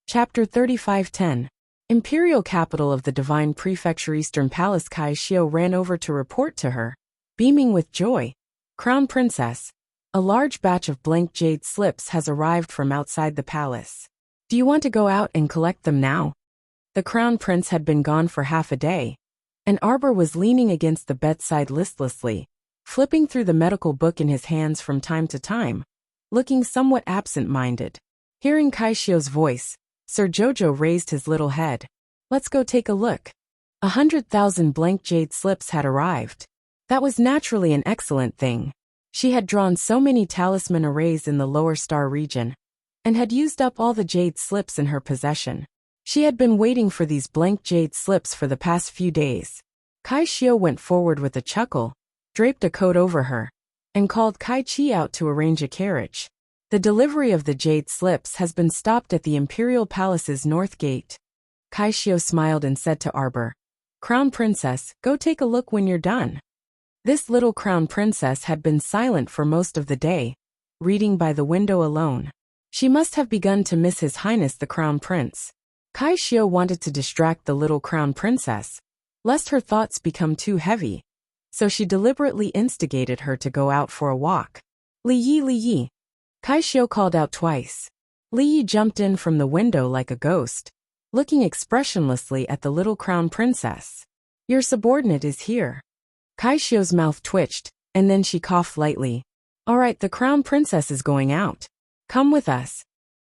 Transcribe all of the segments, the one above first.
Chapter 35:10. Imperial capital of the Divine Prefecture Eastern Palace. Kai Xiao ran over to report to her, beaming with joy. Crown Princess, a large batch of blank jade slips has arrived from outside the palace. Do you want to go out and collect them now? The Crown Prince had been gone for half a day, and Arbor was leaning against the bedside listlessly, flipping through the medical book in his hands from time to time, looking somewhat absent-minded. Hearing Kai Xiao's voice, Sir Jojo raised his little head. Let's go take a look. 100,000 blank jade slips had arrived. That was naturally an excellent thing. She had drawn so many talisman arrays in the lower star region, and had used up all the jade slips in her possession. She had been waiting for these blank jade slips for the past few days. Kai Xiao went forward with a chuckle, draped a coat over her, and called Kai Chi out to arrange a carriage. The delivery of the jade slips has been stopped at the Imperial Palace's north gate. Kai Xiao smiled and said to Arbor, Crown Princess, go take a look when you're done. This little Crown Princess had been silent for most of the day, reading by the window alone. She must have begun to miss His Highness the Crown Prince. Kai Xiao wanted to distract the little Crown Princess, lest her thoughts become too heavy, so she deliberately instigated her to go out for a walk. Li Yi, Li Yi. Kai Xiao called out twice. Li Yi jumped in from the window like a ghost, looking expressionlessly at the little Crown Princess. Your subordinate is here. Kai Xiao's mouth twitched, and then she coughed lightly. All right, the Crown Princess is going out. Come with us.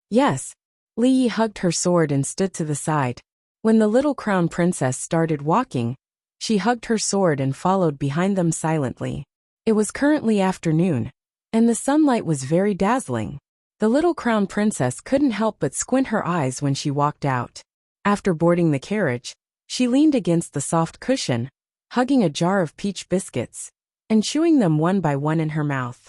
Yes. Li Yi hugged her sword and stood to the side. When the little Crown Princess started walking, she hugged her sword and followed behind them silently. It was currently afternoon, and the sunlight was very dazzling. The little Crown Princess couldn't help but squint her eyes when she walked out. After boarding the carriage, she leaned against the soft cushion, hugging a jar of peach biscuits, and chewing them one by one in her mouth.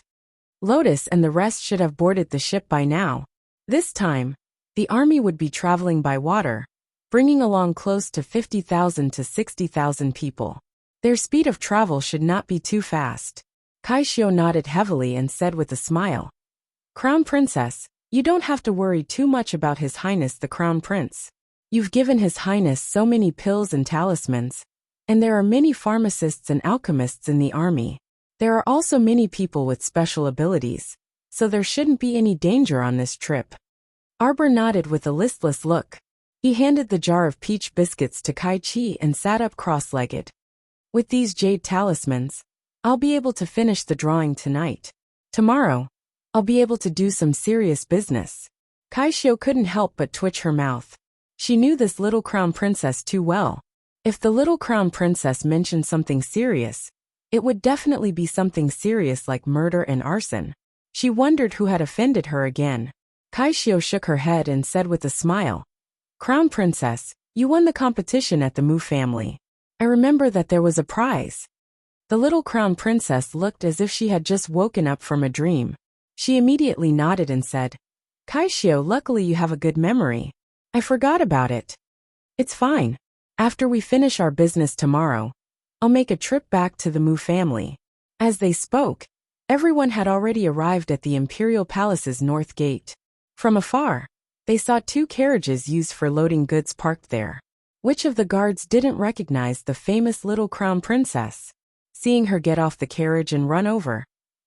Lotus and the rest should have boarded the ship by now. This time, the army would be traveling by water, bringing along close to 50,000 to 60,000 people. Their speed of travel should not be too fast. Kai Xiao nodded heavily and said with a smile, Crown Princess, you don't have to worry too much about His Highness the Crown Prince. You've given His Highness so many pills and talismans, and there are many pharmacists and alchemists in the army. There are also many people with special abilities, so there shouldn't be any danger on this trip. Arbor nodded with a listless look. He handed the jar of peach biscuits to Kai Chi and sat up cross-legged. With these jade talismans, I'll be able to finish the drawing tonight. Tomorrow, I'll be able to do some serious business. Kai Xiao couldn't help but twitch her mouth. She knew this little Crown Princess too well. If the little Crown Princess mentioned something serious, it would definitely be something serious like murder and arson. She wondered who had offended her again. Kai Xiao shook her head and said with a smile, Crown Princess, you won the competition at the Mu family. I remember that there was a prize. The little Crown Princess looked as if she had just woken up from a dream. She immediately nodded and said, Kai Xiao, luckily you have a good memory. I forgot about it. It's fine. After we finish our business tomorrow, I'll make a trip back to the Mu family. As they spoke, everyone had already arrived at the Imperial Palace's north gate. From afar, they saw two carriages used for loading goods parked there. Which of the guards didn't recognize the famous little Crown Princess? Seeing her get off the carriage and run over,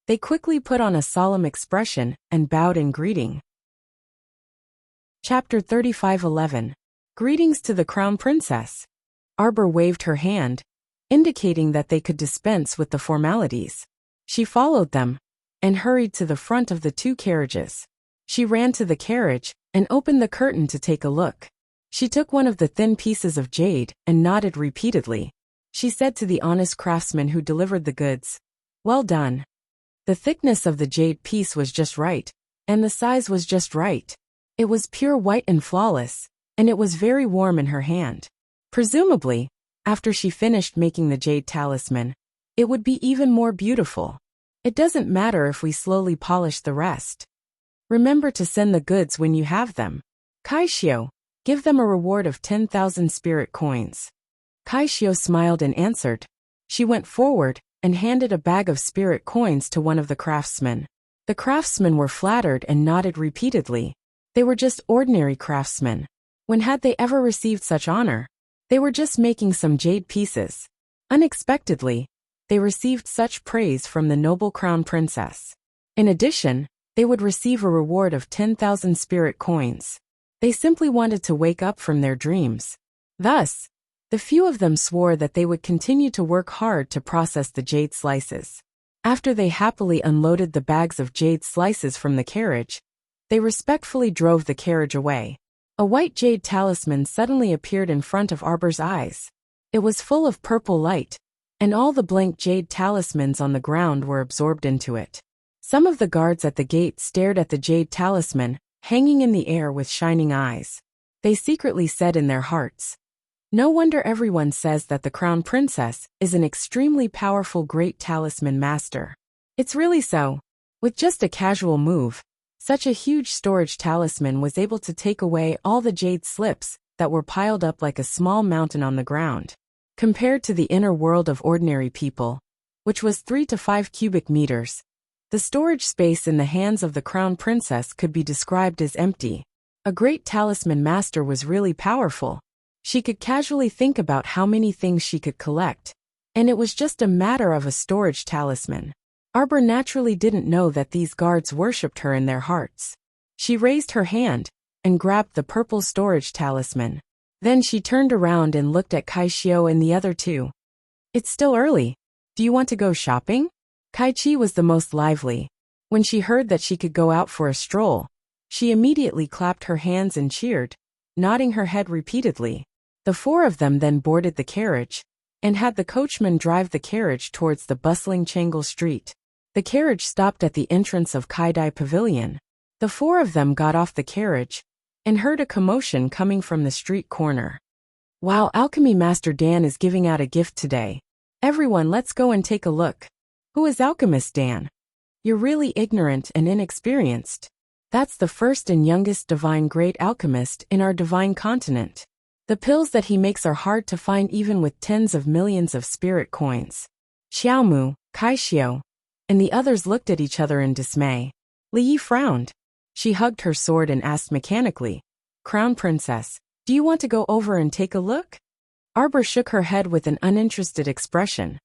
they quickly put on a solemn expression and bowed in greeting. Chapter 35:11. Greetings to the Crown Princess. Arbor waved her hand, indicating that they could dispense with the formalities. She followed them, and hurried to the front of the two carriages. She ran to the carriage, and opened the curtain to take a look. She took one of the thin pieces of jade, and nodded repeatedly. She said to the honest craftsman who delivered the goods, Well done. The thickness of the jade piece was just right, and the size was just right. It was pure white and flawless, and it was very warm in her hand. Presumably, after she finished making the jade talisman, it would be even more beautiful. It doesn't matter if we slowly polish the rest. Remember to send the goods when you have them. Kai Xiao, give them a reward of 10,000 spirit coins. Kai Xiao smiled and answered. She went forward and handed a bag of spirit coins to one of the craftsmen. The craftsmen were flattered and nodded repeatedly. They were just ordinary craftsmen. When had they ever received such honor? They were just making some jade pieces. Unexpectedly, they received such praise from the noble crown princess. In addition, they would receive a reward of 10,000 spirit coins. They simply wanted to wake up from their dreams. Thus, the few of them swore that they would continue to work hard to process the jade slices. After they happily unloaded the bags of jade slices from the carriage, they respectfully drove the carriage away. A white jade talisman suddenly appeared in front of Arbor's eyes. It was full of purple light, and all the blank jade talismans on the ground were absorbed into it. Some of the guards at the gate stared at the jade talisman, hanging in the air with shining eyes. They secretly said in their hearts, "No wonder everyone says that the crown princess is an extremely powerful great talisman master." It's really so. With just a casual move, such a huge storage talisman was able to take away all the jade slips that were piled up like a small mountain on the ground. Compared to the inner world of ordinary people, which was 3 to 5 cubic meters, the storage space in the hands of the crown princess could be described as empty. A great talisman master was really powerful. She could casually think about how many things she could collect, and it was just a matter of a storage talisman. Arbor naturally didn't know that these guards worshipped her in their hearts. She raised her hand and grabbed the purple storage talisman. Then she turned around and looked at Kai-Shio and the other two. "It's still early. Do you want to go shopping?" Kai-Chi was the most lively. When she heard that she could go out for a stroll, she immediately clapped her hands and cheered, nodding her head repeatedly. The four of them then boarded the carriage and had the coachman drive the carriage towards the bustling Changle Street. The carriage stopped at the entrance of Kaidai Pavilion. The four of them got off the carriage and heard a commotion coming from the street corner. "Wow, Alchemy Master Dan is giving out a gift today. Everyone, let's go and take a look." "Who is Alchemist Dan?" "You're really ignorant and inexperienced. That's the first and youngest divine great alchemist in our divine continent. The pills that he makes are hard to find even with tens of millions of spirit coins." Xiaomu, Kai-Shio, and the others looked at each other in dismay. Li Yi frowned. She hugged her sword and asked mechanically, "Crown Princess, do you want to go over and take a look?" Arbor shook her head with an uninterested expression.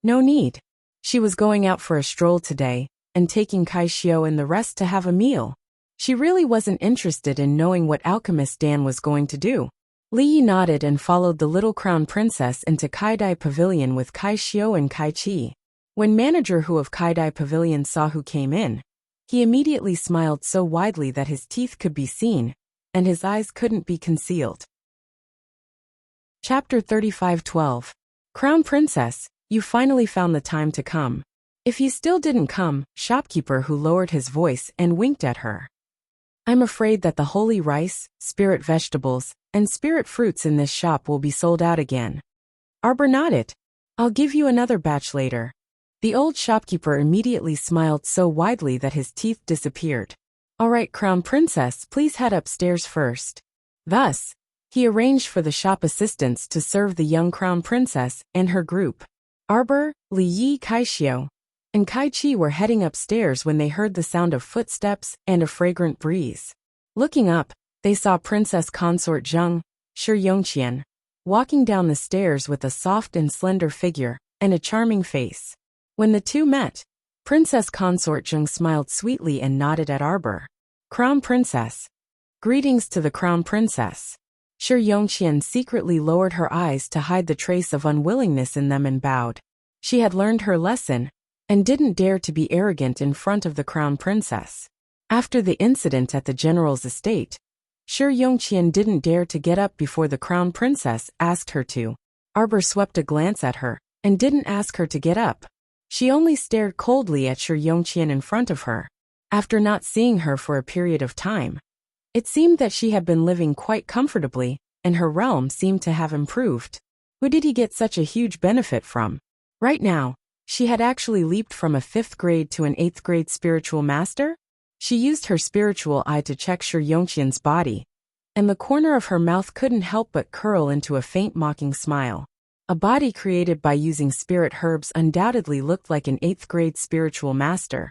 No need. She was going out for a stroll today, and taking Kai-Shio and the rest to have a meal. She really wasn't interested in knowing what Alchemist Dan was going to do. Li Yi nodded and followed the little crown princess into Kaidai Pavilion with Kai-Shio and Kai-Chi. When Manager Hu of Kaidai Pavilion saw who came in, he immediately smiled so widely that his teeth could be seen, and his eyes couldn't be concealed. Chapter 35:12. Crown Princess, you finally found the time to come. If you still didn't come, shopkeeper who lowered his voice and winked at her. I'm afraid that the holy rice, spirit vegetables, and spirit fruits in this shop will be sold out again. Arbor nodded. I'll give you another batch later. The old shopkeeper immediately smiled so widely that his teeth disappeared. All right, Crown Princess, please head upstairs first. Thus, he arranged for the shop assistants to serve the young Crown Princess and her group. Arbor, Li Yi, Kai-Shio, and Kai-Chi were heading upstairs when they heard the sound of footsteps and a fragrant breeze. Looking up, they saw Princess Consort Zheng, Shi Yongqian, walking down the stairs with a soft and slender figure and a charming face. When the two met, Princess Consort Zheng smiled sweetly and nodded at Arbor. Crown Princess. Greetings to the Crown Princess. Shi Yongqian secretly lowered her eyes to hide the trace of unwillingness in them and bowed. She had learned her lesson, and didn't dare to be arrogant in front of the Crown Princess. After the incident at the general's estate, Shi Yongqian didn't dare to get up before the Crown Princess asked her to. Arbor swept a glance at her, and didn't ask her to get up. She only stared coldly at Shi Yongqian in front of her. After not seeing her for a period of time, it seemed that she had been living quite comfortably, and her realm seemed to have improved. Who did he get such a huge benefit from? Right now, she had actually leaped from a 5th grade to an 8th grade spiritual master? She used her spiritual eye to check Shi Yongqian's body, and the corner of her mouth couldn't help but curl into a faint mocking smile. A body created by using spirit herbs undoubtedly looked like an 8th grade spiritual master.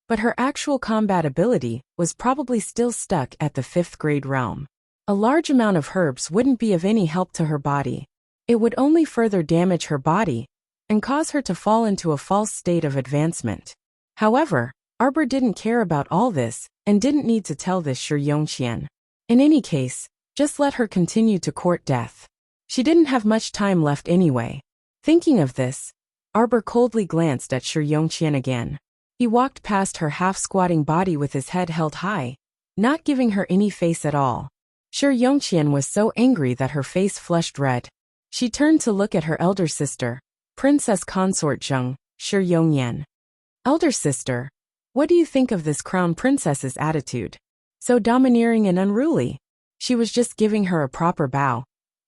but her actual combat ability was probably still stuck at the 5th grade realm. A large amount of herbs wouldn't be of any help to her body. It would only further damage her body and cause her to fall into a false state of advancement. However, Arbor didn't care about all this and didn't need to tell this Shi Yongqian. In any case, just let her continue to court death. She didn't have much time left anyway. Thinking of this, Arbor coldly glanced at Shi Yongqian again. He walked past her half-squatting body with his head held high, not giving her any face at all. Shi Yongqian was so angry that her face flushed red. She turned to look at her elder sister, Princess Consort Zheng, Shi Yongyan. Elder sister, what do you think of this crown princess's attitude? So domineering and unruly. She was just giving her a proper bow,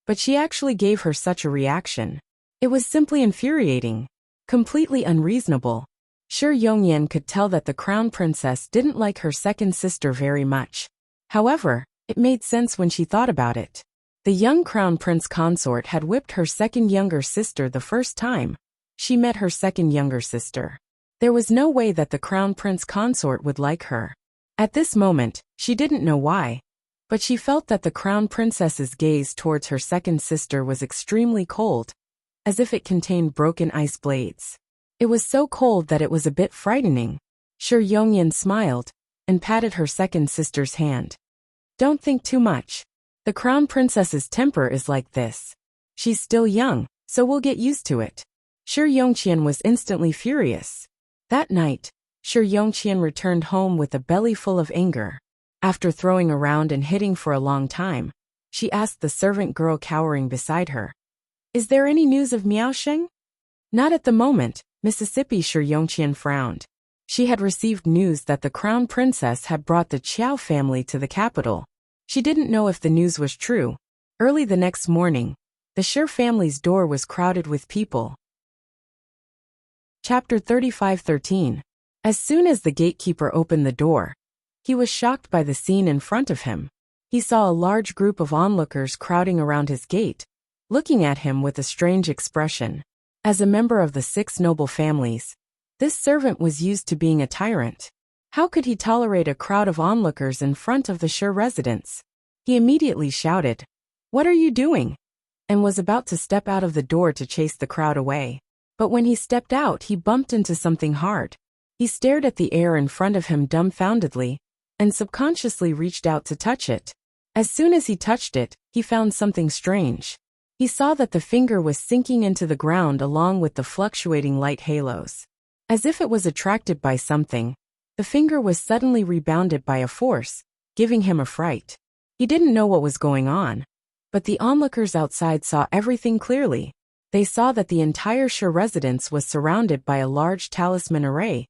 but she actually gave her such a reaction. It was simply infuriating, completely unreasonable. Shi Yongyan could tell that the crown princess didn't like her second sister very much. However, it made sense when she thought about it. The young crown prince consort had whipped her second younger sister the first time she met her second younger sister. There was no way that the crown prince consort would like her. At this moment, she didn't know why, but she felt that the crown princess's gaze towards her second sister was extremely cold, as if it contained broken ice blades. It was so cold that it was a bit frightening. Shi Yongyan smiled and patted her second sister's hand. Don't think too much. The crown princess's temper is like this. She's still young, so we'll get used to it. Shi Yongqian was instantly furious. That night, Shi Yongqian returned home with a belly full of anger. After throwing around and hitting for a long time, she asked the servant girl cowering beside her, "Is there any news of Miaosheng?" "Not at the moment," Mississippi. Shi Yongqian frowned. She had received news that the crown princess had brought the Qiao family to the capital. She didn't know if the news was true. Early the next morning, the Shi family's door was crowded with people. Chapter 35:13. As soon as the gatekeeper opened the door, he was shocked by the scene in front of him. He saw a large group of onlookers crowding around his gate, looking at him with a strange expression. As a member of the 6 noble families, this servant was used to being a tyrant. How could he tolerate a crowd of onlookers in front of the Shi residence? He immediately shouted, "What are you doing?" and was about to step out of the door to chase the crowd away. But when he stepped out, he bumped into something hard. He stared at the air in front of him dumbfoundedly, and subconsciously reached out to touch it. As soon as he touched it, he found something strange. He saw that the finger was sinking into the ground along with the fluctuating light halos. As if it was attracted by something, the finger was suddenly rebounded by a force, giving him a fright. He didn't know what was going on, but the onlookers outside saw everything clearly. They saw that the entire Shi residence was surrounded by a large talisman array,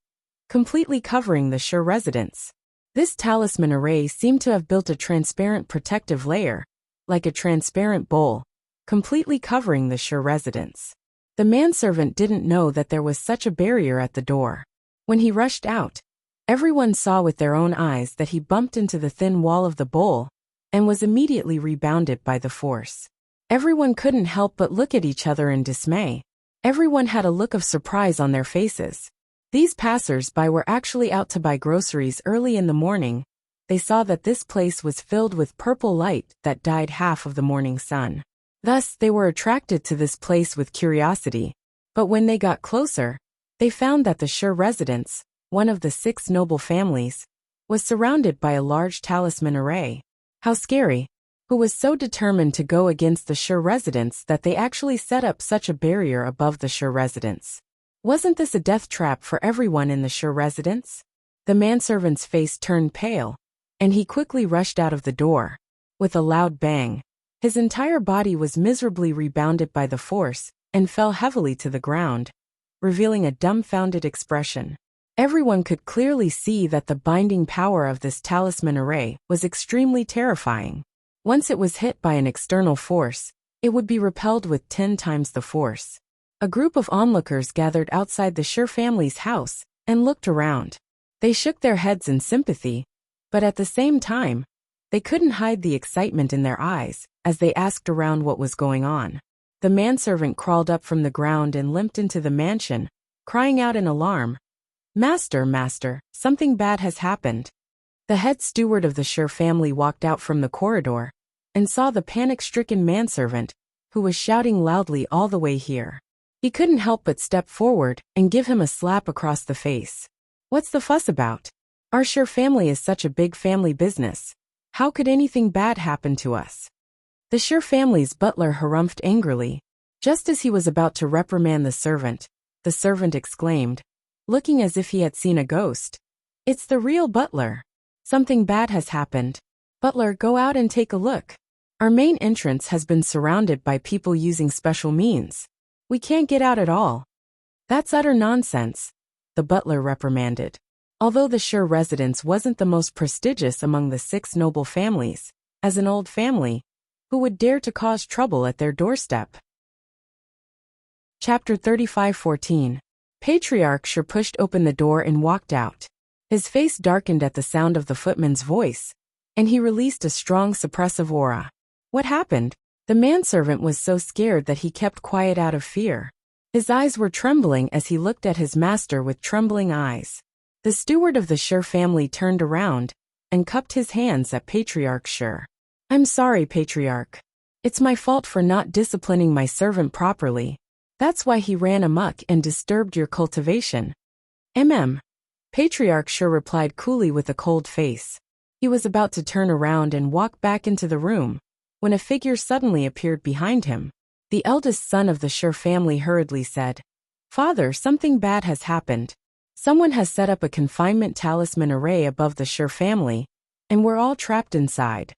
completely covering the Shi residence. This talisman array seemed to have built a transparent protective layer, like a transparent bowl, completely covering the Shi residence. The manservant didn't know that there was such a barrier at the door. When he rushed out, everyone saw with their own eyes that he bumped into the thin wall of the bowl and was immediately rebounded by the force. Everyone couldn't help but look at each other in dismay. Everyone had a look of surprise on their faces. These passers-by were actually out to buy groceries early in the morning. They saw that this place was filled with purple light that dyed half of the morning sun. Thus, they were attracted to this place with curiosity. But when they got closer, they found that the Shi residence, one of the 6 noble families, was surrounded by a large talisman array. How scary! Who was so determined to go against the Shi residence that they actually set up such a barrier above the Shi residence? Wasn't this a death trap for everyone in the Shi residence? The manservant's face turned pale, and he quickly rushed out of the door. With a loud bang, his entire body was miserably rebounded by the force and fell heavily to the ground, revealing a dumbfounded expression. Everyone could clearly see that the binding power of this talisman array was extremely terrifying. Once it was hit by an external force, it would be repelled with 10 times the force. A group of onlookers gathered outside the Shi family's house and looked around. They shook their heads in sympathy, but at the same time, they couldn't hide the excitement in their eyes as they asked around what was going on. The manservant crawled up from the ground and limped into the mansion, crying out in alarm, Master, master, something bad has happened. The head steward of the Sher family walked out from the corridor and saw the panic-stricken manservant, who was shouting loudly all the way here. He couldn't help but step forward and give him a slap across the face. What's the fuss about? Our Sher family is such a big family business. How could anything bad happen to us? The Sher family's butler harumphed angrily. Just as he was about to reprimand the servant exclaimed, looking as if he had seen a ghost. It's the real butler. Something bad has happened. Butler, go out and take a look. Our main entrance has been surrounded by people using special means. We can't get out at all. That's utter nonsense, the butler reprimanded. Although the Sher residence wasn't the most prestigious among the 6 noble families, as an old family, who would dare to cause trouble at their doorstep? Chapter 35:14. Patriarch Sher pushed open the door and walked out. His face darkened at the sound of the footman's voice, and he released a strong suppressive aura. What happened? The manservant was so scared that he kept quiet out of fear. His eyes were trembling as he looked at his master with trembling eyes. The steward of the Sher family turned around and cupped his hands at Patriarch Sher. I'm sorry, Patriarch. It's my fault for not disciplining my servant properly. That's why he ran amok and disturbed your cultivation. Patriarch Sher replied coolly with a cold face. He was about to turn around and walk back into the room when a figure suddenly appeared behind him. The eldest son of the Sher family hurriedly said, Father, something bad has happened. Someone has set up a confinement talisman array above the Sher family, and we're all trapped inside.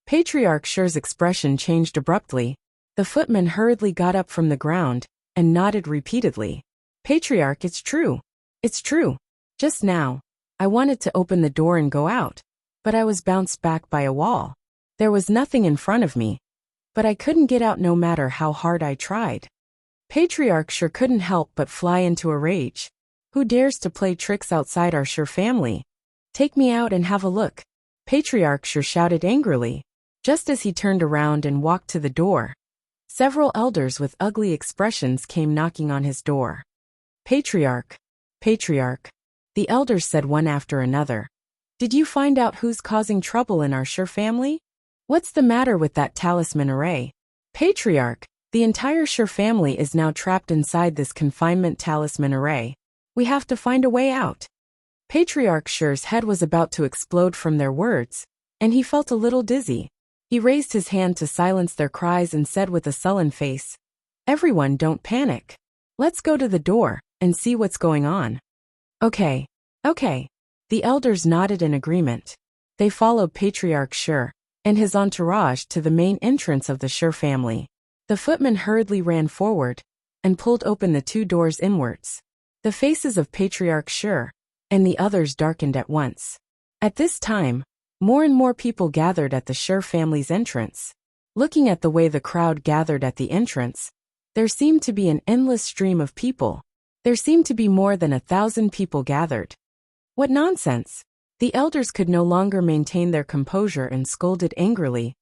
Patriarch Sher's expression changed abruptly. The footman hurriedly got up from the ground and nodded repeatedly. Patriarch, it's true. It's true. Just now, I wanted to open the door and go out, but I was bounced back by a wall. There was nothing in front of me, but I couldn't get out no matter how hard I tried. Patriarch Sher couldn't help but fly into a rage. Who dares to play tricks outside our Sher family? Take me out and have a look. Patriarch Sher shouted angrily. Just as he turned around and walked to the door, several elders with ugly expressions came knocking on his door. Patriarch, the elders said one after another. Did you find out who's causing trouble in our Sher family? What's the matter with that talisman array? Patriarch, the entire Sher family is now trapped inside this confinement talisman array. We have to find a way out. Patriarch Sher's head was about to explode from their words, and he felt a little dizzy. He raised his hand to silence their cries and said with a sullen face, Everyone, don't panic. Let's go to the door and see what's going on. Okay. The elders nodded in agreement. They followed Patriarch Sher and his entourage to the main entrance of the Sher family. The footman hurriedly ran forward and pulled open the 2 doors inwards. The faces of Patriarch Sher and the others darkened at once. At this time, more and more people gathered at the Sher family's entrance. Looking at the way the crowd gathered at the entrance, there seemed to be an endless stream of people. There seemed to be more than 1,000 people gathered. What nonsense! The elders could no longer maintain their composure and scolded angrily.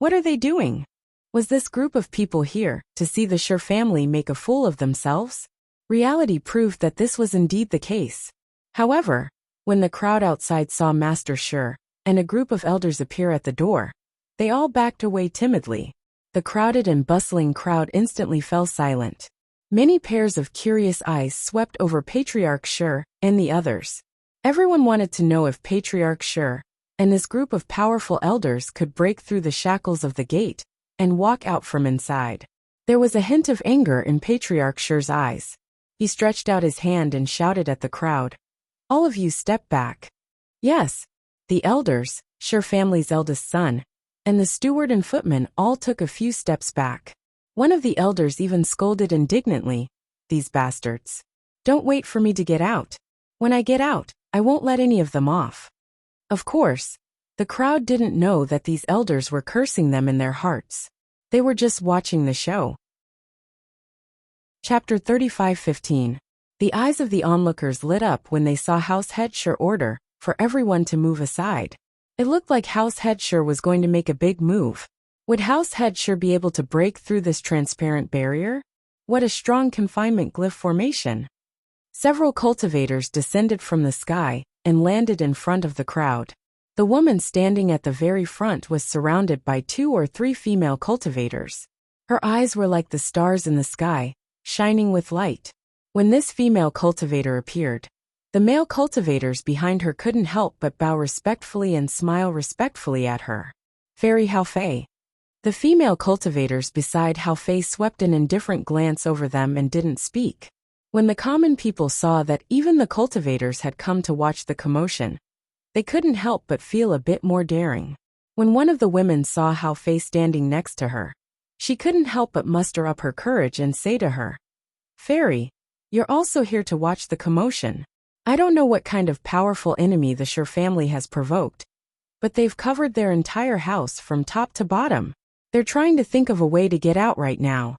What are they doing? Was this group of people here to see the Sher family make a fool of themselves? Reality proved that this was indeed the case. However, when the crowd outside saw Master Sher and a group of elders appear at the door, they all backed away timidly. The crowded and bustling crowd instantly fell silent. Many pairs of curious eyes swept over Patriarch Sher and the others. Everyone wanted to know if Patriarch Sher and this group of powerful elders could break through the shackles of the gate and walk out from inside. There was a hint of anger in Patriarch Sher's eyes. He stretched out his hand and shouted at the crowd, All of you step back. Yes, the elders, Sher family's eldest son, and the steward and footman all took a few steps back. One of the elders even scolded indignantly, These bastards. Don't wait for me to get out. When I get out, I won't let any of them off. Of course, the crowd didn't know that these elders were cursing them in their hearts. They were just watching the show. Chapter 35:15. The eyes of the onlookers lit up when they saw House Head Sher order for everyone to move aside. It looked like House Head Sher was going to make a big move. Would House Head Sher be able to break through this transparent barrier? What a strong confinement glyph formation. Several cultivators descended from the sky and landed in front of the crowd. The woman standing at the very front was surrounded by 2 or 3 female cultivators. Her eyes were like the stars in the sky, shining with light. When this female cultivator appeared, the male cultivators behind her couldn't help but bow respectfully and smile respectfully at her. Fairy Hao Fei. The female cultivators beside Hao Fei swept an indifferent glance over them and didn't speak. When the common people saw that even the cultivators had come to watch the commotion, they couldn't help but feel a bit more daring. When one of the women saw Hao Fei standing next to her, she couldn't help but muster up her courage and say to her, "Fairy, you're also here to watch the commotion. I don't know what kind of powerful enemy the Sher family has provoked, but they've covered their entire house from top to bottom. They're trying to think of a way to get out right now."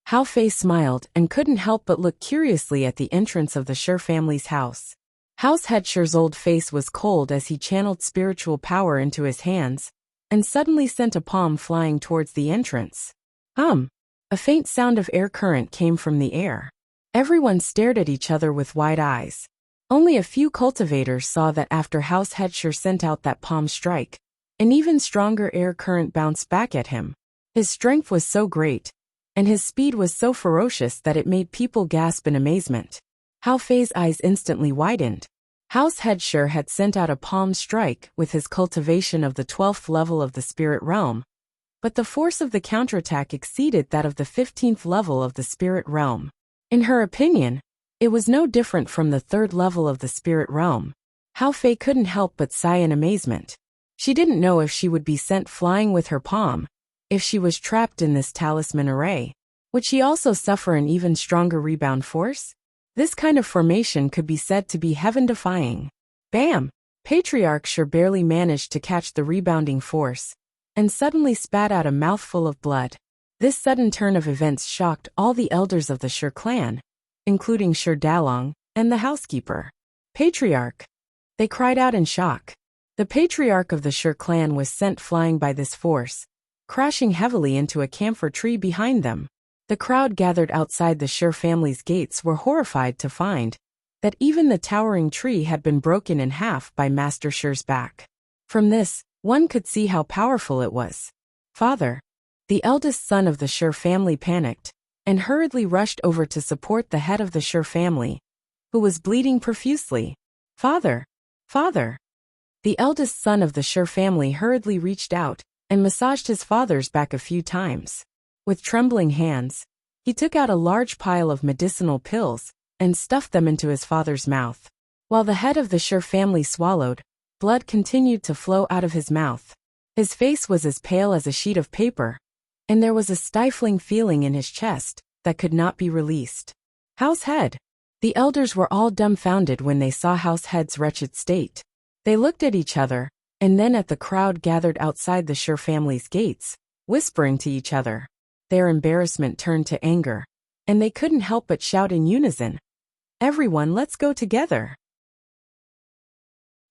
Hao Fei smiled and couldn't help but look curiously at the entrance of the Sher family's house. House head Sher's old face was cold as he channeled spiritual power into his hands, and suddenly sent a palm flying towards the entrance. A faint sound of air current came from the air. Everyone stared at each other with wide eyes. Only a few cultivators saw that after House head Sher sent out that palm strike, an even stronger air current bounced back at him. His strength was so great, and his speed was so ferocious that it made people gasp in amazement. Hao Fei's eyes instantly widened. House head Sher had sent out a palm strike with his cultivation of the 12th level of the spirit realm, but the force of the counterattack exceeded that of the 15th level of the spirit realm. In her opinion, it was no different from the 3rd level of the spirit realm. Hao Fei couldn't help but sigh in amazement. She didn't know if she would be sent flying with her palm, if she was trapped in this talisman array. Would she also suffer an even stronger rebound force? This kind of formation could be said to be heaven-defying. Bam! Patriarch Sher barely managed to catch the rebounding force, and suddenly spat out a mouthful of blood. This sudden turn of events shocked all the elders of the Sher clan, including Sher Dalong and the housekeeper. Patriarch! They cried out in shock. The patriarch of the Sher clan was sent flying by this force, crashing heavily into a camphor tree behind them. The crowd gathered outside the Sher family's gates were horrified to find that even the towering tree had been broken in half by Master Sher's back. From this, one could see how powerful it was. Father! The eldest son of the Sher family panicked and hurriedly rushed over to support the head of the Sher family, who was bleeding profusely. Father! Father! The eldest son of the Sher family hurriedly reached out and massaged his father's back a few times. With trembling hands, he took out a large pile of medicinal pills and stuffed them into his father's mouth. While the head of the Sher family swallowed, blood continued to flow out of his mouth. His face was as pale as a sheet of paper, and there was a stifling feeling in his chest that could not be released. House head! The elders were all dumbfounded when they saw House head's wretched state. They looked at each other, and then at the crowd gathered outside the Sher family's gates, whispering to each other. Their embarrassment turned to anger, and they couldn't help but shout in unison, "Everyone, let's go together!"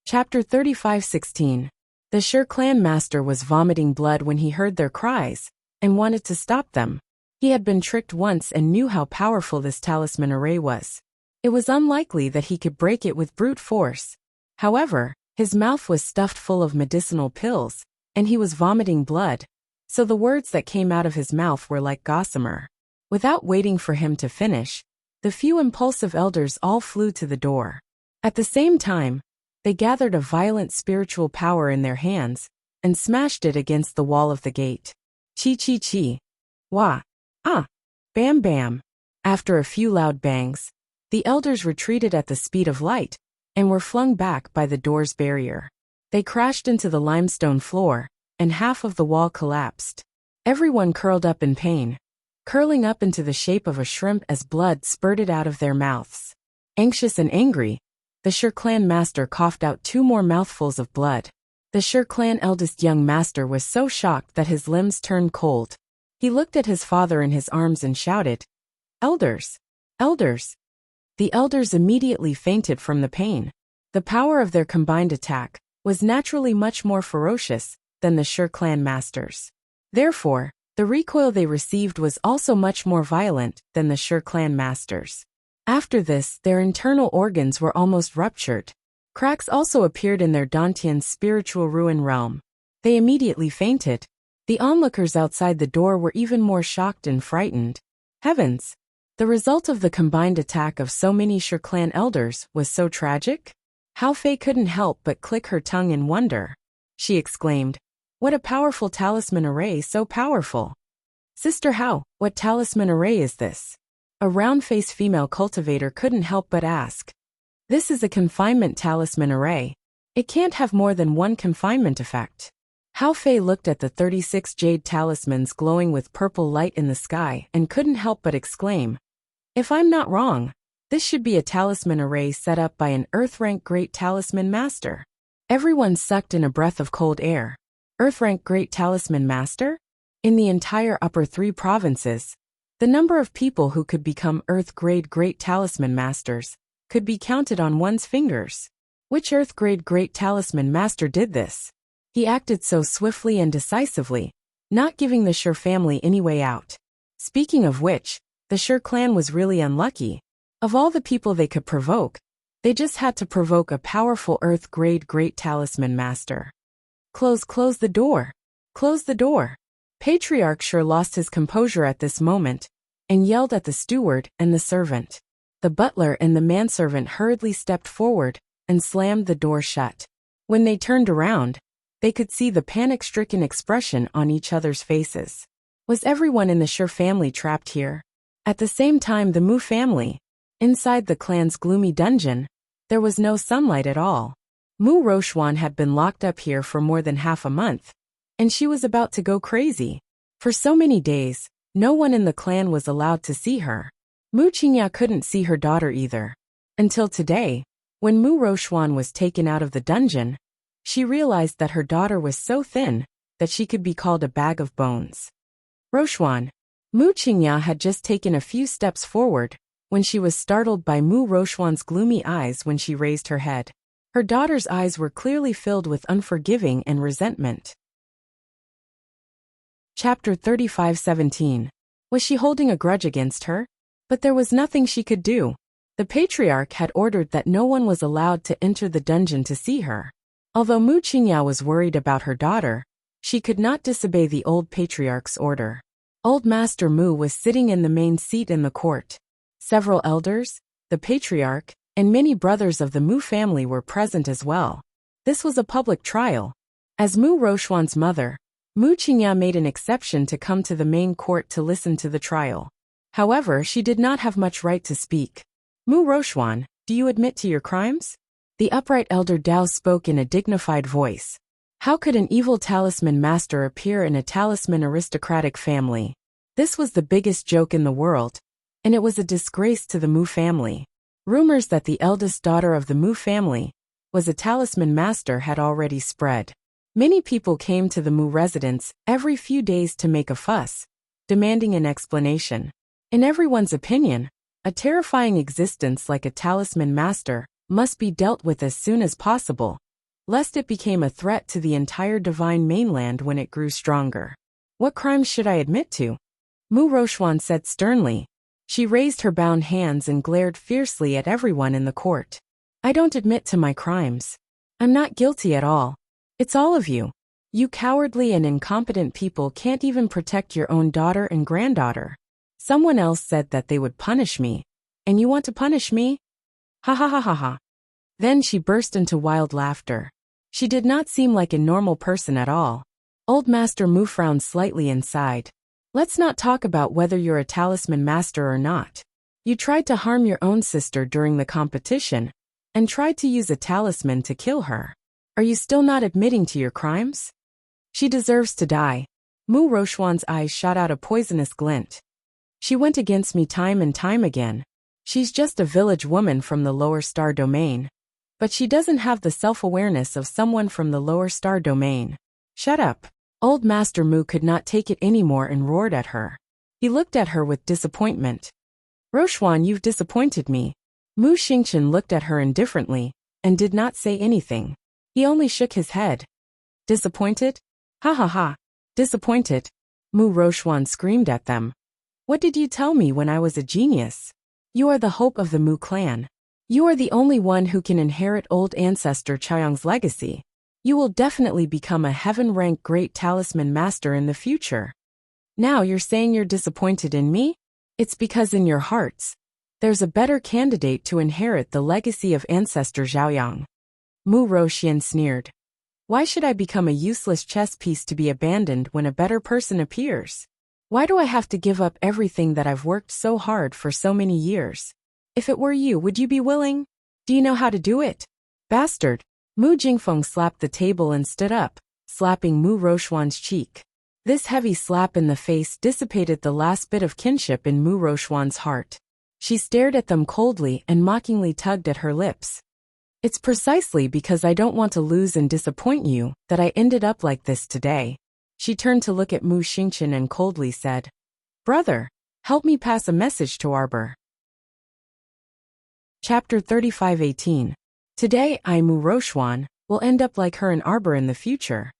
Chapter 35:16. The Sher clan master was vomiting blood when he heard their cries, and wanted to stop them. He had been tricked once and knew how powerful this talisman array was. It was unlikely that he could break it with brute force. However, his mouth was stuffed full of medicinal pills, and he was vomiting blood, so the words that came out of his mouth were like gossamer. Without waiting for him to finish, the few impulsive elders all flew to the door. At the same time, they gathered a violent spiritual power in their hands and smashed it against the wall of the gate. Chi chi chi. Wah. Ah. Bam bam. After a few loud bangs, the elders retreated at the speed of light and were flung back by the door's barrier. They crashed into the limestone floor, and half of the wall collapsed. Everyone curled up in pain, curling up into the shape of a shrimp as blood spurted out of their mouths. Anxious and angry, the Sher clan master coughed out 2 more mouthfuls of blood. The Sher clan eldest young master was so shocked that his limbs turned cold. He looked at his father in his arms and shouted, "Elders! Elders!" The elders immediately fainted from the pain. The power of their combined attack was naturally much more ferocious than the Sher clan masters. Therefore, the recoil they received was also much more violent than the Sher clan masters. After this, their internal organs were almost ruptured. Cracks also appeared in their Dantian's spiritual ruin realm. They immediately fainted. The onlookers outside the door were even more shocked and frightened. Heavens! The result of the combined attack of so many Shi clan elders was so tragic? Hao Fei couldn't help but click her tongue in wonder. She exclaimed, "What a powerful talisman array, so powerful! Sister Hao, what talisman array is this?" A round-faced female cultivator couldn't help but ask. "This is a confinement talisman array. It can't have more than one confinement effect." Hao Fei looked at the 36 jade talismans glowing with purple light in the sky and couldn't help but exclaim, "If I'm not wrong, this should be a talisman array set up by an Earth-rank Great Talisman Master." Everyone sucked in a breath of cold air. Earth-rank Great Talisman Master? In the entire upper 3 provinces, the number of people who could become Earth-grade Great Talisman Masters could be counted on one's fingers. Which Earth-grade Great Talisman Master did this? He acted so swiftly and decisively, not giving the Shi family any way out. Speaking of which, the Shi clan was really unlucky. Of all the people they could provoke, they just had to provoke a powerful Earth-grade Great Talisman Master. Close the door. Close the door. Patriarch Shi lost his composure at this moment and yelled at the steward and the servant. The butler and the manservant hurriedly stepped forward and slammed the door shut. When they turned around, they could see the panic-stricken expression on each other's faces. Was everyone in the Shi family trapped here? At the same time, the Mu family, inside the clan's gloomy dungeon, there was no sunlight at all. Mu Roxuan had been locked up here for more than half a month, and she was about to go crazy. For so many days, no one in the clan was allowed to see her. Mu Qingya couldn't see her daughter either. Until today, when Mu Roxuan was taken out of the dungeon, she realized that her daughter was so thin that she could be called a bag of bones. Roxuan. Mu Qingya had just taken a few steps forward when she was startled by Mu Roxuan's gloomy eyes when she raised her head. Her daughter's eyes were clearly filled with unforgiving and resentment. Chapter 35:17. Was she holding a grudge against her? But there was nothing she could do. The patriarch had ordered that no one was allowed to enter the dungeon to see her. Although Mu Qingya was worried about her daughter, she could not disobey the old patriarch's order. Old Master Mu was sitting in the main seat in the court. Several elders, the patriarch, and many brothers of the Mu family were present as well. This was a public trial. As Mu Roxuan's mother, Mu Qingya made an exception to come to the main court to listen to the trial. However, she did not have much right to speak. Mu Roxuan, do you admit to your crimes? The upright elder Dao spoke in a dignified voice. How could an evil talisman master appear in a talisman aristocratic family? This was the biggest joke in the world, and it was a disgrace to the Mu family. Rumors that the eldest daughter of the Mu family was a talisman master had already spread. Many people came to the Mu residence every few days to make a fuss, demanding an explanation. In everyone's opinion, a terrifying existence like a talisman master must be dealt with as soon as possible, lest it became a threat to the entire divine mainland when it grew stronger. What crimes should I admit to? Mu Roxuan said sternly. She raised her bound hands and glared fiercely at everyone in the court. I don't admit to my crimes. I'm not guilty at all. It's all of you. You cowardly and incompetent people can't even protect your own daughter and granddaughter. Someone else said that they would punish me. And you want to punish me? Ha ha ha ha ha. Then she burst into wild laughter. She did not seem like a normal person at all. Old Master Mu frowned slightly and sighed. Let's not talk about whether you're a talisman master or not. You tried to harm your own sister during the competition, and tried to use a talisman to kill her. Are you still not admitting to your crimes? She deserves to die. Mu Roxuan's eyes shot out a poisonous glint. She went against me time and time again. She's just a village woman from the lower star domain. But she doesn't have the self-awareness of someone from the lower star domain. Shut up. Old Master Mu could not take it anymore and roared at her. He looked at her with disappointment. Roxuan, you've disappointed me. Mu Xingchen looked at her indifferently and did not say anything. He only shook his head. Disappointed? Ha ha ha. Disappointed. Mu Roxuan screamed at them. What did you tell me when I was a genius? You are the hope of the Mu clan. You are the only one who can inherit old ancestor Chaoyang's legacy. You will definitely become a heaven-ranked great talisman master in the future. Now you're saying you're disappointed in me? It's because in your hearts, there's a better candidate to inherit the legacy of ancestor Zhaoyang. Mu Roxian sneered. Why should I become a useless chess piece to be abandoned when a better person appears? Why do I have to give up everything that I've worked so hard for so many years? If it were you, would you be willing? Do you know how to do it? Bastard! Mu Jingfeng slapped the table and stood up, slapping Mu Roxuan's cheek. This heavy slap in the face dissipated the last bit of kinship in Mu Roxuan's heart. She stared at them coldly and mockingly tugged at her lips. It's precisely because I don't want to lose and disappoint you that I ended up like this today. She turned to look at Mu Xingqian and coldly said, Brother, help me pass a message to Arbor. Chapter 35:18. Today I, Mu Roxuan, will end up like her in Arbor in the future.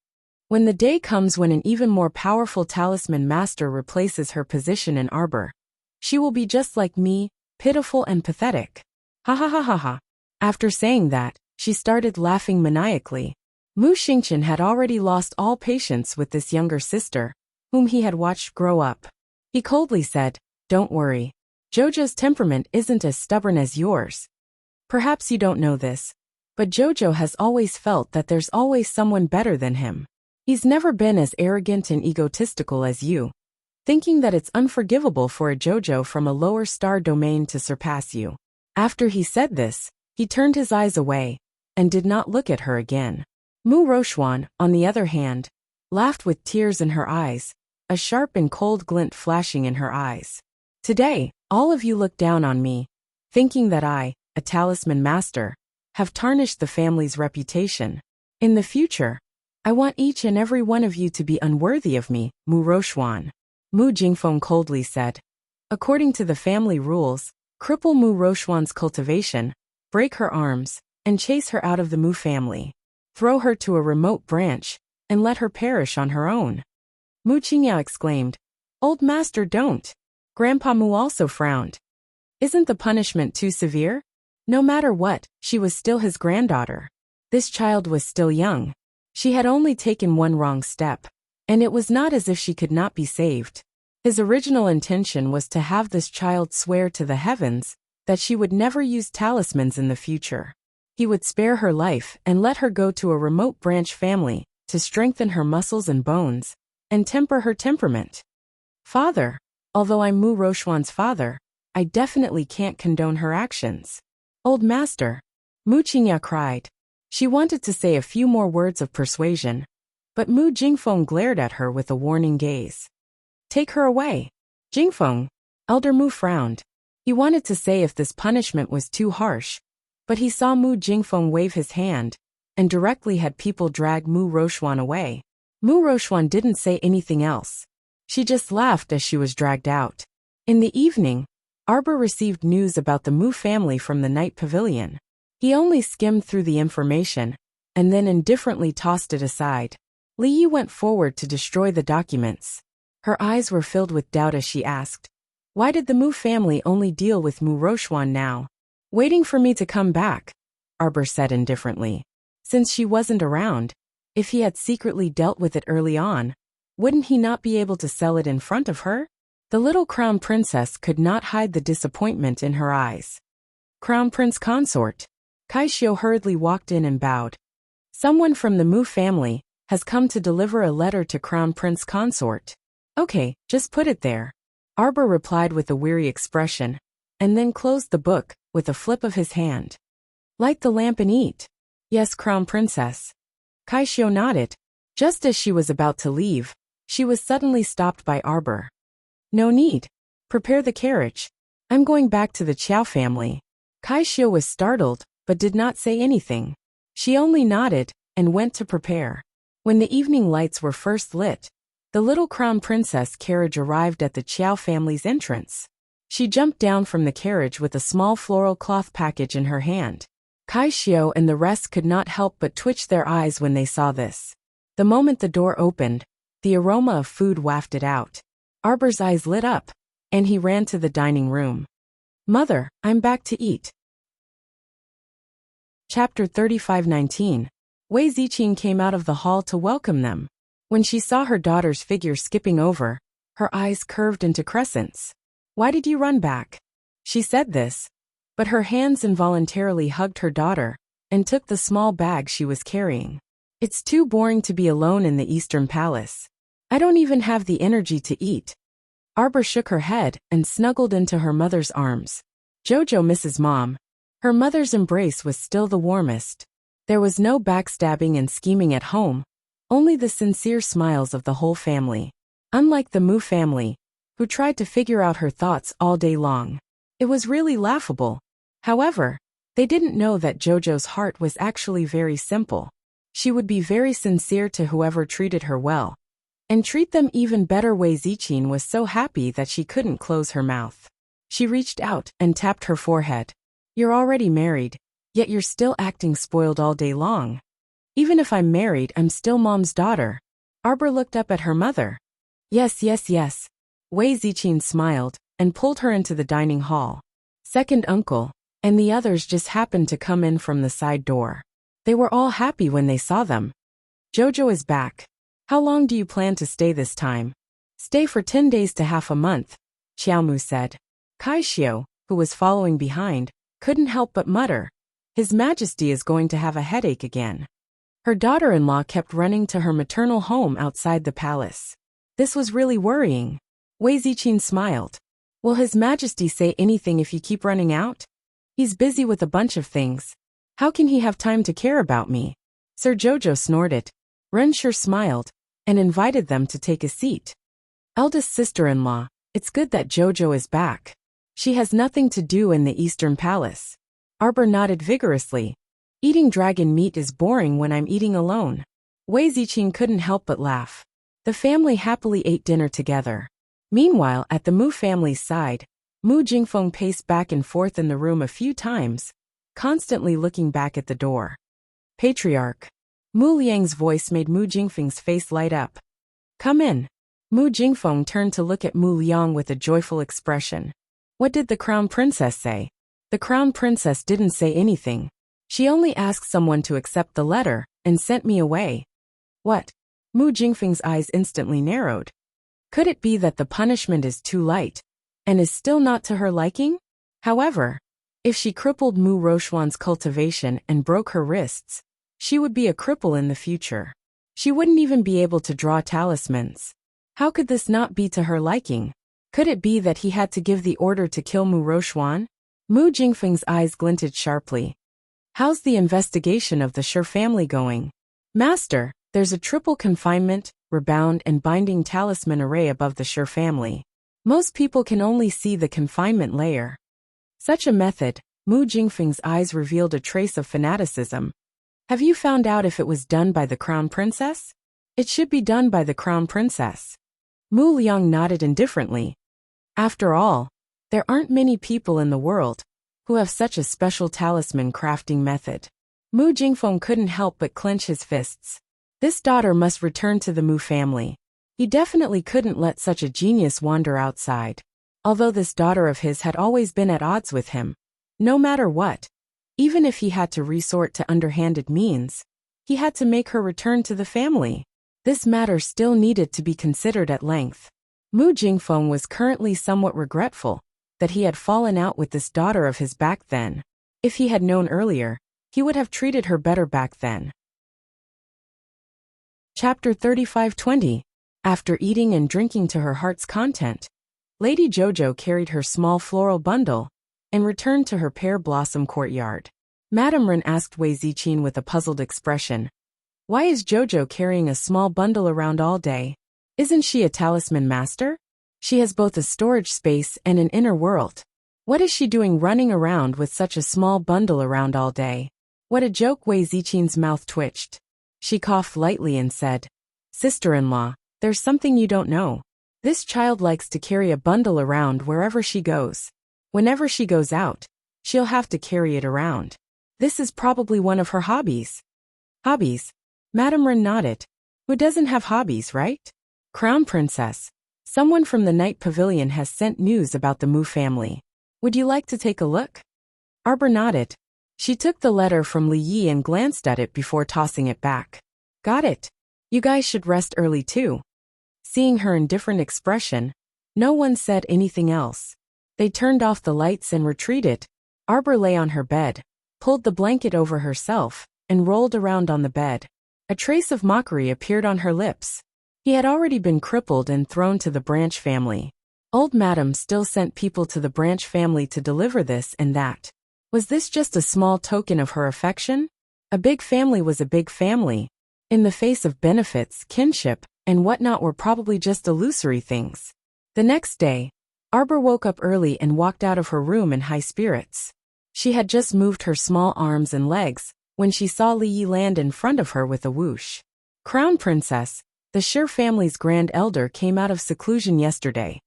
When the day comes when an even more powerful talisman master replaces her position in Arbor, she will be just like me, pitiful and pathetic. Ha ha ha ha ha. After saying that, she started laughing maniacally. Mu Xingqian had already lost all patience with this younger sister, whom he had watched grow up. He coldly said, Don't worry. Jojo's temperament isn't as stubborn as yours. Perhaps you don't know this, but Jojo has always felt that there's always someone better than him. He's never been as arrogant and egotistical as you, thinking that it's unforgivable for a Jojo from a lower star domain to surpass you. After he said this, he turned his eyes away and did not look at her again. Mu Roxuan, on the other hand, laughed with tears in her eyes, a sharp and cold glint flashing in her eyes. Today, all of you look down on me, thinking that I, a talisman master, have tarnished the family's reputation. In the future, I want each and every one of you to be unworthy of me, Mu Roxuan. Mu Jingfeng coldly said. According to the family rules, cripple Mu Roxuan's cultivation, break her arms, and chase her out of the Mu family. Throw her to a remote branch, and let her perish on her own. Mu Qingyao exclaimed. Old master, don't. Grandpa Mu also frowned. Isn't the punishment too severe? No matter what, she was still his granddaughter. This child was still young. She had only taken one wrong step, and it was not as if she could not be saved. His original intention was to have this child swear to the heavens that she would never use talismans in the future. He would spare her life and let her go to a remote branch family to strengthen her muscles and bones and temper her temperament. Father, although I'm Mu Roxuan's father, I definitely can't condone her actions. Old master, Mu Qingya cried. She wanted to say a few more words of persuasion, but Mu Jingfeng glared at her with a warning gaze. Take her away. Jingfeng. Elder Mu frowned. He wanted to say if this punishment was too harsh, but he saw Mu Jingfeng wave his hand, and directly had people drag Mu Roxuan away. Mu Roxuan didn't say anything else. She just laughed as she was dragged out. In the evening, Arbor received news about the Mu family from the night pavilion. He only skimmed through the information, and then indifferently tossed it aside. Li Yi went forward to destroy the documents. Her eyes were filled with doubt as she asked, Why did the Mu family only deal with Mu Roxuan now? Waiting for me to come back, Arbor said indifferently. Since she wasn't around, if he had secretly dealt with it early on, wouldn't he not be able to sell it in front of her? The little crown princess could not hide the disappointment in her eyes. Crown Prince Consort. Kaixio hurriedly walked in and bowed. Someone from the Mu family has come to deliver a letter to Crown Prince Consort. Okay, just put it there. Arbor replied with a weary expression, and then closed the book with a flip of his hand. Light the lamp and eat. Yes, Crown Princess. Kaixio nodded. Just as she was about to leave, she was suddenly stopped by Arbor. No need. Prepare the carriage. I'm going back to the Qiao family. Kaixio was startled, but did not say anything. She only nodded and went to prepare. When the evening lights were first lit, the little crown princess carriage arrived at the Qiao family's entrance. She jumped down from the carriage with a small floral cloth package in her hand. Kaixio and the rest could not help but twitch their eyes when they saw this. The moment the door opened, the aroma of food wafted out. Arbor's eyes lit up, and he ran to the dining room. Mother, I'm back to eat. Chapter 35:19. Wei Ziqing came out of the hall to welcome them. When she saw her daughter's figure skipping over, her eyes curved into crescents. Why did you run back? She said this, but her hands involuntarily hugged her daughter and took the small bag she was carrying. It's too boring to be alone in the Eastern Palace. I don't even have the energy to eat. Arbor shook her head and snuggled into her mother's arms. Jojo misses Mom. Her mother's embrace was still the warmest. There was no backstabbing and scheming at home, only the sincere smiles of the whole family. Unlike the Mu family, who tried to figure out her thoughts all day long. It was really laughable. However, they didn't know that Jojo's heart was actually very simple. She would be very sincere to whoever treated her well, and treat them even better. Wei Ziqing was so happy that she couldn't close her mouth. She reached out and tapped her forehead. You're already married, yet you're still acting spoiled all day long. Even if I'm married, I'm still Mom's daughter. Arbor looked up at her mother. Yes. Wei Ziqing smiled and pulled her into the dining hall. Second uncle and the others just happened to come in from the side door. They were all happy when they saw them. Jojo is back. How long do you plan to stay this time? Stay for 10 days to half a month, Xiaomu said. Kai Xiao, who was following behind, couldn't help but mutter. His Majesty is going to have a headache again. Her daughter-in-law kept running to her maternal home outside the palace. This was really worrying. Wei Ziqing smiled. Will His Majesty say anything if you keep running out? He's busy with a bunch of things. How can he have time to care about me? Sir Jojo snorted. Rensher smiled and invited them to take a seat. Eldest sister-in-law, it's good that Jojo is back. She has nothing to do in the Eastern Palace. Arbor nodded vigorously. Eating dragon meat is boring when I'm eating alone. Wei Ziqing couldn't help but laugh. The family happily ate dinner together. Meanwhile, at the Mu family's side, Mu Jingfeng paced back and forth in the room a few times, constantly looking back at the door. Patriarch. Mu Liang's voice made Mu Jingfeng's face light up. Come in. Mu Jingfeng turned to look at Mu Liang with a joyful expression. What did the Crown Princess say? The Crown Princess didn't say anything. She only asked someone to accept the letter and sent me away. What? Mu Jingfeng's eyes instantly narrowed. Could it be that the punishment is too light and is still not to her liking? However, if she crippled Mu Rochuan's cultivation and broke her wrists, she would be a cripple in the future. She wouldn't even be able to draw talismans. How could this not be to her liking? Could it be that he had to give the order to kill Mu Rochuan? Mu Jingfeng's eyes glinted sharply. How's the investigation of the Shi family going? Master, there's a triple confinement, rebound and binding talisman array above the Shi family. Most people can only see the confinement layer. Such a method, Mu Jingfeng's eyes revealed a trace of fanaticism. Have you found out if it was done by the Crown Princess? It should be done by the Crown Princess. Mu Liang nodded indifferently. After all, there aren't many people in the world who have such a special talisman crafting method. Mu Jingfeng couldn't help but clench his fists. This daughter must return to the Mu family. He definitely couldn't let such a genius wander outside. Although this daughter of his had always been at odds with him. No matter what, even if he had to resort to underhanded means, he had to make her return to the family. This matter still needed to be considered at length. Mu Jingfeng was currently somewhat regretful that he had fallen out with this daughter of his back then. If he had known earlier, he would have treated her better back then. Chapter 35:20. After eating and drinking to her heart's content, Lady Jojo carried her small floral bundle and returned to her pear blossom courtyard. Madame Ren asked Wei Ziqing with a puzzled expression. Why is Jojo carrying a small bundle around all day? Isn't she a talisman master? She has both a storage space and an inner world. What is she doing running around with such a small bundle around all day? What a joke. Wei Ziqing's mouth twitched. She coughed lightly and said, Sister-in-law, there's something you don't know. This child likes to carry a bundle around wherever she goes. Whenever she goes out, she'll have to carry it around. This is probably one of her hobbies. Hobbies? Madame Ren nodded. Who doesn't have hobbies, right? Crown Princess. Someone from the Night Pavilion has sent news about the Mu family. Would you like to take a look? Arbor nodded. She took the letter from Li Yi and glanced at it before tossing it back. Got it. You guys should rest early too. Seeing her indifferent expression, no one said anything else. They turned off the lights and retreated. Arbor lay on her bed, pulled the blanket over herself, and rolled around on the bed. A trace of mockery appeared on her lips. He had already been crippled and thrown to the Branch family. Old Madam still sent people to the Branch family to deliver this and that. Was this just a small token of her affection? A big family was a big family. In the face of benefits, kinship, and whatnot were probably just illusory things. The next day, Arbor woke up early and walked out of her room in high spirits. She had just moved her small arms and legs when she saw Li Yi land in front of her with a whoosh. Crown Princess, the Shi family's grand elder, came out of seclusion yesterday.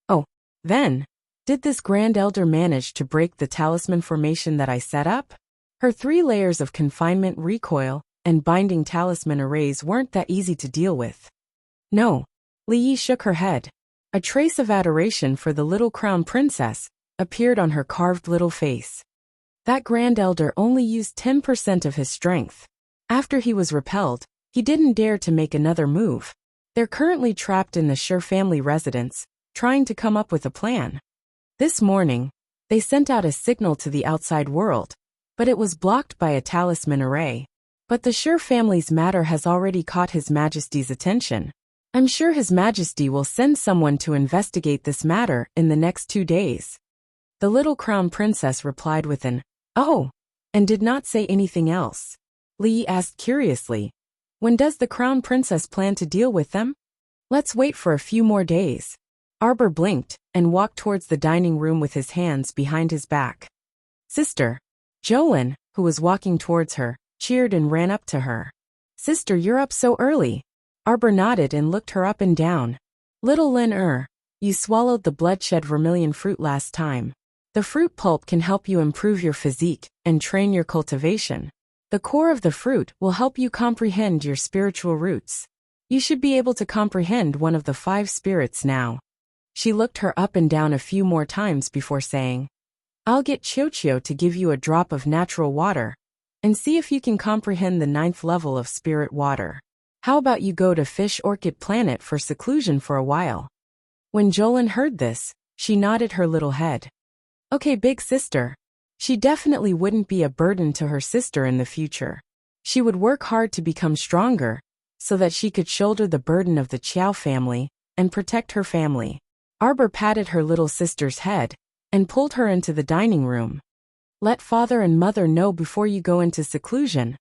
Oh, then, did this grand elder manage to break the talisman formation that I set up? Her 3 layers of confinement, recoil, and binding talisman arrays weren't that easy to deal with. No. Li Yi shook her head. A trace of adoration for the little crown princess appeared on her carved little face. That grand elder only used 10% of his strength. After he was repelled, he didn't dare to make another move. They're currently trapped in the Shi family residence, trying to come up with a plan. This morning, they sent out a signal to the outside world, but it was blocked by a talisman array. But the Shi family's matter has already caught His Majesty's attention. I'm sure His Majesty will send someone to investigate this matter in the next 2 days. The little crown princess replied with an, "Oh," and did not say anything else. Li Yi asked curiously, "When does the crown princess plan to deal with them?" "Let's wait for a few more days." Arbor blinked and walked towards the dining room with his hands behind his back. "Sister." Jolin, who was walking towards her, cheered and ran up to her. "Sister, you're up so early." Arbor nodded and looked her up and down. "Little Lin, you swallowed the bloodshed vermilion fruit last time. The fruit pulp can help you improve your physique and train your cultivation. The core of the fruit will help you comprehend your spiritual roots. You should be able to comprehend one of the 5 spirits now." She looked her up and down a few more times before saying, "I'll get Chiochio to give you a drop of natural water, and see if you can comprehend the 9th level of spirit water. How about you go to Fish Orchid Planet for seclusion for a while?" When Jolin heard this, she nodded her little head. "Okay, big sister." She definitely wouldn't be a burden to her sister in the future. She would work hard to become stronger, so that she could shoulder the burden of the Qiao family and protect her family. Arbor patted her little sister's head and pulled her into the dining room. "Let father and mother know before you go into seclusion."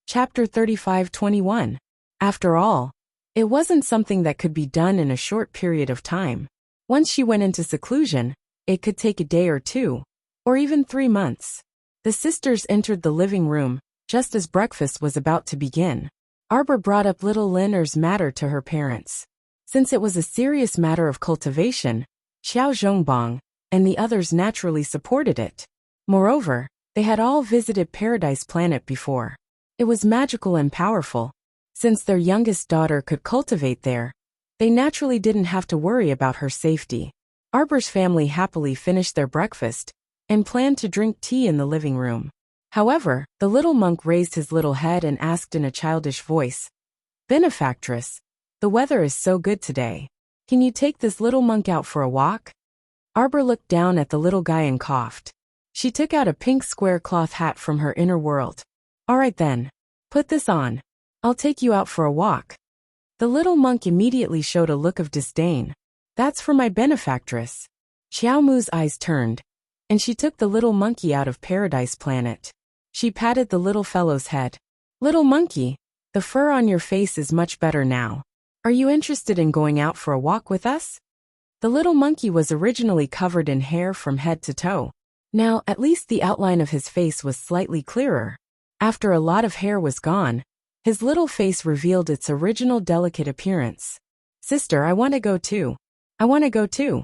Chapter 35-21. After all, it wasn't something that could be done in a short period of time. Once she went into seclusion, it could take a day or 2, or even 3 months. The sisters entered the living room just as breakfast was about to begin. Arbor brought up little Lin's matter to her parents. Since it was a serious matter of cultivation, Xiao Zhongbang and the others naturally supported it. Moreover, they had all visited Paradise Planet before. It was magical and powerful. Since their youngest daughter could cultivate there, they naturally didn't have to worry about her safety. Arbor's family happily finished their breakfast and planned to drink tea in the living room. However, the little monk raised his little head and asked in a childish voice, "Benefactress, the weather is so good today. Can you take this little monk out for a walk?" Arbor looked down at the little guy and coughed. She took out a pink square cloth hat from her inner world. "All right then. Put this on. I'll take you out for a walk." The little monk immediately showed a look of disdain. "That's for my benefactress." Xiao Mu's eyes turned, and she took the little monkey out of Paradise Planet. She patted the little fellow's head. "Little monkey, the fur on your face is much better now. Are you interested in going out for a walk with us?" The little monkey was originally covered in hair from head to toe. Now, at least the outline of his face was slightly clearer. After a lot of hair was gone, his little face revealed its original delicate appearance. "Sister, I want to go too. I want to go too."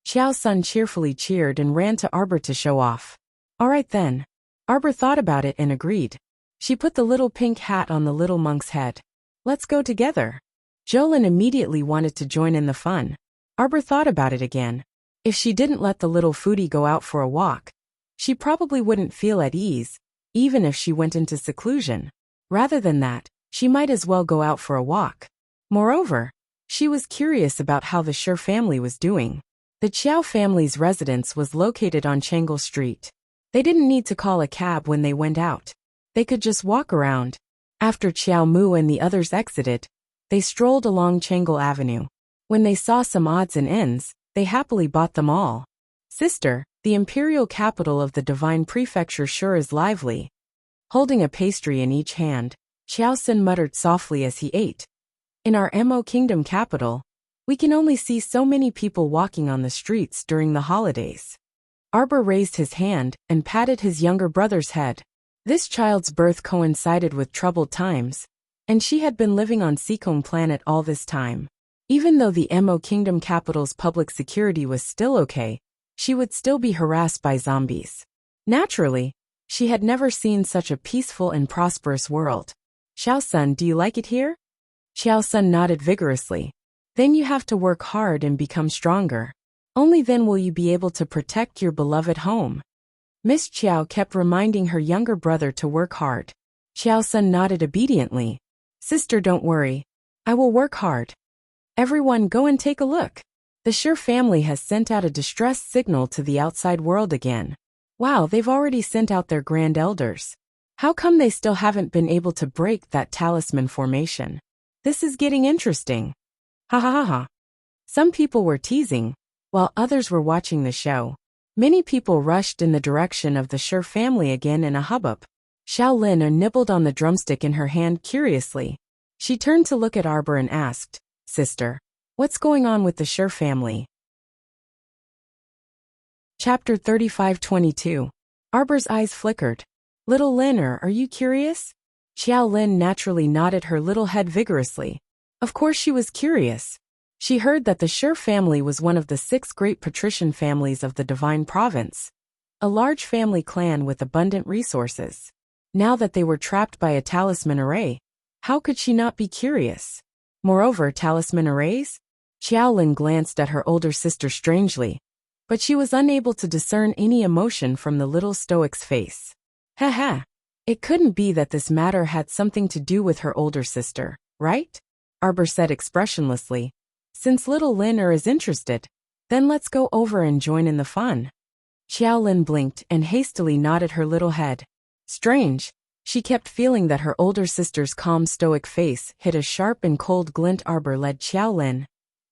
Xiao Sun cheerfully cheered and ran to Arbor to show off. "All right then." Arbor thought about it and agreed. She put the little pink hat on the little monk's head. "Let's go together." Jolin immediately wanted to join in the fun. Arbor thought about it again. If she didn't let the little foodie go out for a walk, she probably wouldn't feel at ease, even if she went into seclusion. Rather than that, she might as well go out for a walk. Moreover, she was curious about how the Shi family was doing. The Qiao family's residence was located on Chang'e Street. They didn't need to call a cab when they went out. They could just walk around. After Qiao Mu and the others exited, they strolled along Chang'e Avenue. When they saw some odds and ends, they happily bought them all. Sister, the imperial capital of the divine prefecture sure is lively. Holding a pastry in each hand, Xiao Sun muttered softly as he ate. In our Mo Kingdom capital, we can only see so many people walking on the streets during the holidays. Arbor raised his hand and patted his younger brother's head. This child's birth coincided with troubled times, and she had been living on Seacombe Planet all this time. Even though the Mo Kingdom capital's public security was still okay, she would still be harassed by zombies. Naturally, she had never seen such a peaceful and prosperous world. Xiao Sun, do you like it here? Xiao Sun nodded vigorously. Then you have to work hard and become stronger. Only then will you be able to protect your beloved home. Miss Qiao kept reminding her younger brother to work hard. Xiao Sun nodded obediently. Sister, don't worry. I will work hard. Everyone go and take a look. The Shi family has sent out a distress signal to the outside world again. Wow, they've already sent out their grand elders. How come they still haven't been able to break that talisman formation? This is getting interesting. Ha ha ha ha. Some people were teasing, while others were watching the show. Many people rushed in the direction of the Shi family again in a hubbub. Xiao Lin nibbled on the drumstick in her hand curiously. She turned to look at Arbor and asked, Sister, what's going on with the Shi family? Chapter 35-22. Arbor's eyes flickered. Little Lin, are you curious? Xiao Lin naturally nodded her little head vigorously. Of course she was curious. She heard that the Shi family was one of the 6 great patrician families of the Divine Province, a large family clan with abundant resources. Now that they were trapped by a talisman array, how could she not be curious? Moreover, talisman arrays? Xiaolin glanced at her older sister strangely, but she was unable to discern any emotion from the little stoic's face. Haha. It couldn't be that this matter had something to do with her older sister, right? Arbor said expressionlessly. Since little Lin is interested, then let's go over and join in the fun. Xiaolin blinked and hastily nodded her little head. Strange. She kept feeling that her older sister's calm stoic face hid a sharp and cold glint. Arbor led Xiaolin,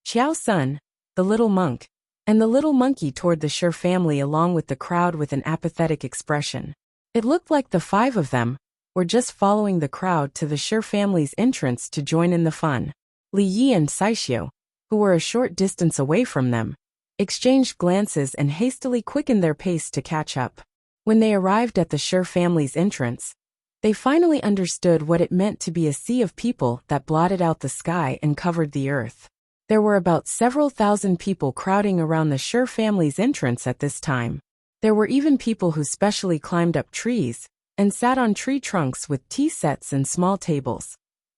Xiao Sun, the little monk, and the little monkey toward the Shi family along with the crowd with an apathetic expression. It looked like the 5 of them were just following the crowd to the Shi family's entrance to join in the fun. Li Yi and Saixio, who were a short distance away from them, exchanged glances and hastily quickened their pace to catch up. When they arrived at the Shi family's entrance, they finally understood what it meant to be a sea of people that blotted out the sky and covered the earth. There were about several thousand people crowding around the Shi family's entrance at this time. There were even people who specially climbed up trees and sat on tree trunks with tea sets and small tables,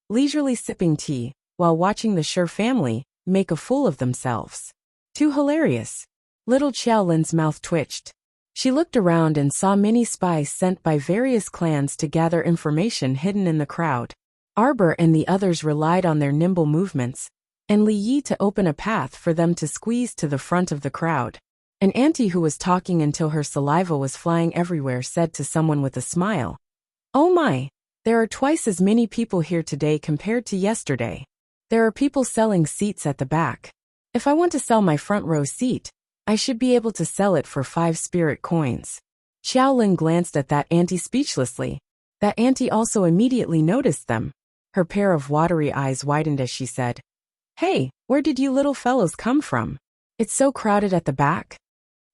leisurely sipping tea while watching the Shi family make a fool of themselves. Too hilarious. Little Xiaolin's mouth twitched. She looked around and saw many spies sent by various clans to gather information hidden in the crowd. Arbor and the others relied on their nimble movements, and Li Yi to open a path for them to squeeze to the front of the crowd. An auntie who was talking until her saliva was flying everywhere said to someone with a smile, "Oh my, there are twice as many people here today compared to yesterday. There are people selling seats at the back. If I want to sell my front row seat, I should be able to sell it for 5 spirit coins." Xiaolin glanced at that auntie speechlessly. That auntie also immediately noticed them. Her pair of watery eyes widened as she said, "Hey, where did you little fellows come from? It's so crowded at the back."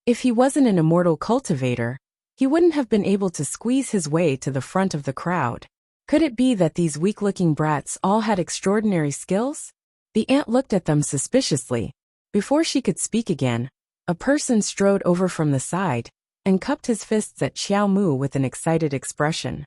If he wasn't an immortal cultivator, he wouldn't have been able to squeeze his way to the front of the crowd. Could it be that these weak-looking brats all had extraordinary skills? The aunt looked at them suspiciously. Before she could speak again, a person strode over from the side and cupped his fists at Xiao Mu with an excited expression.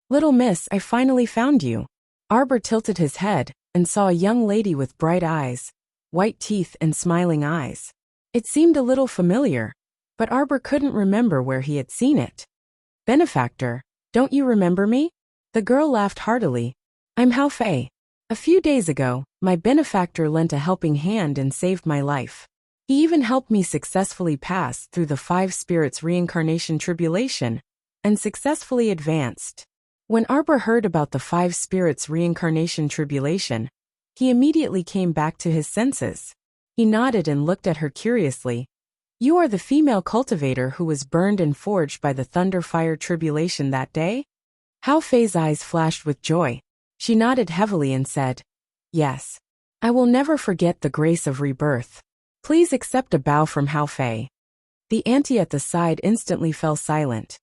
"Little miss, I finally found you." Arbor tilted his head and saw a young lady with bright eyes, white teeth and smiling eyes. It seemed a little familiar, but Arbor couldn't remember where he had seen it. Benefactor, don't you remember me? The girl laughed heartily. I'm Hao Fei. A few days ago, my benefactor lent a helping hand and saved my life. He even helped me successfully pass through the 5 spirits reincarnation tribulation, and successfully advanced. When Arbor heard about the 5 spirits reincarnation tribulation, he immediately came back to his senses. He nodded and looked at her curiously. You are the female cultivator who was burned and forged by the thunder fire tribulation that day? Hao Fei's eyes flashed with joy. She nodded heavily and said, Yes. I will never forget the grace of rebirth. Please accept a bow from Hao Fei. The auntie at the side instantly fell silent.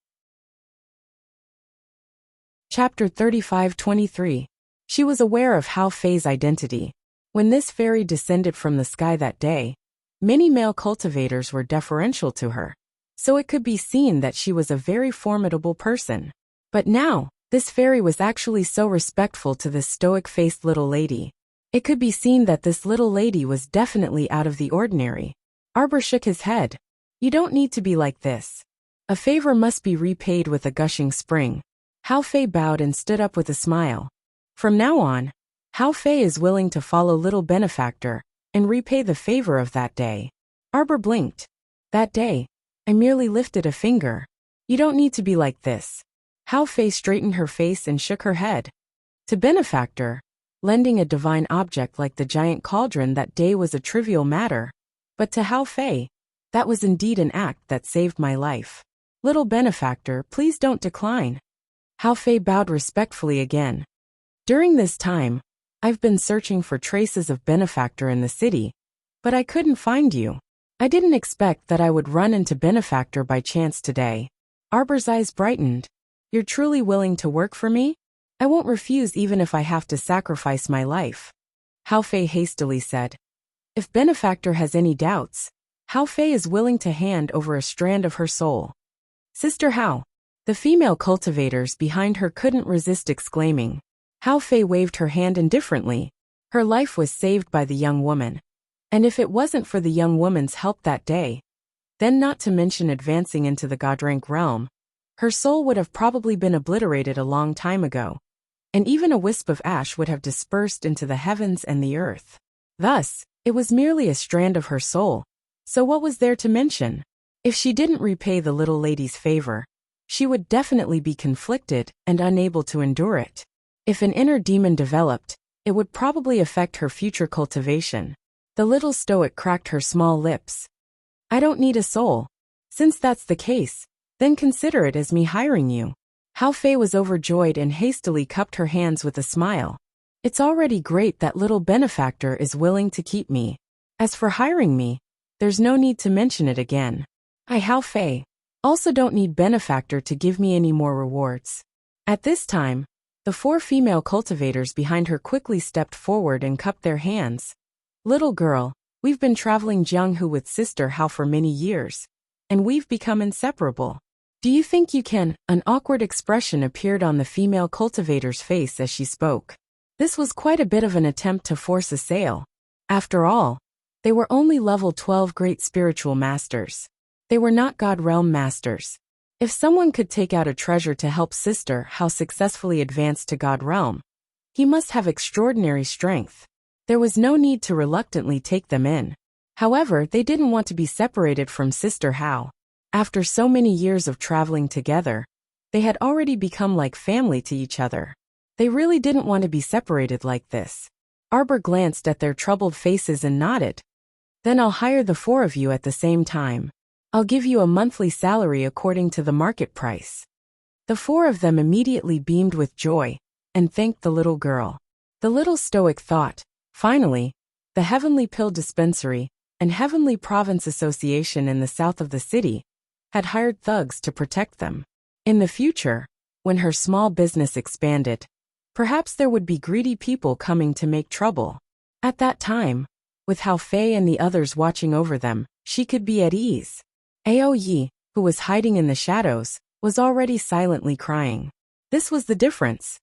Chapter 35-23. She was aware of Hao Fei's identity. When this fairy descended from the sky that day, many male cultivators were deferential to her, so it could be seen that she was a very formidable person. But now, this fairy was actually so respectful to this stoic-faced little lady. It could be seen that this little lady was definitely out of the ordinary. Arbor shook his head. You don't need to be like this. A favor must be repaid with a gushing spring. Hao Fei bowed and stood up with a smile. From now on, Hao Fei is willing to follow little benefactor and repay the favor of that day. Arbor blinked. That day, I merely lifted a finger. You don't need to be like this. Hao Fei straightened her face and shook her head. To benefactor, lending a divine object like the giant cauldron that day was a trivial matter. But to Hao Fei, that was indeed an act that saved my life. Little benefactor, please don't decline. Hao Fei bowed respectfully again. During this time, I've been searching for traces of benefactor in the city, but I couldn't find you. I didn't expect that I would run into benefactor by chance today. Arbor's eyes brightened. You're truly willing to work for me? I won't refuse even if I have to sacrifice my life. Hao Fei hastily said. If benefactor has any doubts, Hao Fei is willing to hand over a strand of her soul. Sister Hao. The female cultivators behind her couldn't resist exclaiming. Hao Fei waved her hand indifferently. Her life was saved by the young woman. And if it wasn't for the young woman's help that day, then not to mention advancing into the God-rank realm, her soul would have probably been obliterated a long time ago, and even a wisp of ash would have dispersed into the heavens and the earth. Thus, it was merely a strand of her soul, so what was there to mention? If she didn't repay the little lady's favor, she would definitely be conflicted and unable to endure it. If an inner demon developed, it would probably affect her future cultivation. The little stoic cracked her small lips. I don't need a soul. Since that's the case, then consider it as me hiring you. Hao Fei was overjoyed and hastily cupped her hands with a smile. It's already great that little benefactor is willing to keep me. As for hiring me, there's no need to mention it again. I, Hao Fei, also don't need benefactor to give me any more rewards. At this time, the 4 female cultivators behind her quickly stepped forward and cupped their hands. Little girl, we've been traveling Jianghu with Sister Hao for many years, and we've become inseparable. Do you think you can? An awkward expression appeared on the female cultivator's face as she spoke. This was quite a bit of an attempt to force a sale. After all, they were only level 12 great spiritual masters. They were not God realm masters. If someone could take out a treasure to help Sister Hao successfully advance to God realm, he must have extraordinary strength. There was no need to reluctantly take them in. However, they didn't want to be separated from Sister Hao. After so many years of traveling together, they had already become like family to each other. They really didn't want to be separated like this. Arbor glanced at their troubled faces and nodded. Then I'll hire the 4 of you at the same time. I'll give you a monthly salary according to the market price. The 4 of them immediately beamed with joy and thanked the little girl. The little stoic thought, finally, the Heavenly Pill Dispensary and Heavenly Province Association in the south of the city had hired thugs to protect them. In the future, when her small business expanded, perhaps there would be greedy people coming to make trouble. At that time, with Hao Fei and the others watching over them, she could be at ease. Ao Yi, who was hiding in the shadows, was already silently crying. This was the difference.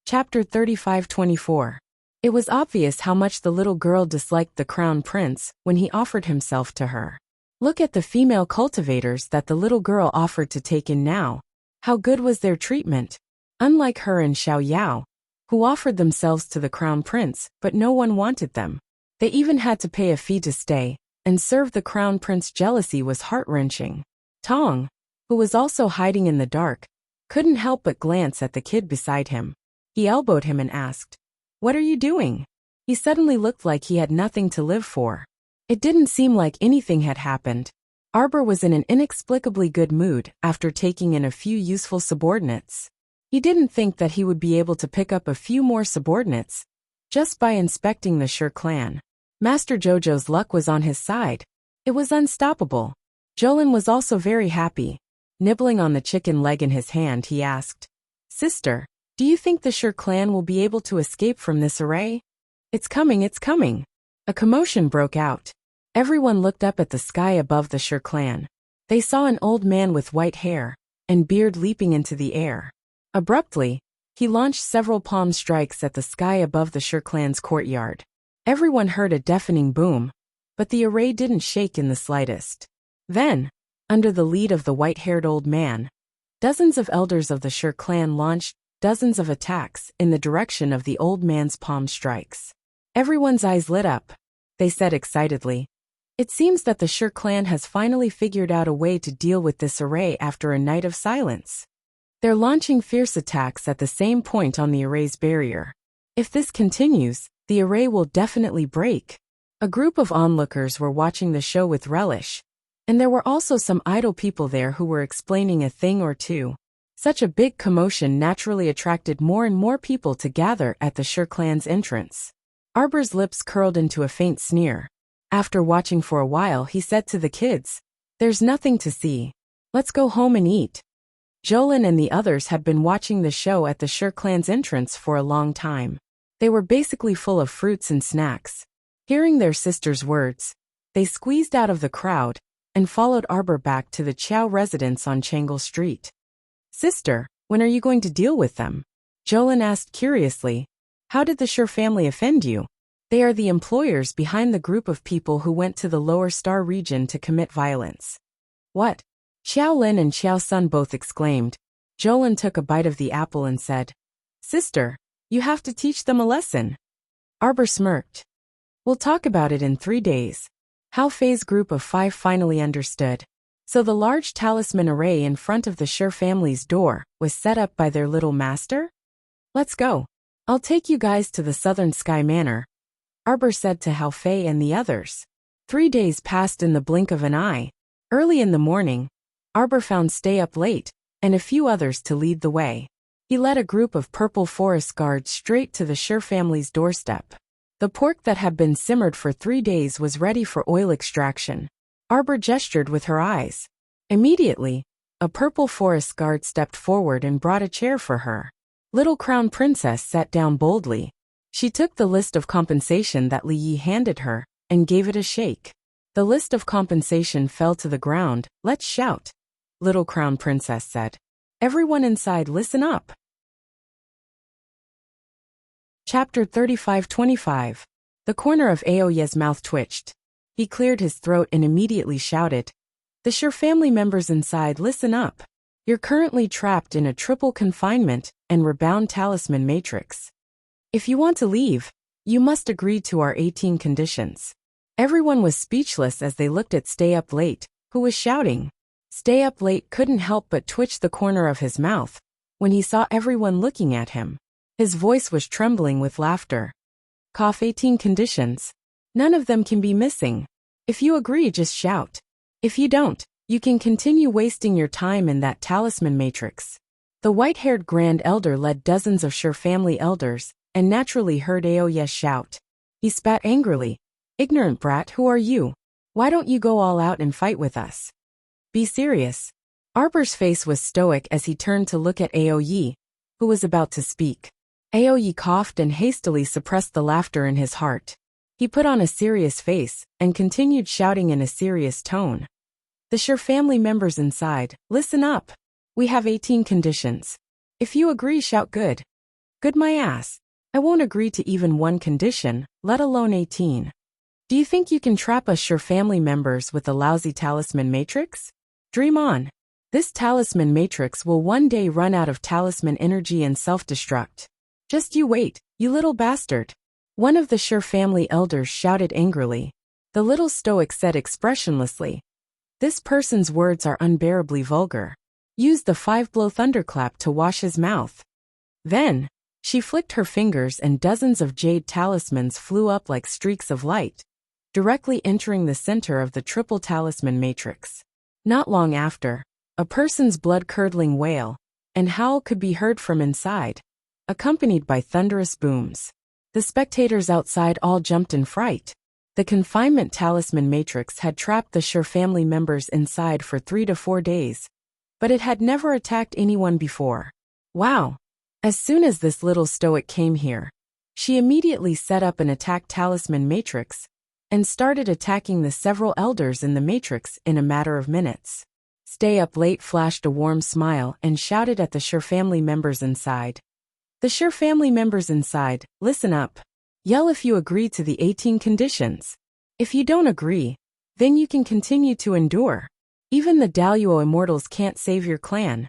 Chapter 35-24. It was obvious how much the little girl disliked the crown prince when he offered himself to her. Look at the female cultivators that the little girl offered to take in now. How good was their treatment? Unlike her and Xiao Yao, who offered themselves to the crown prince, but no one wanted them. They even had to pay a fee to stay and serve the crown prince. Jealousy was heart-wrenching. Tong, who was also hiding in the dark, couldn't help but glance at the kid beside him. He elbowed him and asked, "What are you doing?" He suddenly looked like he had nothing to live for. It didn't seem like anything had happened. Arbor was in an inexplicably good mood after taking in a few useful subordinates. He didn't think that he would be able to pick up a few more subordinates just by inspecting the Sher clan. Master Jojo's luck was on his side. It was unstoppable. Jolin was also very happy. Nibbling on the chicken leg in his hand, he asked, "Sister, do you think the Sher clan will be able to escape from this array?" It's coming, it's coming." A commotion broke out. Everyone looked up at the sky above the Sher clan. They saw an old man with white hair and beard leaping into the air. Abruptly, he launched several palm strikes at the sky above the Sher clan's courtyard. Everyone heard a deafening boom, but the array didn't shake in the slightest. Then, under the lead of the white-haired old man, dozens of elders of the Sher clan launched dozens of attacks in the direction of the old man's palm strikes. Everyone's eyes lit up. They said excitedly, "It seems that the Sher clan has finally figured out a way to deal with this array after a night of silence. They're launching fierce attacks at the same point on the array's barrier. If this continues, the array will definitely break." A group of onlookers were watching the show with relish, and there were also some idle people there who were explaining a thing or two. Such a big commotion naturally attracted more and more people to gather at the Sher clan's entrance. Arbor's lips curled into a faint sneer. After watching for a while, he said to the kids, "There's nothing to see. Let's go home and eat." Jolin and the others had been watching the show at the Sher clan's entrance for a long time. They were basically full of fruits and snacks. Hearing their sister's words, they squeezed out of the crowd and followed Arbor back to the Chow residence on Changle Street. "Sister, when are you going to deal with them?" Jolin asked curiously. "How did the Sher family offend you?" "They are the employers behind the group of people who went to the Lower Star region to commit violence." "What?" Xiao Lin and Xiao Sun both exclaimed. Jolin took a bite of the apple and said, "Sister, you have to teach them a lesson." Arbor smirked. "We'll talk about it in 3 days." Hao Fei's group of 5 finally understood. So the large talisman array in front of the Sher family's door was set up by their little master? "Let's go. I'll take you guys to the Southern Sky Manor," Arbor said to Hao Fei and the others. 3 days passed in the blink of an eye. Early in the morning, Arbor found Stay Up Late and a few others to lead the way. He led a group of purple forest guards straight to the Sher family's doorstep. The pork that had been simmered for 3 days was ready for oil extraction. Arbor gestured with her eyes. Immediately, a purple forest guard stepped forward and brought a chair for her. Little Crown Princess sat down boldly. She took the list of compensation that Li Yi handed her and gave it a shake. The list of compensation fell to the ground. "Let's shout," Little Crown Princess said. "Everyone inside, listen up." Chapter 35-25. The corner of Aoye's mouth twitched. He cleared his throat and immediately shouted, "The Sher family members inside, listen up. You're currently trapped in a triple confinement and rebound talisman matrix. If you want to leave, you must agree to our 18 conditions." Everyone was speechless as they looked at Stay Up Late, who was shouting. Stay Up Late couldn't help but twitch the corner of his mouth when he saw everyone looking at him. His voice was trembling with laughter. "Cough 18 conditions. None of them can be missing. If you agree, just shout. If you don't, you can continue wasting your time in that talisman matrix." The white-haired Grand Elder led dozens of Sher family elders and naturally heard Aoye shout. He spat angrily. "Ignorant brat, who are you? Why don't you go all out and fight with us? Be serious." Arbor's face was stoic as he turned to look at Aoye, who was about to speak. Aoye coughed and hastily suppressed the laughter in his heart. He put on a serious face and continued shouting in a serious tone. "The Sher family members inside, listen up. We have 18 conditions. If you agree, shout good. Good my ass." I won't agree to even one condition, let alone 18. Do you think you can trap us sure family members with a lousy talisman matrix? Dream on. This talisman matrix will one day run out of talisman energy and self-destruct. Just you wait, you little bastard. One of the Sure family elders shouted angrily. The little stoic said expressionlessly, this person's words are unbearably vulgar. Use the 5-blow thunderclap to wash his mouth. Then, she flicked her fingers and dozens of jade talismans flew up like streaks of light, directly entering the center of the triple talisman matrix. Not long after, a person's blood-curdling wail and howl could be heard from inside, accompanied by thunderous booms. The spectators outside all jumped in fright. The confinement talisman matrix had trapped the Sure family members inside for 3 to 4 days, but it had never attacked anyone before. Wow! As soon as this little stoic came here, she immediately set up an attack talisman matrix and started attacking the several elders in the matrix in a matter of minutes. Stay Up Late flashed a warm smile and shouted at the Sure family members inside. The Sure family members inside, listen up. Yell if you agree to the 18 conditions. If you don't agree, then you can continue to endure. Even the Daluo immortals can't save your clan.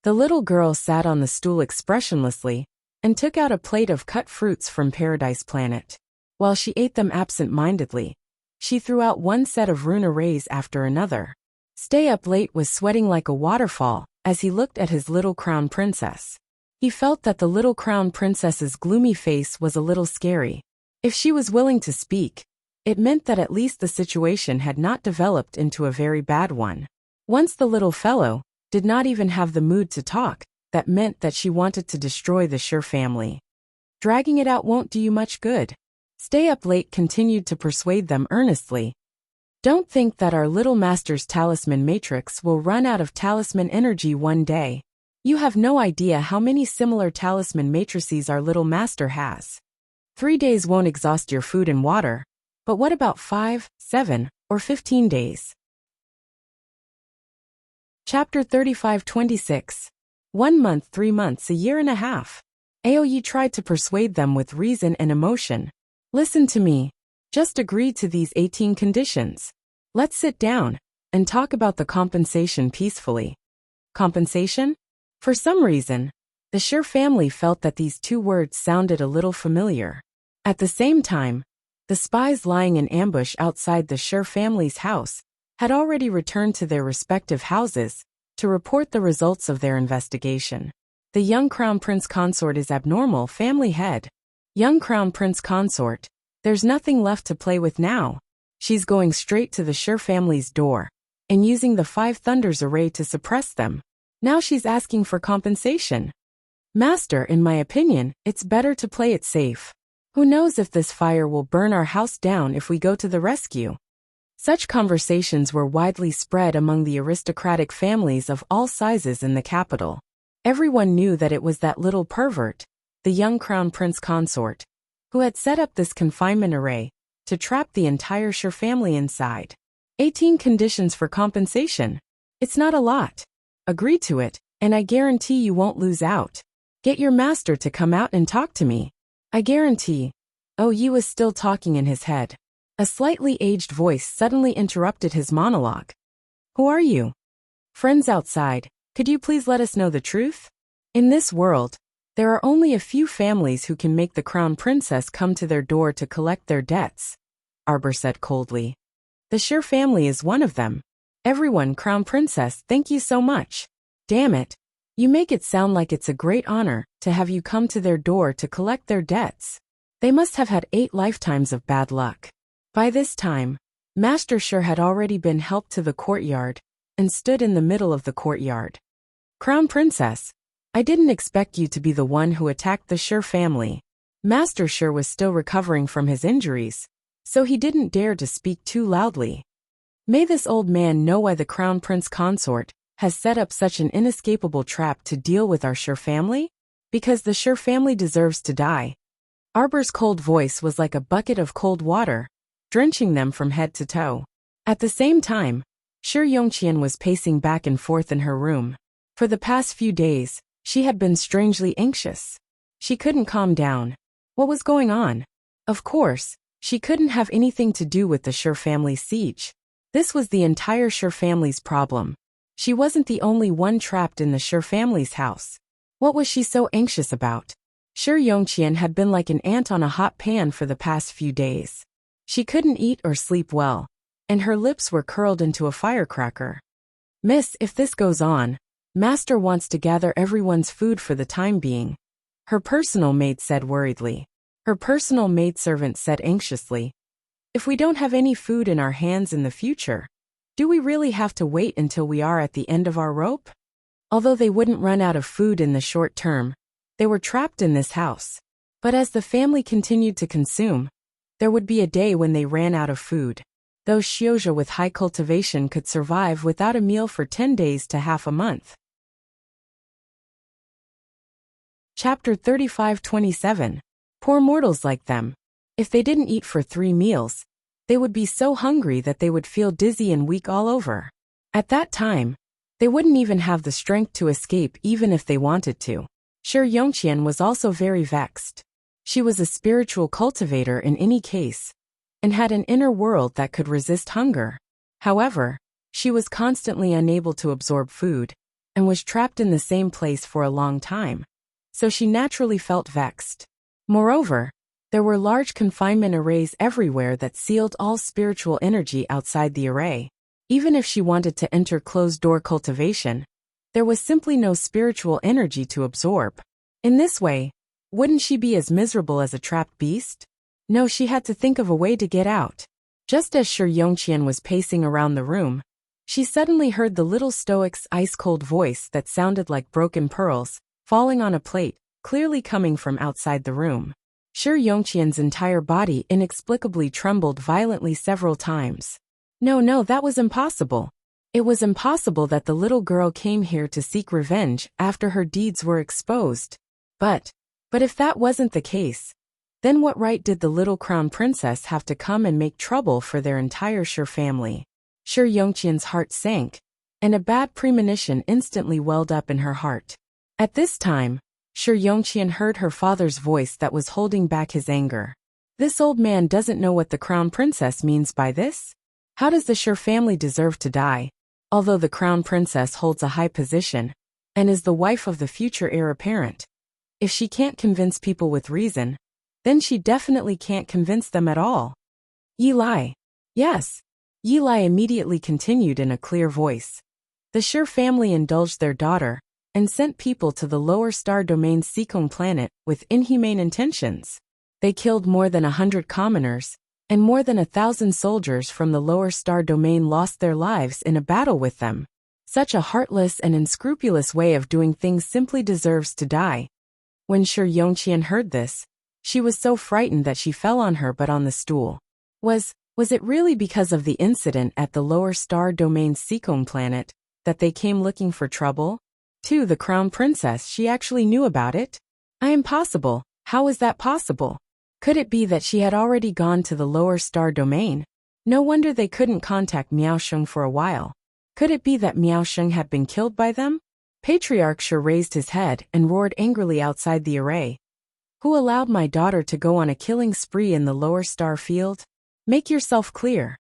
The little girl sat on the stool expressionlessly and took out a plate of cut fruits from Paradise Planet. While she ate them absent-mindedly, she threw out one set of rune arrays after another. Stay Up Late was sweating like a waterfall as he looked at his little crown princess. He felt that the little crown princess's gloomy face was a little scary. If she was willing to speak, it meant that at least the situation had not developed into a very bad one. Once the little fellow did not even have the mood to talk, that meant that she wanted to destroy the Sure family. Dragging it out won't do you much good. Stay Up Late continued to persuade them earnestly. Don't think that our little master's talisman matrix will run out of talisman energy one day. You have no idea how many similar talisman matrices our little master has. 3 days won't exhaust your food and water, but what about 5, 7, or 15 days? Chapter 35-26. 1 month, 3 months, a year and a half. Aoyi tried to persuade them with reason and emotion. Listen to me. Just agree to these 18 conditions. Let's sit down and talk about the compensation peacefully. Compensation? For some reason, the Sure family felt that these 2 words sounded a little familiar. At the same time, the spies lying in ambush outside the Sure family's house had already returned to their respective houses to report the results of their investigation. The young Crown Prince Consort is abnormal, family head. Young Crown Prince Consort, there's nothing left to play with now. She's going straight to the Sure family's door and using the 5 thunders array to suppress them. Now she's asking for compensation. Master, in my opinion, it's better to play it safe. Who knows if this fire will burn our house down if we go to the rescue? Such conversations were widely spread among the aristocratic families of all sizes in the capital. Everyone knew that it was that little pervert, the young Crown Prince Consort, who had set up this confinement array to trap the entire Sure family inside. 18 conditions for compensation. It's not a lot. Agree to it, and I guarantee you won't lose out. Get your master to come out and talk to me. I guarantee. Oh, Yi was still talking in his head. A slightly aged voice suddenly interrupted his monologue. Who are you? Friends outside, could you please let us know the truth? In this world, there are only a few families who can make the Crown Princess come to their door to collect their debts, Arbor said coldly. The Sure family is one of them. Everyone, Crown Princess, thank you so much. Damn it. You make it sound like it's a great honor to have you come to their door to collect their debts. They must have had 8 lifetimes of bad luck. By this time, Master Sure had already been helped to the courtyard and stood in the middle of the courtyard. Crown Princess, I didn't expect you to be the one who attacked the Sure family. Master Sure was still recovering from his injuries, so he didn't dare to speak too loudly. May this old man know why the Crown Prince Consort has set up such an inescapable trap to deal with our Sure family? Because the Sure family deserves to die. Arbor's cold voice was like a bucket of cold water, drenching them from head to toe. At the same time, Sure Yongqian was pacing back and forth in her room. For the past few days, she had been strangely anxious. She couldn't calm down, What was going on? Of course, she couldn't have anything to do with the Sure family's siege. This was the entire Sure family's problem. She wasn't the only one trapped in the Sure family's house. What was she so anxious about? Sure Yongqian had been like an ant on a hot pan for the past few days. She couldn't eat or sleep well, and her lips were curled into a firecracker. Miss, if this goes on, Master wants to gather everyone's food for the time being, her personal maid said worriedly. Her personal maidservant said anxiously, if we don't have any food in our hands in the future, do we really have to wait until we are at the end of our rope? Although they wouldn't run out of food in the short term, they were trapped in this house. But as the family continued to consume, there would be a day when they ran out of food. Those Xiozha with high cultivation could survive without a meal for 10 days to half a month. Chapter 35-27. Poor mortals like them. If they didn't eat for 3 meals, they would be so hungry that they would feel dizzy and weak all over. At that time, they wouldn't even have the strength to escape even if they wanted to. Sure Yongqian was also very vexed. She was a spiritual cultivator in any case, and had an inner world that could resist hunger. However, she was constantly unable to absorb food, and was trapped in the same place for a long time. So she naturally felt vexed. Moreover, there were large confinement arrays everywhere that sealed all spiritual energy outside the array. Even if she wanted to enter closed-door cultivation, there was simply no spiritual energy to absorb. In this way, wouldn't she be as miserable as a trapped beast? No, she had to think of a way to get out. Just as Sure Yongqian was pacing around the room, she suddenly heard the little stoic's ice-cold voice that sounded like broken pearls, falling on a plate, clearly coming from outside the room. Sure Yongqian's entire body inexplicably trembled violently several times. No, that was impossible. It was impossible that the little girl came here to seek revenge after her deeds were exposed. But if that wasn't the case, then what right did the little crown princess have to come and make trouble for their entire Sure family? Sure Yongqian's heart sank, and a bad premonition instantly welled up in her heart. At this time, Sure Yongqian heard her father's voice that was holding back his anger. This old man doesn't know what the crown princess means by this? How does the Sure family deserve to die? Although the crown princess holds a high position, and is the wife of the future heir apparent, if she can't convince people with reason, then she definitely can't convince them at all. Yi Lai. Yes. Yi Lai immediately continued in a clear voice. The Sure family indulged their daughter, and sent people to the lower star domain Sikong planet with inhumane intentions. They killed more than 100 commoners, and more than 1,000 soldiers from the lower star domain lost their lives in a battle with them. Such a heartless and unscrupulous way of doing things simply deserves to die. When Sure Yongqian heard this, she was so frightened that she fell on her butt on the stool. Was it really because of the incident at the lower star domain Sikong planet that they came looking for trouble? To the crown princess, she actually knew about it? Impossible. How is that possible? Could it be that she had already gone to the lower star domain? No wonder they couldn't contact Miao Sheng for a while. Could it be that Miao Sheng had been killed by them? Patriarch Sure raised his head and roared angrily outside the array. Who allowed my daughter to go on a killing spree in the lower star field? Make yourself clear.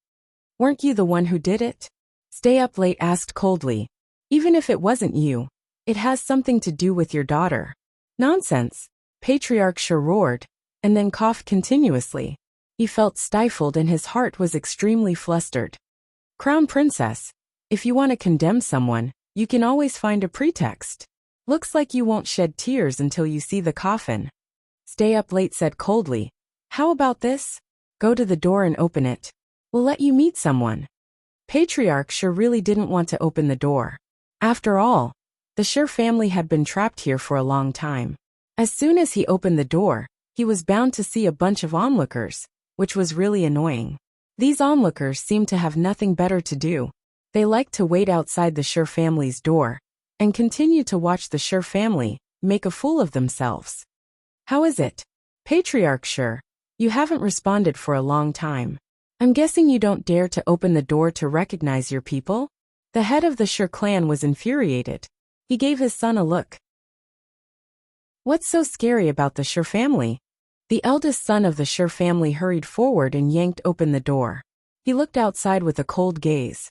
Weren't you the one who did it? Stay up late asked coldly. Even if it wasn't you, it has something to do with your daughter. Nonsense. Patriarch Sure roared, and then coughed continuously. He felt stifled and his heart was extremely flustered. Crown Princess, if you want to condemn someone, you can always find a pretext. Looks like you won't shed tears until you see the coffin. Stay up late said coldly. How about this? Go to the door and open it. We'll let you meet someone. Patriarch Sure really didn't want to open the door. After all, the Sure family had been trapped here for a long time. As soon as he opened the door, he was bound to see a bunch of onlookers, which was really annoying. These onlookers seemed to have nothing better to do. They liked to wait outside the Sure family's door, and continue to watch the Sure family make a fool of themselves. How is it? Patriarch Sure, you haven't responded for a long time. I'm guessing you don't dare to open the door to recognize your people? The head of the Sure clan was infuriated. He gave his son a look. What's so scary about the Sure family? The eldest son of the Sure family hurried forward and yanked open the door. He looked outside with a cold gaze.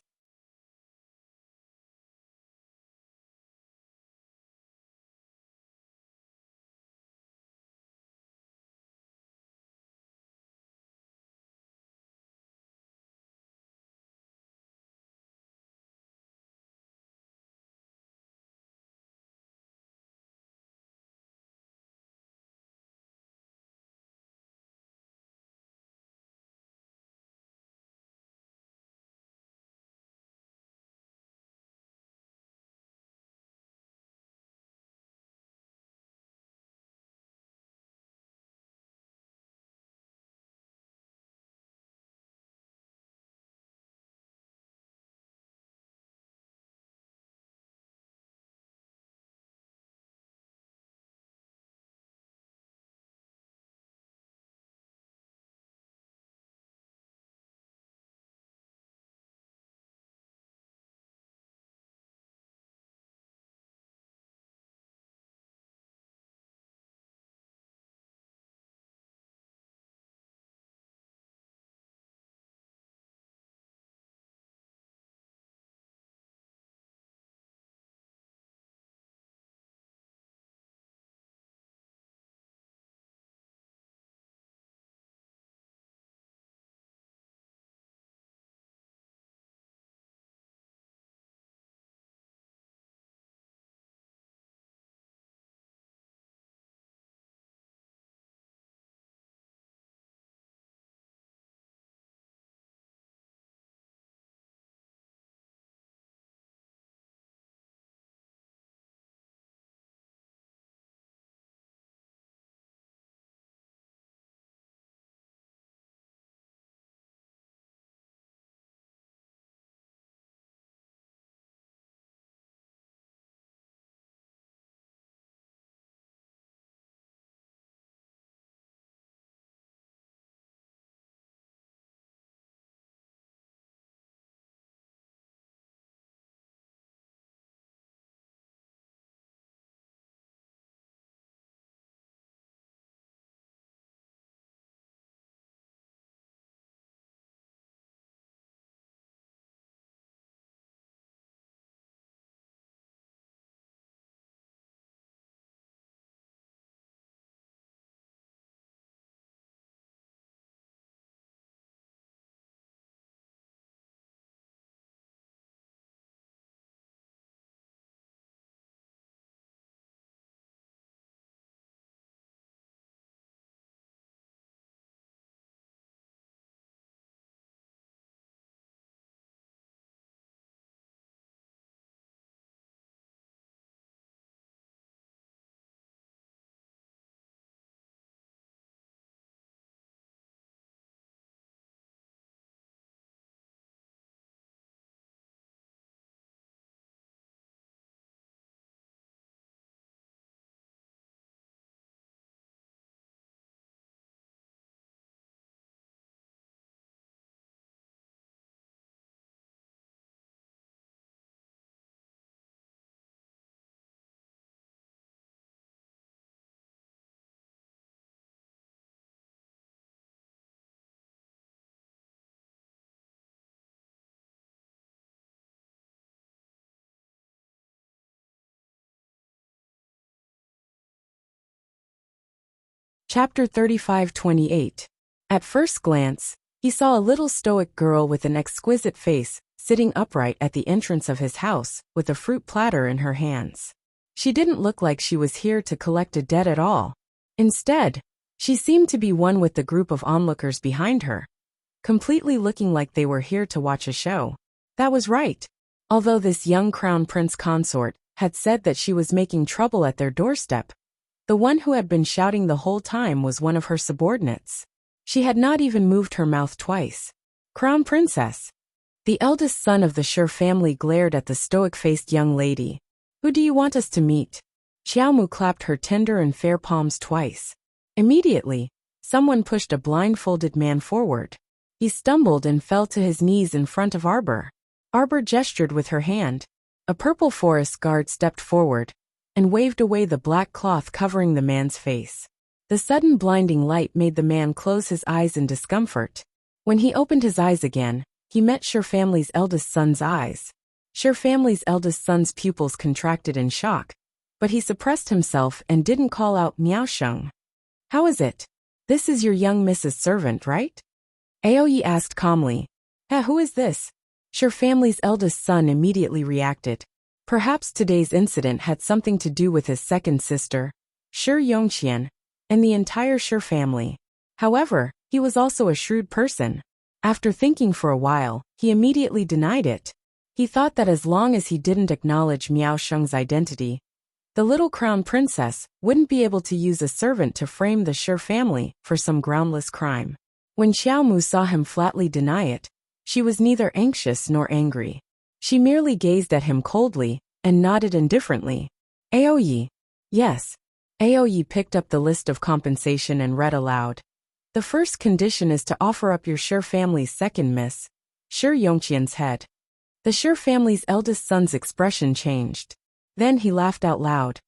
Chapter 35:28. At first glance, he saw a little stoic girl with an exquisite face, sitting upright at the entrance of his house, with a fruit platter in her hands. She didn't look like she was here to collect a debt at all. Instead, she seemed to be one with the group of onlookers behind her, completely looking like they were here to watch a show. That was right. Although this young crown prince consort had said that she was making trouble at their doorstep, the one who had been shouting the whole time was one of her subordinates. She had not even moved her mouth twice. Crown Princess. The eldest son of the Sure family glared at the stoic-faced young lady. Who do you want us to meet? Xiaomu clapped her tender and fair palms twice. Immediately, someone pushed a blindfolded man forward. He stumbled and fell to his knees in front of Arbor. Arbor gestured with her hand. A purple forest guard stepped forward and waved away the black cloth covering the man's face. The sudden blinding light made the man close his eyes in discomfort. When he opened his eyes again, he met Shi family's eldest son's eyes. Shi family's eldest son's pupils contracted in shock, but he suppressed himself and didn't call out Miaosheng. How is it? This is your young Mrs. Servant, right? Aoyi asked calmly. Who is this? Shi family's eldest son immediately reacted. Perhaps today's incident had something to do with his second sister, Shi Yongqian, and the entire Shi family. However, he was also a shrewd person. After thinking for a while, he immediately denied it. He thought that as long as he didn't acknowledge Miaosheng's identity, the little crown princess wouldn't be able to use a servant to frame the Shi family for some groundless crime. When Xiaomu saw him flatly deny it, she was neither anxious nor angry. She merely gazed at him coldly and nodded indifferently. Aoyi. Yes. Aoyi picked up the list of compensation and read aloud. The first condition is to offer up your Shi family's second miss, Shi Yongqian's head. The Shi family's eldest son's expression changed. Then he laughed out loud.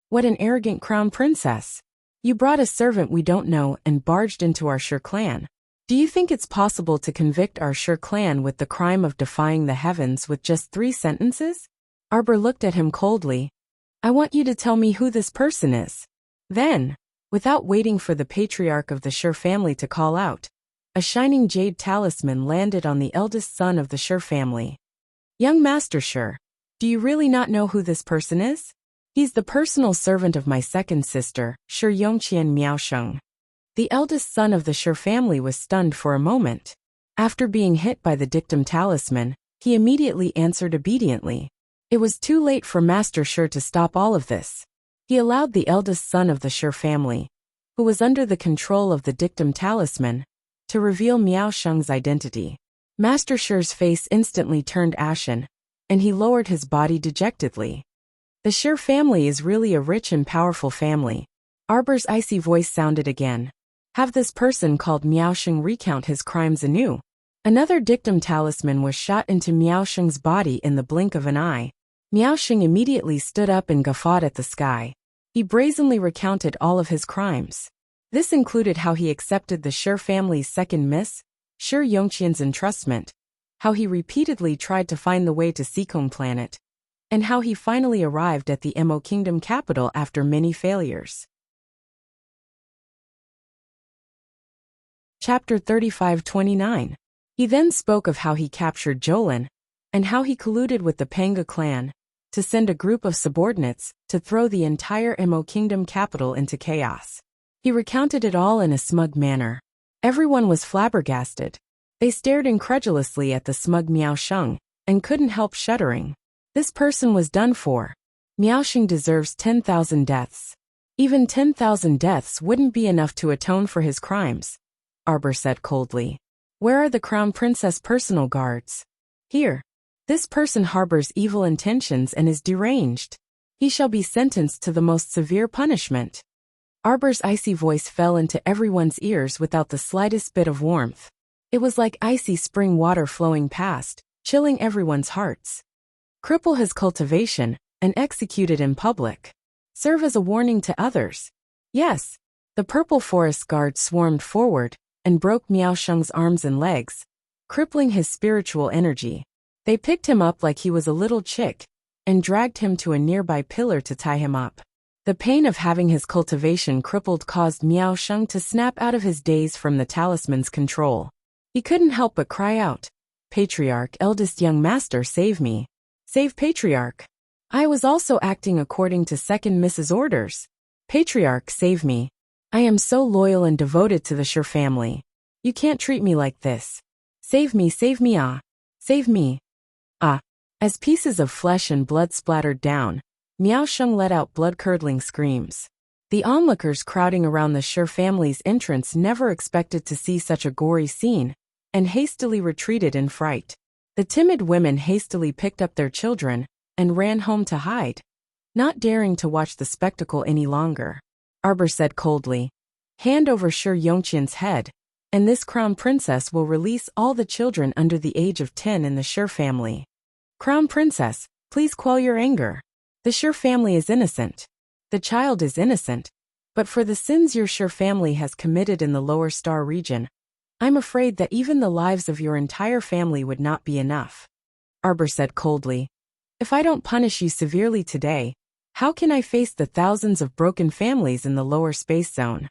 What an arrogant crown princess! You brought a servant we don't know and barged into our Shi clan. Do you think it's possible to convict our Shi clan with the crime of defying the heavens with just 3 sentences? Arbor looked at him coldly. I want you to tell me who this person is. Then, without waiting for the patriarch of the Shi family to call out, a shining jade talisman landed on the eldest son of the Shi family. Young Master Shi, do you really not know who this person is? He's the personal servant of my second sister, Shi Yongqian Miaosheng. The eldest son of the Shi family was stunned for a moment. After being hit by the dictum talisman, he immediately answered obediently. It was too late for Master Shi to stop all of this. He allowed the eldest son of the Shi family, who was under the control of the dictum talisman, to reveal Miaosheng's identity. Master Shi's face instantly turned ashen, and he lowered his body dejectedly. The Shi family is really a rich and powerful family. Arbor's icy voice sounded again. Have this person called Miaosheng recount his crimes anew. Another dictum talisman was shot into Miaosheng's body in the blink of an eye. Miaosheng immediately stood up and guffawed at the sky. He brazenly recounted all of his crimes. This included how he accepted the Shi family's second miss, Shi Yongqian's entrustment, how he repeatedly tried to find the way to Seacombe Planet, and how he finally arrived at the Mo Kingdom capital after many failures. Chapter 35-29. He then spoke of how he captured Jolin, and how he colluded with the Panga clan to send a group of subordinates to throw the entire Mo Kingdom capital into chaos. He recounted it all in a smug manner. Everyone was flabbergasted. They stared incredulously at the smug Miaosheng and couldn't help shuddering. This person was done for. Miaosheng deserves 10,000 deaths. Even 10,000 deaths wouldn't be enough to atone for his crimes, Arbor said coldly. Where are the Crown Princess personal guards? Here. This person harbors evil intentions and is deranged. He shall be sentenced to the most severe punishment. Arbor's icy voice fell into everyone's ears without the slightest bit of warmth. It was like icy spring water flowing past, chilling everyone's hearts. Cripple his cultivation and execute it in public. Serve as a warning to others. Yes. The Purple Forest Guard swarmed forward and broke Miaosheng's arms and legs, crippling his spiritual energy. They picked him up like he was a little chick and dragged him to a nearby pillar to tie him up. The pain of having his cultivation crippled caused Miaosheng to snap out of his daze from the talisman's control. He couldn't help but cry out, Patriarch, eldest young master, save me. Save Patriarch. I was also acting according to second Mrs. orders. Patriarch, save me. I am so loyal and devoted to the Shi family. You can't treat me like this. Save me, ah. Save me. Ah. As pieces of flesh and blood splattered down, Miaosheng let out blood-curdling screams. The onlookers crowding around the Shi family's entrance never expected to see such a gory scene, and hastily retreated in fright. The timid women hastily picked up their children and ran home to hide, not daring to watch the spectacle any longer. Arbor said coldly, hand over Shi Yongqian's head, and this crown princess will release all the children under the age of 10 in the Shi family. Crown princess, please quell your anger. The Shi family is innocent. The child is innocent. But for the sins your Shi family has committed in the lower star region, I'm afraid that even the lives of your entire family would not be enough. Arbor said coldly. If I don't punish you severely today, how can I face the thousands of broken families in the lower space zone?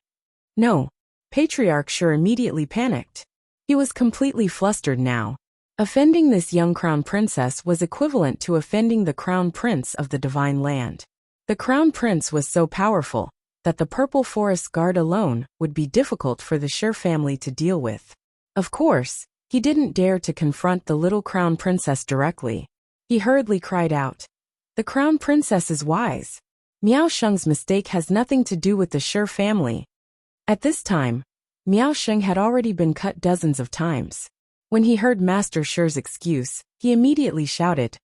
No. Patriarch Shi immediately panicked. He was completely flustered now. Offending this young crown princess was equivalent to offending the crown prince of the divine land. The crown prince was so powerful that the purple forest guard alone would be difficult for the Shi family to deal with. Of course, he didn't dare to confront the little crown princess directly. He hurriedly cried out, "The crown princess is wise. Miao Sheng's mistake has nothing to do with the Shi family." At this time, Miao Sheng had already been cut dozens of times. When he heard Master Shi's excuse, he immediately shouted,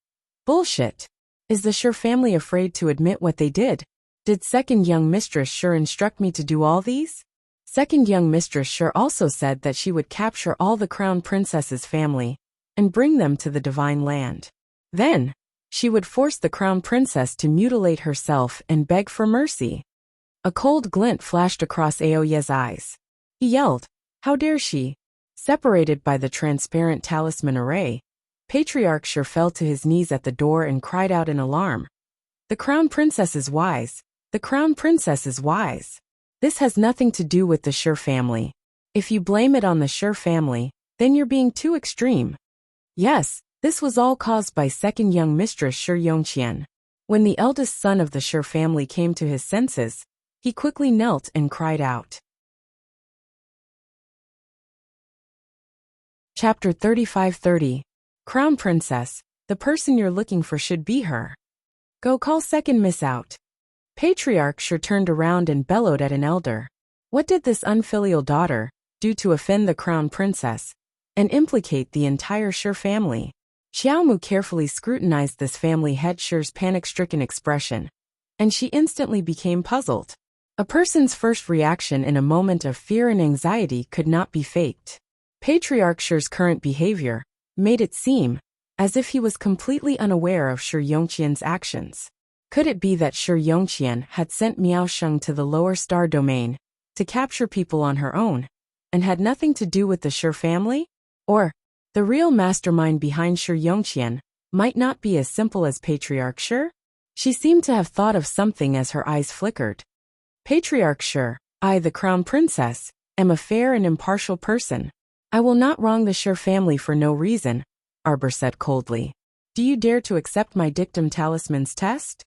"Bullshit! Is the Shi family afraid to admit what they did? Did second young mistress Shi instruct me to do all these?" Second young mistress Shi also said that she would capture all the crown princess's family and bring them to the divine land. Then, she would force the crown princess to mutilate herself and beg for mercy. A cold glint flashed across Aoye's eyes. He yelled, "How dare she?" Separated by the transparent talisman array, Patriarch Shi fell to his knees at the door and cried out in alarm. "The crown princess is wise. The crown princess is wise. This has nothing to do with the Shi family. If you blame it on the Shi family, then you're being too extreme." Yes, this was all caused by second young mistress Shi Yongqian. When the eldest son of the Shi family came to his senses, he quickly knelt and cried out. Chapter 35:30. Crown Princess, the person you're looking for should be her. Go call second miss out. Patriarch Shi turned around and bellowed at an elder. What did this unfilial daughter do to offend the crown princess and implicate the entire Shi family? Xiaomu carefully scrutinized this family head Shi's panic-stricken expression, and she instantly became puzzled. A person's first reaction in a moment of fear and anxiety could not be faked. Patriarch Shi's current behavior made it seem as if he was completely unaware of Shi Yongqian's actions. Could it be that Shi Yongqian had sent Miao Sheng to the lower star domain to capture people on her own, and had nothing to do with the Shi family? Or, the real mastermind behind Shi Yongqian might not be as simple as Patriarch Shi? She seemed to have thought of something as her eyes flickered. Patriarch Shi, I, the crown princess, am a fair and impartial person. I will not wrong the Shi family for no reason, Arbor said coldly. Do you dare to accept my dictum talisman's test?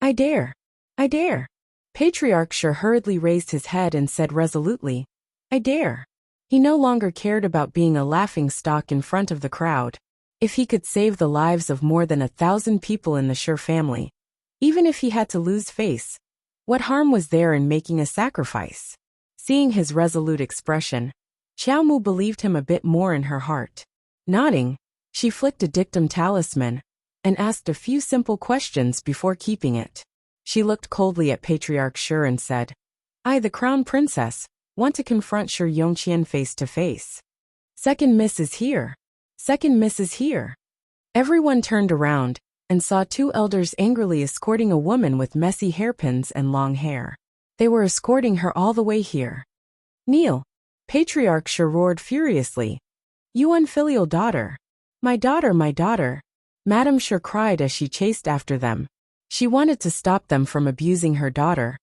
I dare. I dare. Patriarch Shi hurriedly raised his head and said resolutely, I dare. He no longer cared about being a laughingstock in front of the crowd. If he could save the lives of more than 1,000 people in the Shi family, even if he had to lose face, what harm was there in making a sacrifice? Seeing his resolute expression, Xiaomu believed him a bit more in her heart. Nodding, she flicked a dictum talisman and asked a few simple questions before keeping it. She looked coldly at Patriarch Shi and said, I, the crown princess, want to confront Shi Yongqian face to face. Second miss is here. Second miss is here. Everyone turned around and saw two elders angrily escorting a woman with messy hairpins and long hair. They were escorting her all the way here. Kneel. Patriarch Shi roared furiously. You unfilial daughter. My daughter, my daughter. Madame Shi cried as she chased after them. She wanted to stop them from abusing her daughter,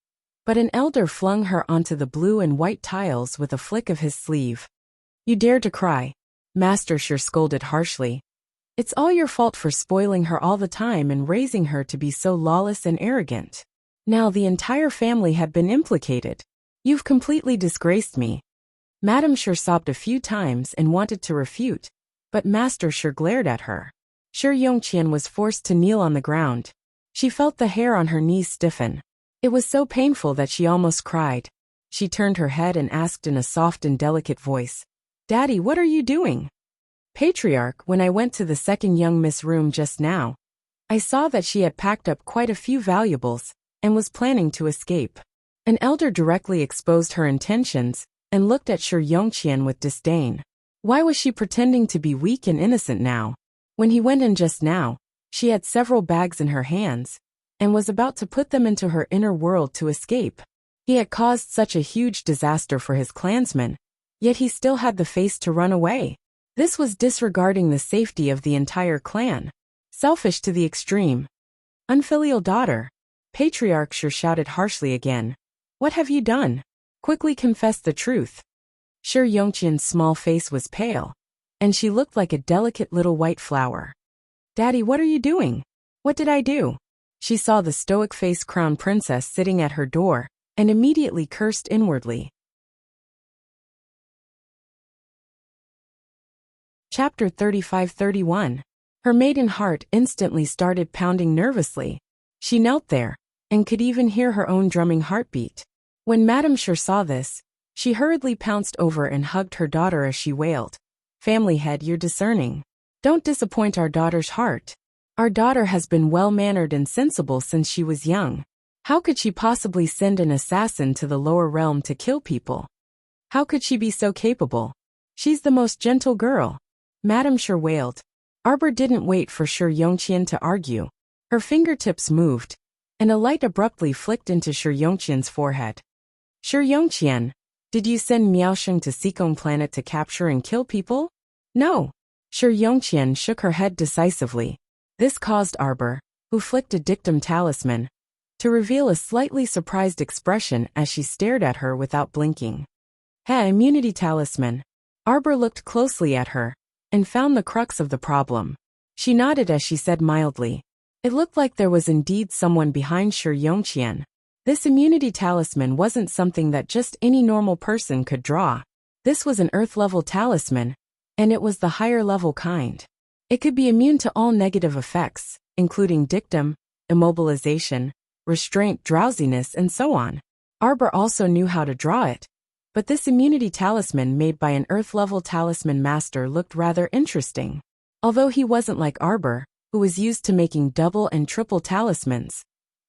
but an elder flung her onto the blue and white tiles with a flick of his sleeve. You dare to cry. Master Shi scolded harshly. It's all your fault for spoiling her all the time and raising her to be so lawless and arrogant. Now the entire family had been implicated. You've completely disgraced me. Madame Shi sobbed a few times and wanted to refute, but Master Shi glared at her. Shi Yongqian was forced to kneel on the ground. She felt the hair on her knees stiffen. It was so painful that she almost cried. She turned her head and asked in a soft and delicate voice, Daddy, what are you doing? Patriarch, when I went to the second young miss room just now, I saw that she had packed up quite a few valuables and was planning to escape. An elder directly exposed her intentions and looked at Shi Yongqian with disdain. Why was she pretending to be weak and innocent now? When he went in just now, she had several bags in her hands and was about to put them into her inner world to escape. He had caused such a huge disaster for his clansmen, yet he still had the face to run away. This was disregarding the safety of the entire clan. Selfish to the extreme. Unfilial daughter. Patriarch shouted harshly again. What have you done? Quickly confess the truth. Shi Yongqian's small face was pale, and she looked like a delicate little white flower. Daddy, what are you doing? What did I do? She saw the stoic-faced crown princess sitting at her door, and immediately cursed inwardly. Chapter 35-31. Her maiden heart instantly started pounding nervously. She knelt there, and could even hear her own drumming heartbeat. When Madame Shi saw this, she hurriedly pounced over and hugged her daughter as she wailed. Family head, you're discerning. Don't disappoint our daughter's heart. Our daughter has been well-mannered and sensible since she was young. How could she possibly send an assassin to the lower realm to kill people? How could she be so capable? She's the most gentle girl. Madame Shi wailed. Arbor didn't wait for Shi Yongqian to argue. Her fingertips moved, and a light abruptly flicked into Shi Yongqian's forehead. Shi Yongqian, did you send Miaosheng to Sikong planet to capture and kill people? No. Shi Yongqian shook her head decisively. This caused Arbor, who flicked a dictum talisman, to reveal a slightly surprised expression as she stared at her without blinking. Hey, immunity talisman. Arbor looked closely at her, and found the crux of the problem. She nodded as she said mildly. It looked like there was indeed someone behind Shi Yongqian. This immunity talisman wasn't something that just any normal person could draw. This was an earth-level talisman, and it was the higher-level kind. It could be immune to all negative effects, including dictum, immobilization, restraint, drowsiness, and so on. Arbor also knew how to draw it, but this immunity talisman made by an earth-level talisman master looked rather interesting. Although he wasn't like Arbor, who was used to making double and triple talismans,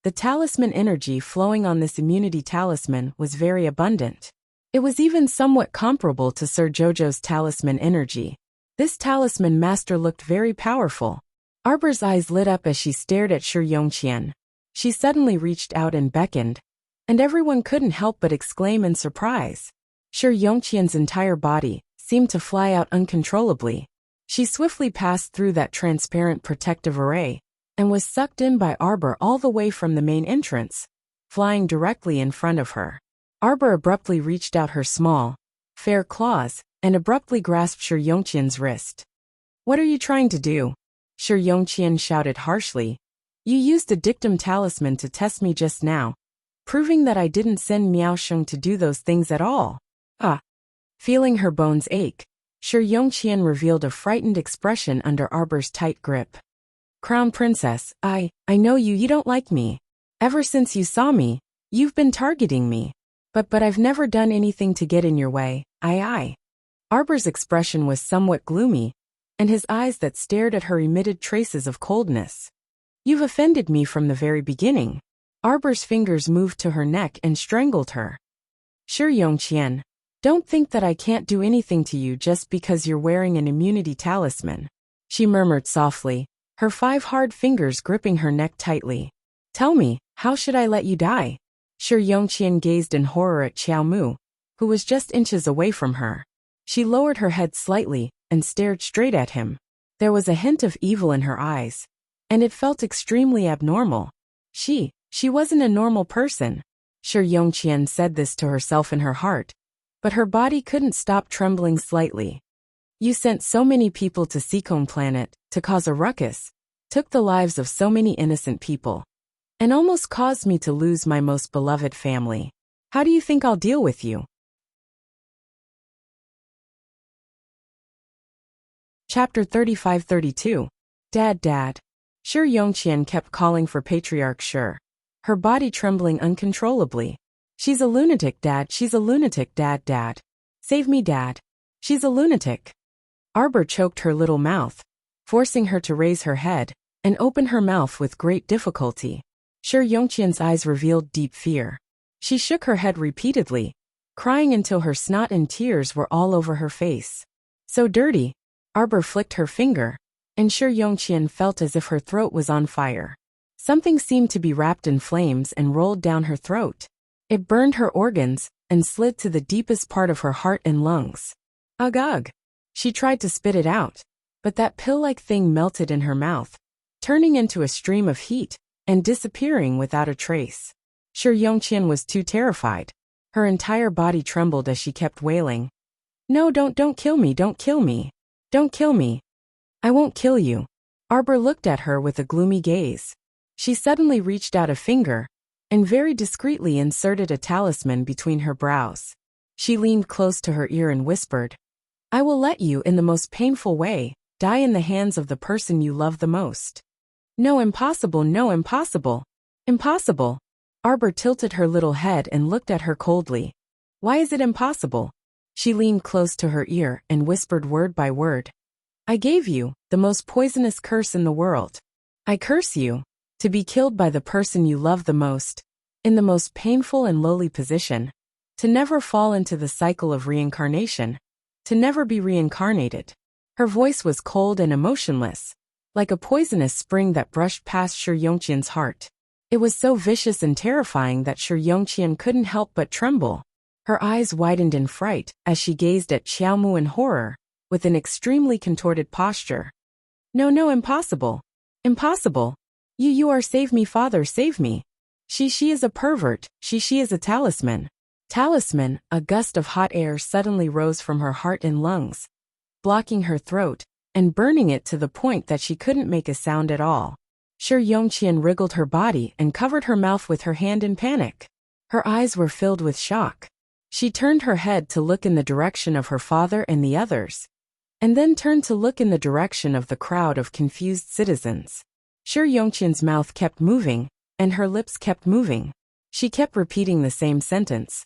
the talisman energy flowing on this immunity talisman was very abundant. It was even somewhat comparable to Sir Jojo's talisman energy. This talisman master looked very powerful. Arbor's eyes lit up as she stared at Shi Yongqian. She suddenly reached out and beckoned, and everyone couldn't help but exclaim in surprise. Shi Yongqian's entire body seemed to fly out uncontrollably. She swiftly passed through that transparent protective array, and was sucked in by Arbor all the way from the main entrance, flying directly in front of her. Arbor abruptly reached out her small, fair claws, and abruptly grasped Shi Yongqian's wrist. What are you trying to do? Shi Yongqian shouted harshly. You used a dictum talisman to test me just now, proving that I didn't send Miaosheng to do those things at all. Feeling her bones ache, Shi Yongqian revealed a frightened expression under Arbor's tight grip. Crown Princess, I know you don't like me. Ever since you saw me, you've been targeting me. But I've never done anything to get in your way, I. Arbor's expression was somewhat gloomy, and his eyes that stared at her emitted traces of coldness. You've offended me from the very beginning. Arbor's fingers moved to her neck and strangled her. Shi Yongqian, don't think that I can't do anything to you just because you're wearing an immunity talisman. She murmured softly, her 5 hard fingers gripping her neck tightly. Tell me, how should I let you die? Shi Yongqian gazed in horror at Qiao Mu, who was just inches away from her. She lowered her head slightly and stared straight at him. There was a hint of evil in her eyes, and it felt extremely abnormal. She wasn't a normal person. Shi Yongqian said this to herself in her heart, but her body couldn't stop trembling slightly. You sent so many people to Sikong planet to cause a ruckus, took the lives of so many innocent people, and almost caused me to lose my most beloved family. How do you think I'll deal with you? Chapter 35-32. Dad. Shi Yongqian kept calling for Patriarch Shi, her body trembling uncontrollably. She's a lunatic, Dad. She's a lunatic, Dad. Save me, Dad. She's a lunatic. Arbor choked her little mouth, forcing her to raise her head and open her mouth with great difficulty. Shi Yongqian's eyes revealed deep fear. She shook her head repeatedly, crying until her snot and tears were all over her face. So dirty. Arbor flicked her finger, and Shi Yongqian felt as if her throat was on fire. Something seemed to be wrapped in flames and rolled down her throat. It burned her organs and slid to the deepest part of her heart and lungs. Ugh ugh. She tried to spit it out, but that pill-like thing melted in her mouth, turning into a stream of heat and disappearing without a trace. Shi Yongqian was too terrified. Her entire body trembled as she kept wailing. No, don't kill me, don't kill me. Don't kill me. I won't kill you. Arbor looked at her with a gloomy gaze. She suddenly reached out a finger and very discreetly inserted a talisman between her brows. She leaned close to her ear and whispered, I will let you, in the most painful way, die in the hands of the person you love the most. No, impossible, no, impossible. Impossible. Arbor tilted her little head and looked at her coldly. Why is it impossible? She leaned close to her ear and whispered word by word. I gave you the most poisonous curse in the world. I curse you to be killed by the person you love the most, in the most painful and lowly position, to never fall into the cycle of reincarnation, to never be reincarnated. Her voice was cold and emotionless, like a poisonous spring that brushed past Shi Yongqian's heart. It was so vicious and terrifying that Shi Yongqian couldn't help but tremble. Her eyes widened in fright as she gazed at Xiaomu in horror, with an extremely contorted posture. No, impossible. Impossible. You are, save me, father, save me. She is a pervert, she is a talisman. Talisman, a gust of hot air suddenly rose from her heart and lungs, blocking her throat and burning it to the point that she couldn't make a sound at all. Shi Yongqian wriggled her body and covered her mouth with her hand in panic. Her eyes were filled with shock. She turned her head to look in the direction of her father and the others, and then turned to look in the direction of the crowd of confused citizens. Shi Yongqian's mouth kept moving, and her lips kept moving. She kept repeating the same sentence.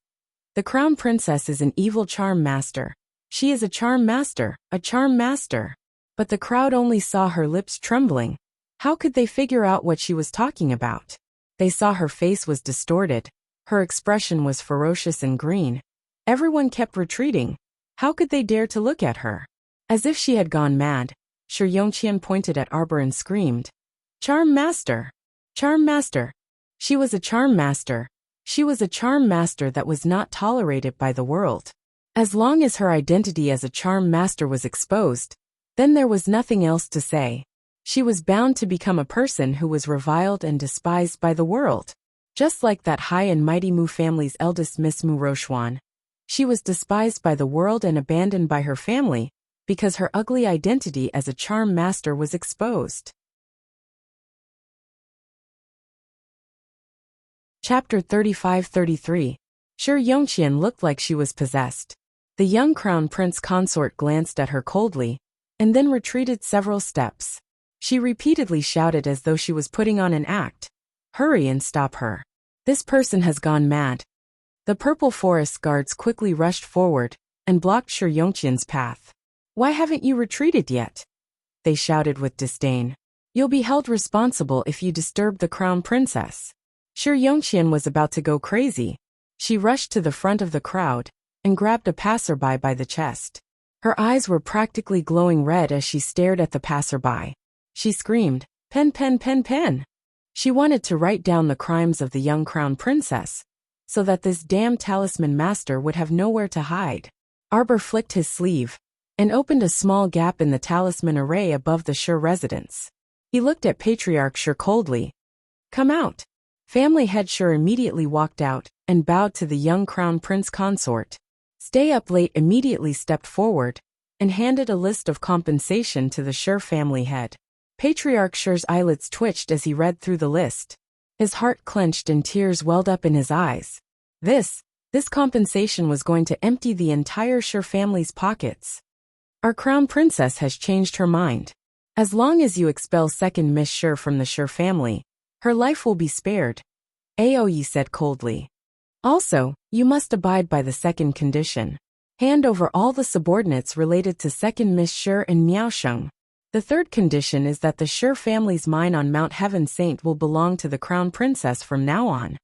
The crown princess is an evil charm master. She is a charm master, a charm master. But the crowd only saw her lips trembling. How could they figure out what she was talking about? They saw her face was distorted. Her expression was ferocious and green. Everyone kept retreating. How could they dare to look at her? As if she had gone mad, Shi Yongqian pointed at Arbor and screamed, Charm master! Charm master! She was a charm master. She was a charm master that was not tolerated by the world. As long as her identity as a charm master was exposed, then there was nothing else to say. She was bound to become a person who was reviled and despised by the world. Just like that high and mighty Mu family's eldest Miss Mu Rochuan. She was despised by the world and abandoned by her family, because her ugly identity as a charm master was exposed. Chapter 35-33. Shi Yongqian looked like she was possessed. The young crown prince consort glanced at her coldly, and then retreated several steps. She repeatedly shouted as though she was putting on an act. Hurry and stop her. This person has gone mad. The purple forest guards quickly rushed forward and blocked Shi Yongqian's path. Why haven't you retreated yet? They shouted with disdain. You'll be held responsible if you disturb the crown princess. Shi Yongqian was about to go crazy. She rushed to the front of the crowd and grabbed a passerby by the chest. Her eyes were practically glowing red as she stared at the passerby. She screamed, Pen, pen, pen, pen. She wanted to write down the crimes of the young crown princess, so that this damn talisman master would have nowhere to hide. Arbor flicked his sleeve and opened a small gap in the talisman array above the Shi residence. He looked at Patriarch Shi coldly. Come out. Family head Shi immediately walked out and bowed to the young crown prince consort. Stay Up Late immediately stepped forward and handed a list of compensation to the Shi family head. Patriarch Shi's eyelids twitched as he read through the list. His heart clenched and tears welled up in his eyes. This compensation was going to empty the entire Shi family's pockets. Our crown princess has changed her mind. As long as you expel second Miss Shi from the Shi family, her life will be spared, Aoyi said coldly. Also, you must abide by the second condition. Hand over all the subordinates related to second Miss Shi and Miaosheng. The third condition is that the Shi family's mine on Mount Heaven Saint will belong to the crown princess from now on.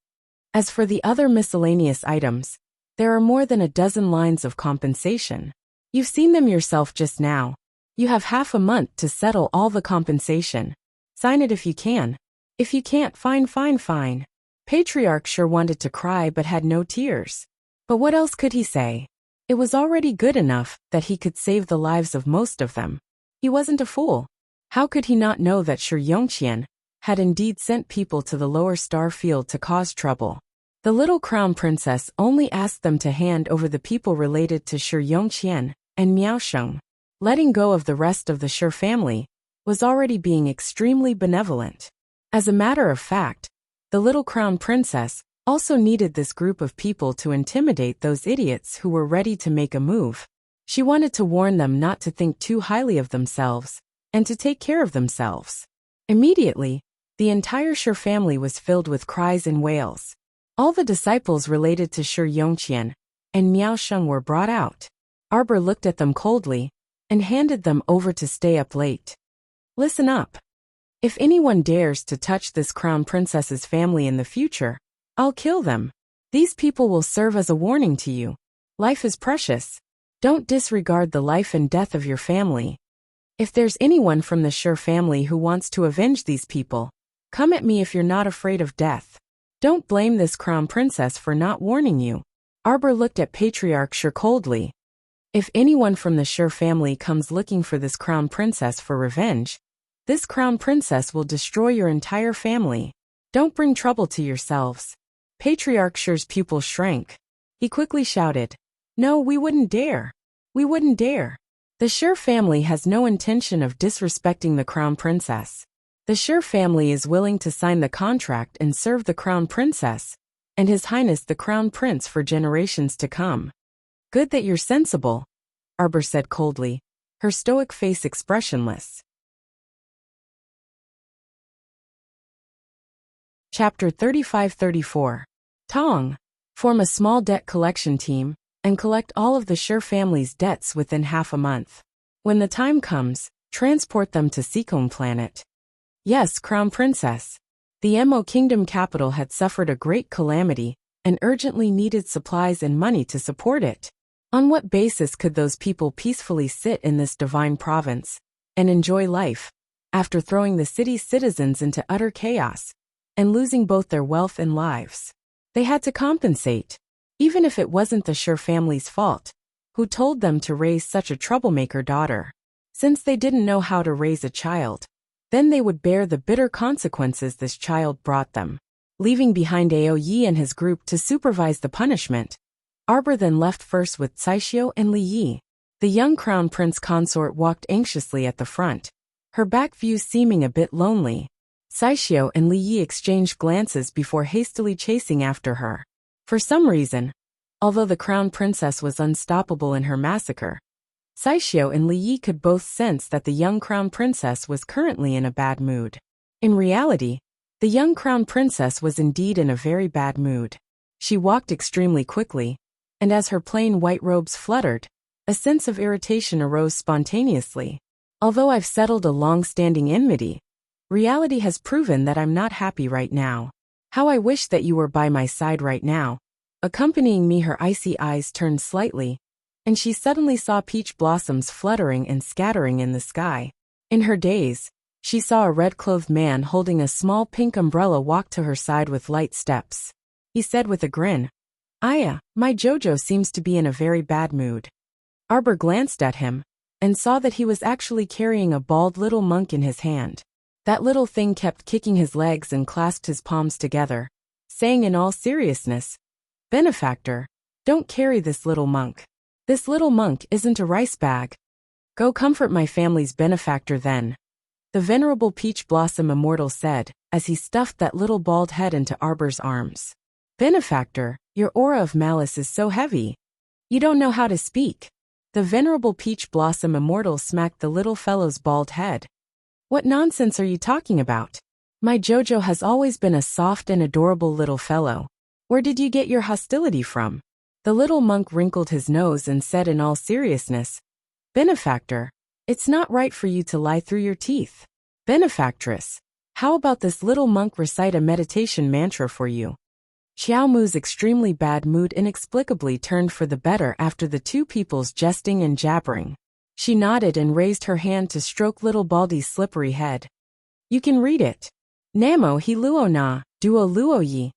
As for the other miscellaneous items, there are more than a dozen lines of compensation. You've seen them yourself just now. You have half a month to settle all the compensation. Sign it if you can. If you can't, fine. Patriarch sure wanted to cry but had no tears. But what else could he say? It was already good enough that he could save the lives of most of them. He wasn't a fool. How could he not know that Shi Yongqian had indeed sent people to the lower star field to cause trouble? The little crown princess only asked them to hand over the people related to Shi Yongqian and Miao Sheng. Letting go of the rest of the Shi family was already being extremely benevolent. As a matter of fact, the little crown princess also needed this group of people to intimidate those idiots who were ready to make a move. She wanted to warn them not to think too highly of themselves and to take care of themselves. Immediately, the entire Shi family was filled with cries and wails. All the disciples related to Shi Yongqian and Miao Sheng were brought out. Arbor looked at them coldly and handed them over to stay up late. Listen up. If anyone dares to touch this crown princess's family in the future, I'll kill them. These people will serve as a warning to you. Life is precious. Don't disregard the life and death of your family. If there's anyone from the Shi family who wants to avenge these people, come at me if you're not afraid of death. Don't blame this crown princess for not warning you. Arbor looked at Patriarch Shi coldly. If anyone from the Shi family comes looking for this crown princess for revenge, this crown princess will destroy your entire family. Don't bring trouble to yourselves. Patriarch Shi's pupils shrank. He quickly shouted, "No, we wouldn't dare. We wouldn't dare. The Shi family has no intention of disrespecting the crown princess. The Shi family is willing to sign the contract and serve the crown princess and His Highness the Crown Prince for generations to come." Good that you're sensible, Arbor said coldly, her stoic face expressionless. Chapter 35-34. Tong. Form a small debt collection team and collect all of the Shi family's debts within half a month. When the time comes, transport them to Seacombe Planet. Yes, Crown Princess. The Mo Kingdom capital had suffered a great calamity and urgently needed supplies and money to support it. On what basis could those people peacefully sit in this divine province and enjoy life after throwing the city's citizens into utter chaos and losing both their wealth and lives? They had to compensate, even if it wasn't the Shi family's fault, who told them to raise such a troublemaker daughter. Since they didn't know how to raise a child, then they would bear the bitter consequences this child brought them. Leaving behind Ao Yi and his group to supervise the punishment, Arbor then left first with Caixiu and Li Yi. The young crown prince consort walked anxiously at the front, her back view seeming a bit lonely. Caixiu and Li Yi exchanged glances before hastily chasing after her. For some reason, although the crown princess was unstoppable in her massacre, Caixiu and Li Yi could both sense that the young crown princess was currently in a bad mood. In reality, the young crown princess was indeed in a very bad mood. She walked extremely quickly, and as her plain white robes fluttered, a sense of irritation arose spontaneously. Although I've settled a long-standing enmity, reality has proven that I'm not happy right now. How I wish that you were by my side right now. Accompanying me, her icy eyes turned slightly, and she suddenly saw peach blossoms fluttering and scattering in the sky. In her daze, she saw a red-clothed man holding a small pink umbrella walk to her side with light steps. He said with a grin, "Aya, my Jojo seems to be in a very bad mood." Arbor glanced at him and saw that he was actually carrying a bald little monk in his hand. That little thing kept kicking his legs and clasped his palms together, saying in all seriousness, "Benefactor, don't carry this little monk. This little monk isn't a rice bag. Go comfort my family's benefactor then," the venerable peach blossom immortal said, as he stuffed that little bald head into Arbor's arms. "Benefactor, your aura of malice is so heavy. You don't know how to speak." The venerable peach blossom immortal smacked the little fellow's bald head. "What nonsense are you talking about? My Jojo has always been a soft and adorable little fellow. Where did you get your hostility from?" The little monk wrinkled his nose and said in all seriousness, "Benefactor, it's not right for you to lie through your teeth. Benefactress, how about this little monk recite a meditation mantra for you?" Xiao Mu's extremely bad mood inexplicably turned for the better after the two people's jesting and jabbering. She nodded and raised her hand to stroke little Baldy's slippery head. "You can read it. Namo he luo na, duo luo yi,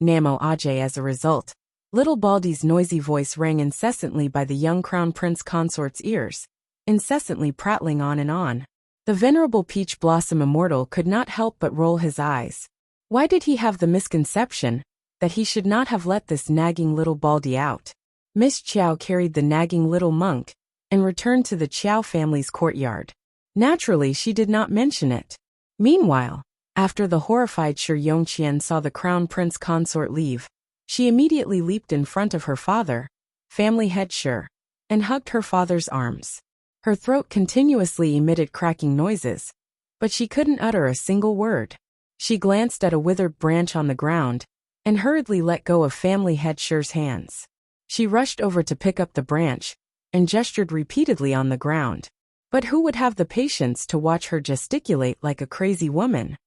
Namo Ajay. As a result, little Baldy's noisy voice rang incessantly by the young Crown Prince Consort's ears, incessantly prattling on and on. The venerable Peach Blossom Immortal could not help but roll his eyes. Why did he have the misconception that he should not have let this nagging little Baldy out? Miss Chiao carried the nagging little monk and returned to the Chiao family's courtyard. Naturally, she did not mention it. Meanwhile, after the horrified Shi Yongqian saw the Crown Prince Consort leave, she immediately leaped in front of her father, family head Shi, and hugged her father's arms. Her throat continuously emitted cracking noises, but she couldn't utter a single word. She glanced at a withered branch on the ground and hurriedly let go of family head Shi's hands. She rushed over to pick up the branch and gestured repeatedly on the ground. But who would have the patience to watch her gesticulate like a crazy woman?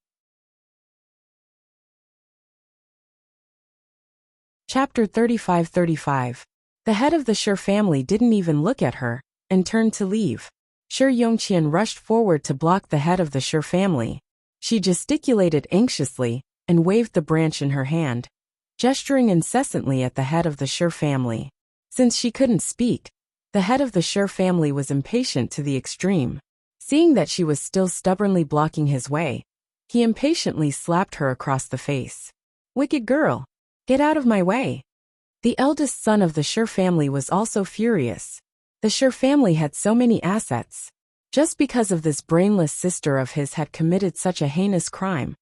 Chapter 35-35. The head of the Shi family didn't even look at her and turned to leave. Shi Yongqian rushed forward to block the head of the Shi family. She gesticulated anxiously and waved the branch in her hand, gesturing incessantly at the head of the Shi family. Since she couldn't speak, the head of the Shi family was impatient to the extreme. Seeing that she was still stubbornly blocking his way, he impatiently slapped her across the face. "Wicked girl! Get out of my way!" The eldest son of the Shi family was also furious. The Shi family had so many assets. Just because of this brainless sister of his had committed such a heinous crime,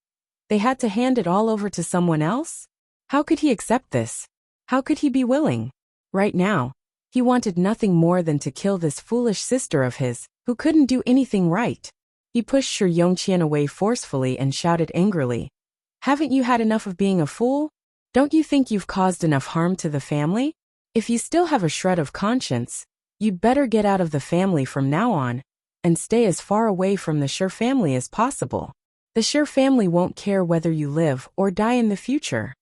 they had to hand it all over to someone else? How could he accept this? How could he be willing? Right now, he wanted nothing more than to kill this foolish sister of his, who couldn't do anything right. He pushed Shi Yongqian away forcefully and shouted angrily, "Haven't you had enough of being a fool? Don't you think you've caused enough harm to the family? If you still have a shred of conscience, you'd better get out of the family from now on, and stay as far away from the Shi family as possible. The Shi family won't care whether you live or die in the future."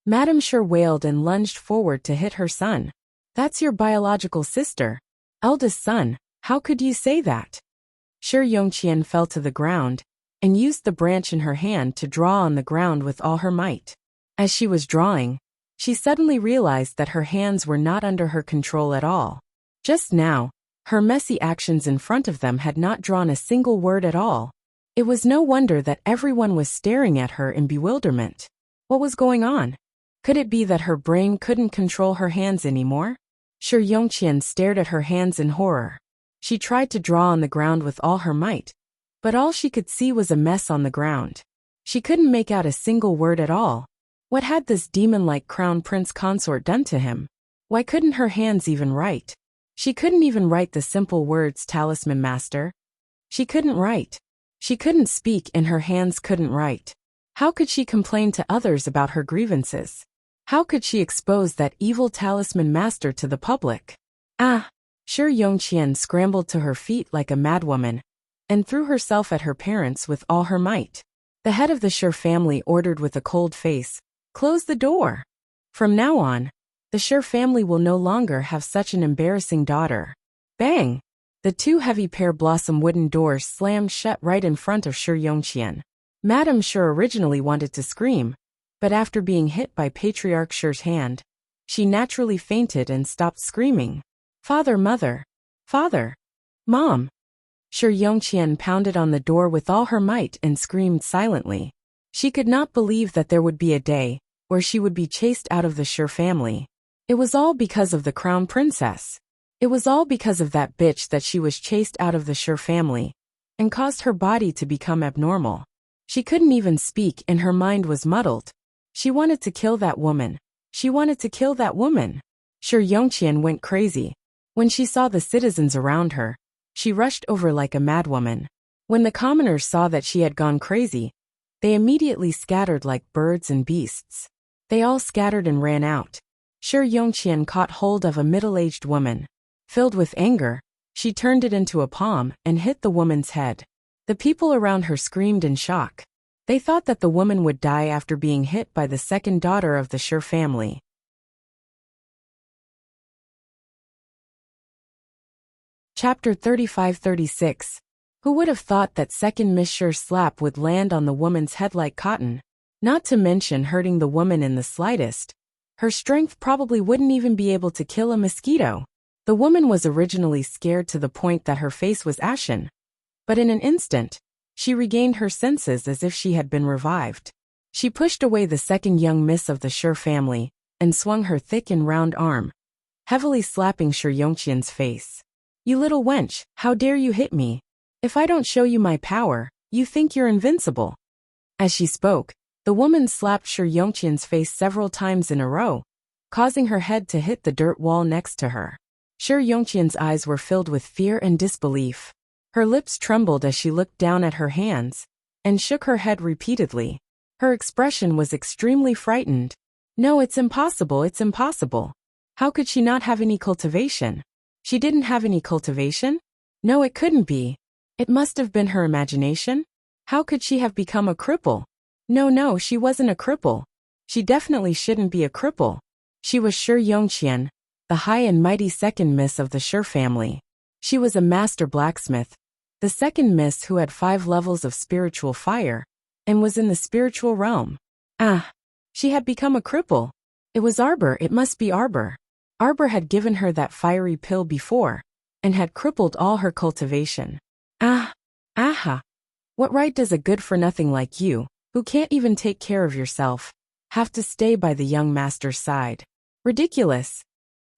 Madame Shi wailed and lunged forward to hit her son. "That's your biological sister. Eldest son, how could you say that?" Shi Yongqian fell to the ground and used the branch in her hand to draw on the ground with all her might. As she was drawing, she suddenly realized that her hands were not under her control at all. Just now, her messy actions in front of them had not drawn a single word at all. It was no wonder that everyone was staring at her in bewilderment. What was going on? Could it be that her brain couldn't control her hands anymore? Shi Yongqian stared at her hands in horror. She tried to draw on the ground with all her might, but all she could see was a mess on the ground. She couldn't make out a single word at all. What had this demon-like Crown Prince Consort done to him? Why couldn't her hands even write? She couldn't even write the simple words "Talisman Master." She couldn't write. She couldn't speak and her hands couldn't write. How could she complain to others about her grievances? How could she expose that evil Talisman Master to the public? Ah! Shi Yongqian scrambled to her feet like a madwoman and threw herself at her parents with all her might. The head of the Shi family ordered with a cold face, "Close the door. From now on, the Shi family will no longer have such an embarrassing daughter." Bang! The two heavy pear blossom wooden doors slammed shut right in front of Shi Yongqian. Madame Shi originally wanted to scream, but after being hit by Patriarch Shi's hand, she naturally fainted and stopped screaming. "Father, mother! Father! Mom!" Shi Yongqian pounded on the door with all her might and screamed silently. She could not believe that there would be a day where she would be chased out of the Shi family. It was all because of the Crown Princess. It was all because of that bitch that she was chased out of the Shi family and caused her body to become abnormal. She couldn't even speak and her mind was muddled. She wanted to kill that woman. She wanted to kill that woman. Shi Yongqian went crazy. When she saw the citizens around her, she rushed over like a madwoman. When the commoners saw that she had gone crazy, they immediately scattered like birds and beasts. They all scattered and ran out. Shi Yongqian caught hold of a middle-aged woman. Filled with anger, she turned it into a palm and hit the woman's head. The people around her screamed in shock. They thought that the woman would die after being hit by the second daughter of the Shi family. Chapter 35-36. Who would have thought that second Miss Shi's slap would land on the woman's head like cotton? not to mention hurting the woman in the slightest. Her strength probably wouldn't even be able to kill a mosquito. The woman was originally scared to the point that her face was ashen. But in an instant, she regained her senses as if she had been revived. She pushed away the second young miss of the Shi family and swung her thick and round arm, heavily slapping Shi Yongqian's face. "You little wench, how dare you hit me? If I don't show you my power, you think you're invincible." As she spoke, the woman slapped Shi Yongqian's face several times in a row, causing her head to hit the dirt wall next to her. Shi Yongqian's eyes were filled with fear and disbelief. Her lips trembled as she looked down at her hands and shook her head repeatedly. Her expression was extremely frightened. No, it's impossible, it's impossible. How could she not have any cultivation? She didn't have any cultivation? No, it couldn't be. It must have been her imagination. How could she have become a cripple? No, she wasn't a cripple. She definitely shouldn't be a cripple. She was Shi Yongqian, the high and mighty second miss of the Shi family. She was a master blacksmith, the second miss who had 5 levels of spiritual fire, and was in the spiritual realm. She had become a cripple. It was Arbor, it must be Arbor. Arbor had given her that fiery pill before, and had crippled all her cultivation. Aha! What right does a good-for-nothing like you, who can't even take care of yourself, have to stay by the young master's side? Ridiculous!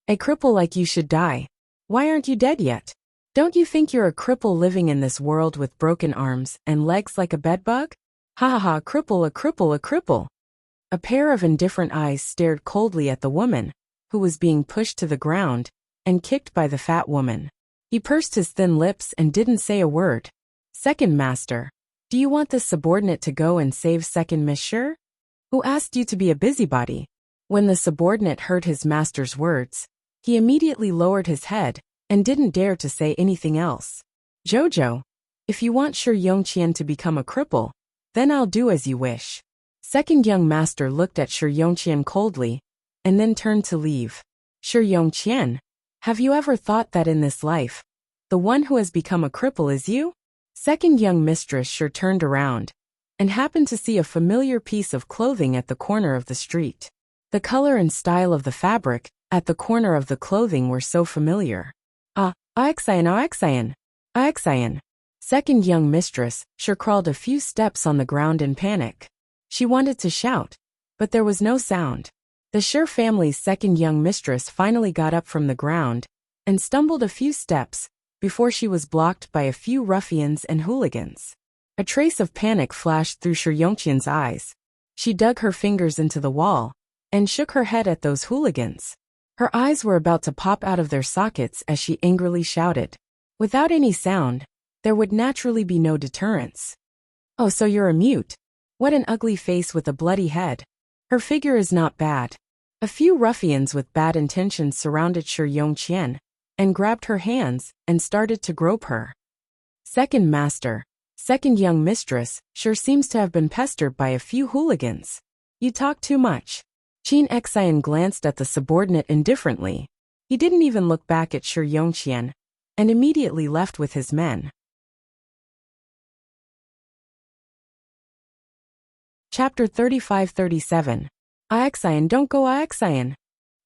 A cripple like you should die. Why aren't you dead yet? Don't you think you're a cripple living in this world with broken arms and legs like a bedbug? A cripple, a cripple, a cripple. A pair of indifferent eyes stared coldly at the woman, who was being pushed to the ground and kicked by the fat woman. He pursed his thin lips and didn't say a word. "Second master, do you want this subordinate to go and save second Miss Shi? Who asked you to be a busybody?" When the subordinate heard his master's words, he immediately lowered his head and didn't dare to say anything else. "Jojo, if you want Shi Yongqian to become a cripple, then I'll do as you wish." Second young master looked at Shi Yongqian coldly, and then turned to leave. "Shi Yongqian, have you ever thought that in this life, the one who has become a cripple is you?" Second young mistress Shi turned around, and happened to see a familiar piece of clothing at the corner of the street. The color and style of the fabric at the corner of the clothing were so familiar. Axian. Second young mistress Shi crawled a few steps on the ground in panic. She wanted to shout, but there was no sound. The Shi family's second young mistress finally got up from the ground and stumbled a few steps before she was blocked by a few ruffians and hooligans. A trace of panic flashed through Shi Yongqian's eyes. She dug her fingers into the wall and shook her head at those hooligans. Her eyes were about to pop out of their sockets as she angrily shouted. Without any sound, there would naturally be no deterrence. "Oh, so you're a mute? What an ugly face with a bloody head. Her figure is not bad." A few ruffians with bad intentions surrounded Shi Yongqian and grabbed her hands and started to grope her. "Second master, second young mistress, Shi seems to have been pestered by a few hooligans. You talk too much." Qin Xian glanced at the subordinate indifferently. He didn't even look back at Shi Yongqian, and immediately left with his men. Chapter 35-37. Axian, don't go, Axian.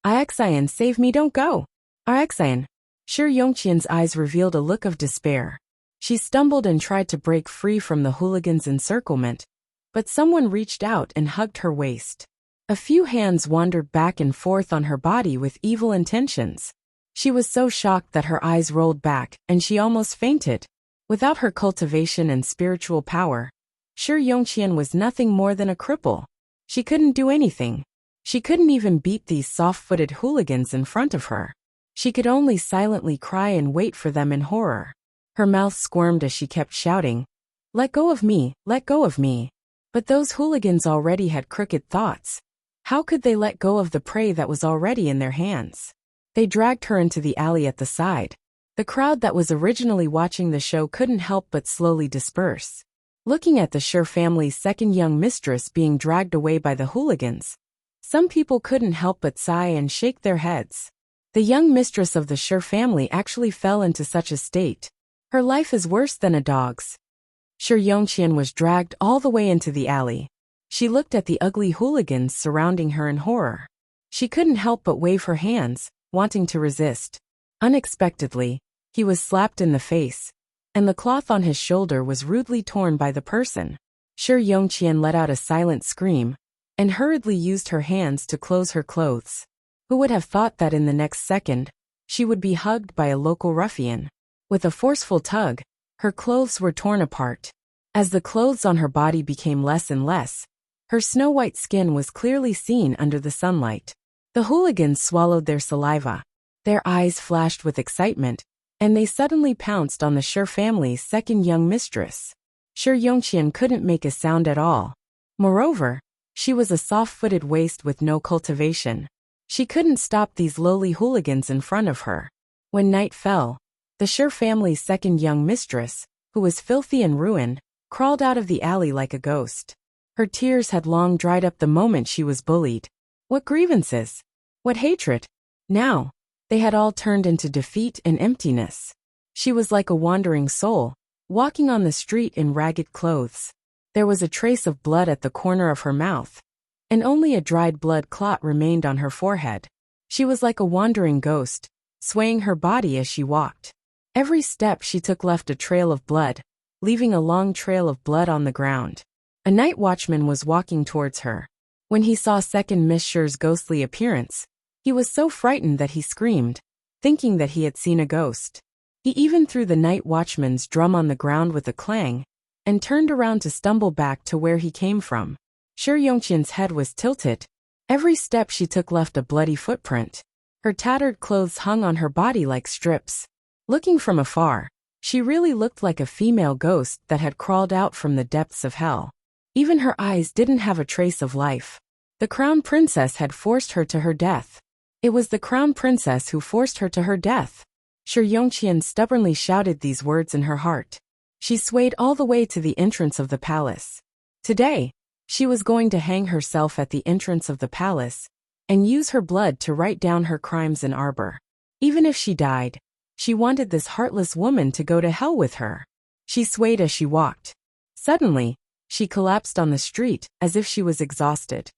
Axian, save me, don't go. Axian. Shi Yongqian's eyes revealed a look of despair. She stumbled and tried to break free from the hooligans' encirclement, but someone reached out and hugged her waist. A few hands wandered back and forth on her body with evil intentions. She was so shocked that her eyes rolled back and she almost fainted. Without her cultivation and spiritual power, Shi Yongqian was nothing more than a cripple. She couldn't do anything. She couldn't even beat these soft-footed hooligans in front of her. She could only silently cry and wait for them in horror. Her mouth squirmed as she kept shouting, "Let go of me, let go of me." But those hooligans already had crooked thoughts. How could they let go of the prey that was already in their hands? They dragged her into the alley at the side. The crowd that was originally watching the show couldn't help but slowly disperse. Looking at the Shi family's second young mistress being dragged away by the hooligans, some people couldn't help but sigh and shake their heads. The young mistress of the Shi family actually fell into such a state. Her life is worse than a dog's. Shi Yongqian was dragged all the way into the alley. She looked at the ugly hooligans surrounding her in horror. She couldn't help but wave her hands, wanting to resist. Unexpectedly, he was slapped in the face, and the cloth on his shoulder was rudely torn by the person. Shi Yongqian let out a silent scream, and hurriedly used her hands to close her clothes. Who would have thought that in the next second, she would be hugged by a local ruffian? With a forceful tug, her clothes were torn apart. As the clothes on her body became less and less, her snow-white skin was clearly seen under the sunlight. The hooligans swallowed their saliva. Their eyes flashed with excitement, and they suddenly pounced on the Shi family's second young mistress. Shi Yongqian couldn't make a sound at all. Moreover, she was a soft-footed waste with no cultivation. She couldn't stop these lowly hooligans in front of her. When night fell, the Shi family's second young mistress, who was filthy and ruined, crawled out of the alley like a ghost. Her tears had long dried up the moment she was bullied. What grievances! What hatred! Now, they had all turned into defeat and emptiness. She was like a wandering soul, walking on the street in ragged clothes. There was a trace of blood at the corner of her mouth, and only a dried blood clot remained on her forehead. She was like a wandering ghost, swaying her body as she walked. Every step she took left a trail of blood, leaving a long trail of blood on the ground. A night watchman was walking towards her. When he saw second Miss Shi's ghostly appearance, he was so frightened that he screamed, thinking that he had seen a ghost. He even threw the night watchman's drum on the ground with a clang, and turned around to stumble back to where he came from. Shi Yongqian's head was tilted. Every step she took left a bloody footprint. Her tattered clothes hung on her body like strips. Looking from afar, she really looked like a female ghost that had crawled out from the depths of hell. Even her eyes didn't have a trace of life. The crown princess had forced her to her death. It was the crown princess who forced her to her death. Shi Yongqian stubbornly shouted these words in her heart. She swayed all the way to the entrance of the palace. Today, she was going to hang herself at the entrance of the palace, and use her blood to write down her crimes in arbor. Even if she died, she wanted this heartless woman to go to hell with her. She swayed as she walked. Suddenly, she collapsed on the street as if she was exhausted.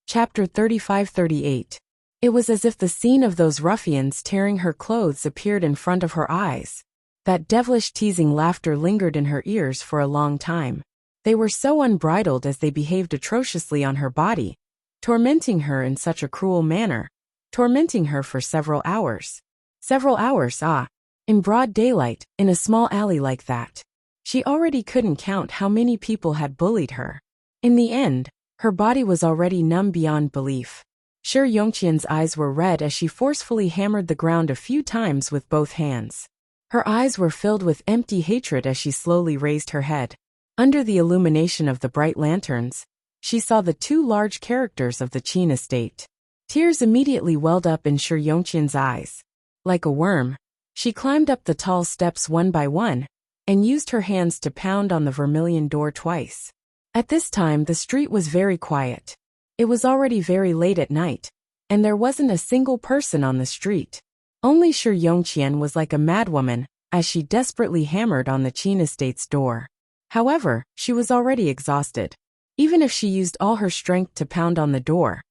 Chapter 35-38. It was as if the scene of those ruffians tearing her clothes appeared in front of her eyes. That devilish teasing laughter lingered in her ears for a long time. They were so unbridled as they behaved atrociously on her body, tormenting her in such a cruel manner, tormenting her for several hours. Several hours, in broad daylight, in a small alley like that. She already couldn't count how many people had bullied her. In the end, her body was already numb beyond belief. Shi Yongqian's eyes were red as she forcefully hammered the ground a few times with both hands. Her eyes were filled with empty hatred as she slowly raised her head. Under the illumination of the bright lanterns, she saw the two large characters of the Qin estate. Tears immediately welled up in Shi Yongqian's eyes. Like a worm, she climbed up the tall steps one by one, and used her hands to pound on the vermilion door twice. At this time the street was very quiet. It was already very late at night, and there wasn't a single person on the street. Only Shi Yongqian was like a madwoman as she desperately hammered on the Qin estate's door. However, she was already exhausted. Even if she used all her strength to pound on the door,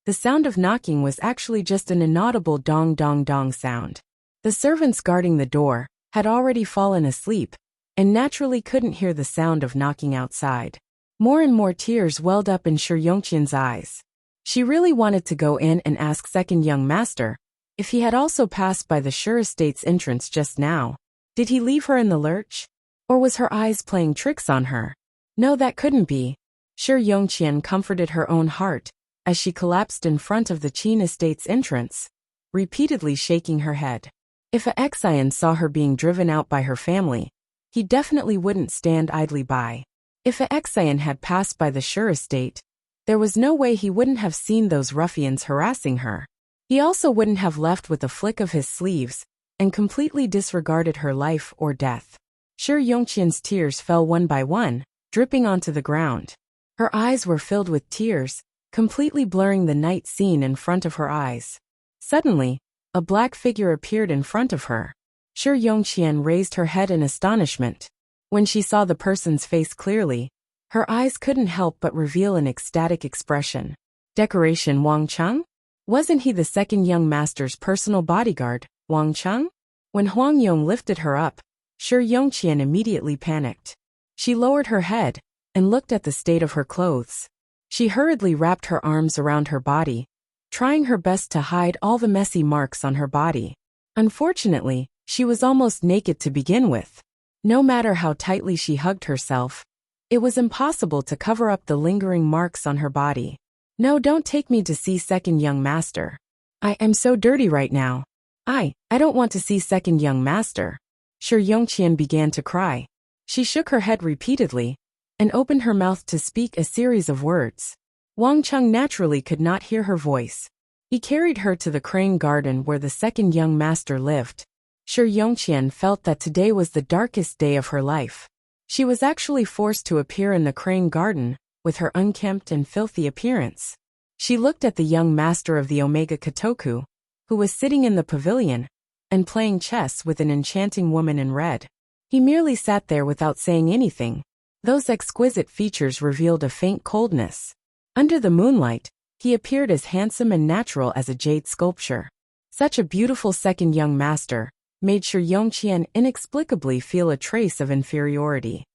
the sound of knocking was actually just an inaudible dong dong dong sound. The servants guarding the door had already fallen asleep, and naturally couldn't hear the sound of knocking outside. More and more tears welled up in Shi Yongqian's eyes. She really wanted to go in and ask second young master if he had also passed by the Shi estate's entrance just now. Did he leave her in the lurch? Or was her eyes playing tricks on her? No, that couldn't be. Shi Yongqian comforted her own heart as she collapsed in front of the Qin estate's entrance, repeatedly shaking her head. If a Xian saw her being driven out by her family, he definitely wouldn't stand idly by. If a Xian had passed by the Shi estate, there was no way he wouldn't have seen those ruffians harassing her. He also wouldn't have left with a flick of his sleeves and completely disregarded her life or death. Shi Yongqian's tears fell one by one, dripping onto the ground. Her eyes were filled with tears, completely blurring the night scene in front of her eyes. Suddenly, a black figure appeared in front of her. Shi Yongqian raised her head in astonishment. When she saw the person's face clearly, her eyes couldn't help but reveal an ecstatic expression. Decoration Wang Cheng? Wasn't he the second young master's personal bodyguard, Wang Cheng? When Huang Yong lifted her up, Shi Yongqian immediately panicked. She lowered her head and looked at the state of her clothes. She hurriedly wrapped her arms around her body, trying her best to hide all the messy marks on her body. Unfortunately, she was almost naked to begin with. No matter how tightly she hugged herself, it was impossible to cover up the lingering marks on her body. No, don't take me to see second young master. I am so dirty right now. I don't want to see second young master. Shi Yongqian began to cry. She shook her head repeatedly and opened her mouth to speak a series of words. Wang Cheng naturally could not hear her voice. He carried her to the crane garden where the second young master lived. Shi Yongqian felt that today was the darkest day of her life. She was actually forced to appear in the crane garden with her unkempt and filthy appearance. She looked at the young master of the Omega Kotoku, who was sitting in the pavilion and playing chess with an enchanting woman in red. He merely sat there without saying anything. Those exquisite features revealed a faint coldness. Under the moonlight, he appeared as handsome and natural as a jade sculpture. Such a beautiful second young master made Shi Yongqian inexplicably feel a trace of inferiority.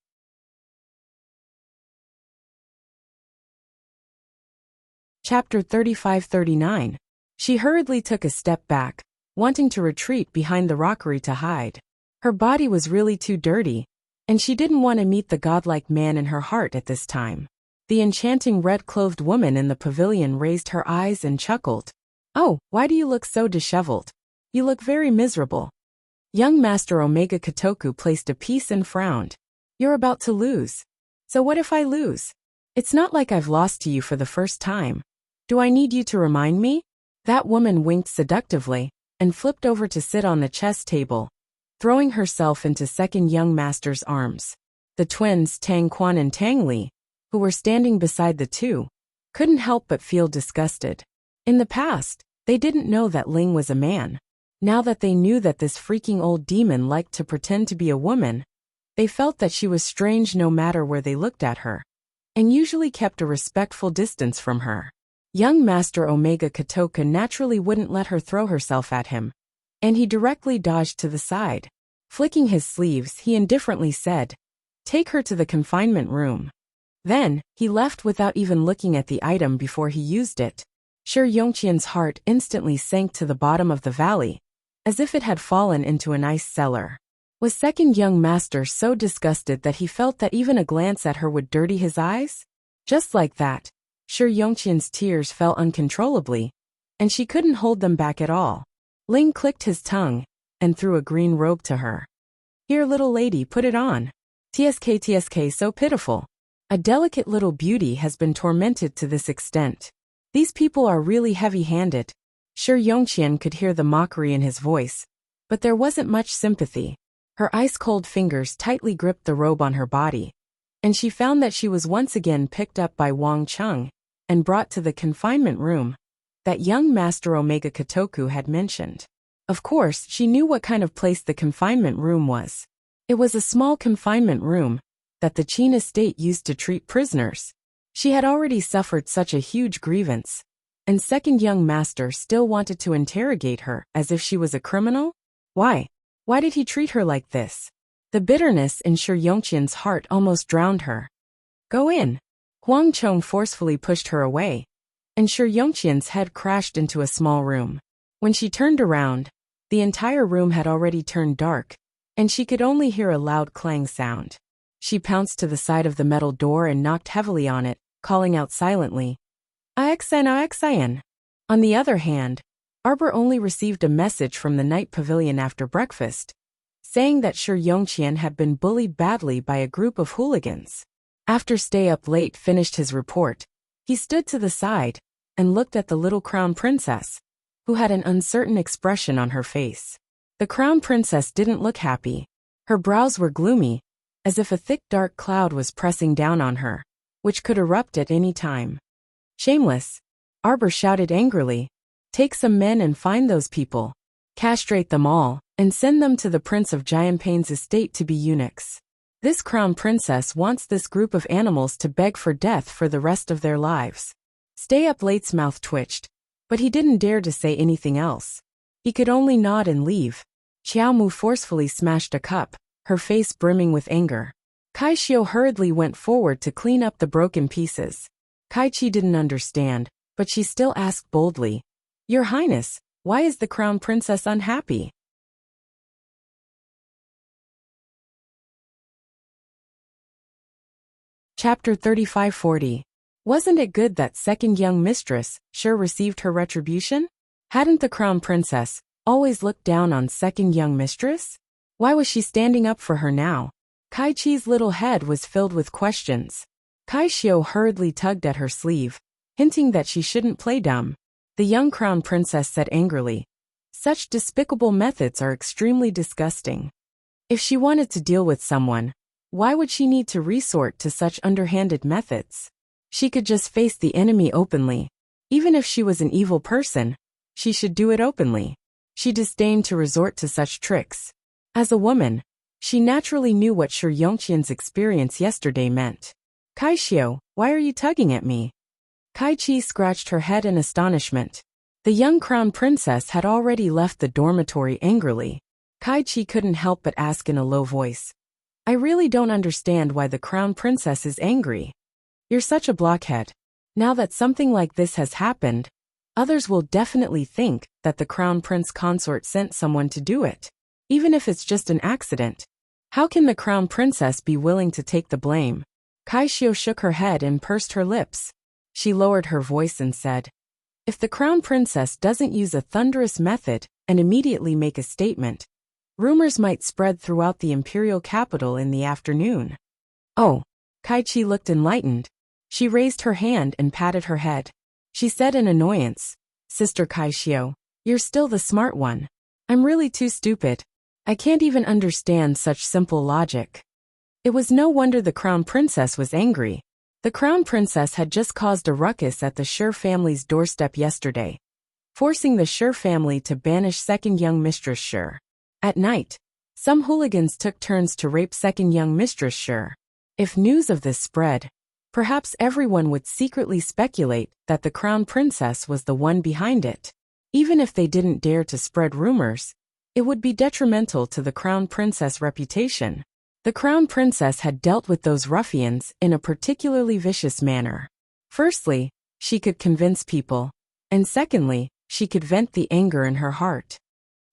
Chapter 35-39. She hurriedly took a step back, wanting to retreat behind the rockery to hide. Her body was really too dirty, and she didn't want to meet the godlike man in her heart at this time. The enchanting red-clothed woman in the pavilion raised her eyes and chuckled. "Oh, why do you look so disheveled? You look very miserable." Young Master Omega Kotoku placed a piece and frowned. "You're about to lose. So what if I lose? It's not like I've lost to you for the first time. Do I need you to remind me?" That woman winked seductively and flipped over to sit on the chess table, throwing herself into second young master's arms. The twins Tang Quan and Tang Li, who were standing beside the two, couldn't help but feel disgusted. In the past, they didn't know that Ling was a man. Now that they knew that this freaking old demon liked to pretend to be a woman, they felt that she was strange no matter where they looked at her, and usually kept a respectful distance from her. Young Master Omega Kotoku naturally wouldn't let her throw herself at him, and he directly dodged to the side. Flicking his sleeves, he indifferently said, "Take her to the confinement room." Then, he left without even looking at the item before he used it. Shi Yongqian's heart instantly sank to the bottom of the valley, as if it had fallen into an ice cellar. Was second young master so disgusted that he felt that even a glance at her would dirty his eyes? Just like that, Shi Yongqian's tears fell uncontrollably, and she couldn't hold them back at all. Ling clicked his tongue and threw a green robe to her. "Here, little lady, put it on. TSK, so pitiful. A delicate little beauty has been tormented to this extent. These people are really heavy-handed." Shi Yongqian could hear the mockery in his voice, but there wasn't much sympathy. Her ice-cold fingers tightly gripped the robe on her body, and she found that she was once again picked up by Wang Cheng and brought to the confinement room that young Master Omega Kotoku had mentioned. Of course, she knew what kind of place the confinement room was. It was a small confinement room that the Qin estate used to treat prisoners. She had already suffered such a huge grievance, and second young master still wanted to interrogate her as if she was a criminal? Why? Why did he treat her like this? The bitterness in Shi Yongqian's heart almost drowned her. "Go in." Huang Cheng forcefully pushed her away, and Shi Yongqian's head crashed into a small room. When she turned around, the entire room had already turned dark, and she could only hear a loud clang sound. She pounced to the side of the metal door and knocked heavily on it, calling out silently, "Axan." On the other hand, Arbor only received a message from the night pavilion after breakfast, saying that Shi Yongqian had been bullied badly by a group of hooligans. After Stay Up Late finished his report, he stood to the side and looked at the little crown princess, who had an uncertain expression on her face. The crown princess didn't look happy. Her brows were gloomy, as if a thick dark cloud was pressing down on her, which could erupt at any time. "Shameless!" Arbor shouted angrily. "Take some men and find those people. Castrate them all, and send them to the Prince of Jianping's estate to be eunuchs." This crown princess wants this group of animals to beg for death for the rest of their lives. Stay up late's mouth twitched, but he didn't dare to say anything else. He could only nod and leave. Xiaomu forcefully smashed a cup, her face brimming with anger. Kai Xiu hurriedly went forward to clean up the broken pieces. Kai Chi didn't understand, but she still asked boldly, "Your Highness, why is the crown princess unhappy?" Chapter 3540. Wasn't it good that second young mistress sure received her retribution? Hadn't the crown princess always looked down on second young mistress? Why was she standing up for her now? Kai Chi's little head was filled with questions. Kai Xiu hurriedly tugged at her sleeve, hinting that she shouldn't play dumb. The young crown princess said angrily, "Such despicable methods are extremely disgusting. If she wanted to deal with someone, why would she need to resort to such underhanded methods? She could just face the enemy openly. Even if she was an evil person, she should do it openly. She disdained to resort to such tricks. As a woman, she naturally knew what Shi Yongqian's experience yesterday meant. Kai Xiu, why are you tugging at me?" Kai Chi scratched her head in astonishment. The young crown princess had already left the dormitory angrily. Kai Chi couldn't help but ask in a low voice, "I really don't understand why the crown princess is angry. You're such a blockhead. Now that something like this has happened, others will definitely think that the crown prince consort sent someone to do it. Even if it's just an accident. How can the crown princess be willing to take the blame?" Kai Xiu shook her head and pursed her lips. She lowered her voice and said, "If the crown princess doesn't use a thunderous method and immediately make a statement, rumors might spread throughout the imperial capital in the afternoon." "Oh." Kai Chi looked enlightened. She raised her hand and patted her head. She said in annoyance, "Sister Kai Xiu, you're still the smart one. I'm really too stupid. I can't even understand such simple logic." It was no wonder the crown princess was angry. The crown princess had just caused a ruckus at the Shi family's doorstep yesterday, forcing the Shi family to banish second young mistress Shi. At night, some hooligans took turns to rape second young mistress Shi. If news of this spread, perhaps everyone would secretly speculate that the crown princess was the one behind it. Even if they didn't dare to spread rumors, it would be detrimental to the crown princess' reputation. The crown princess had dealt with those ruffians in a particularly vicious manner. Firstly, she could convince people, and secondly, she could vent the anger in her heart.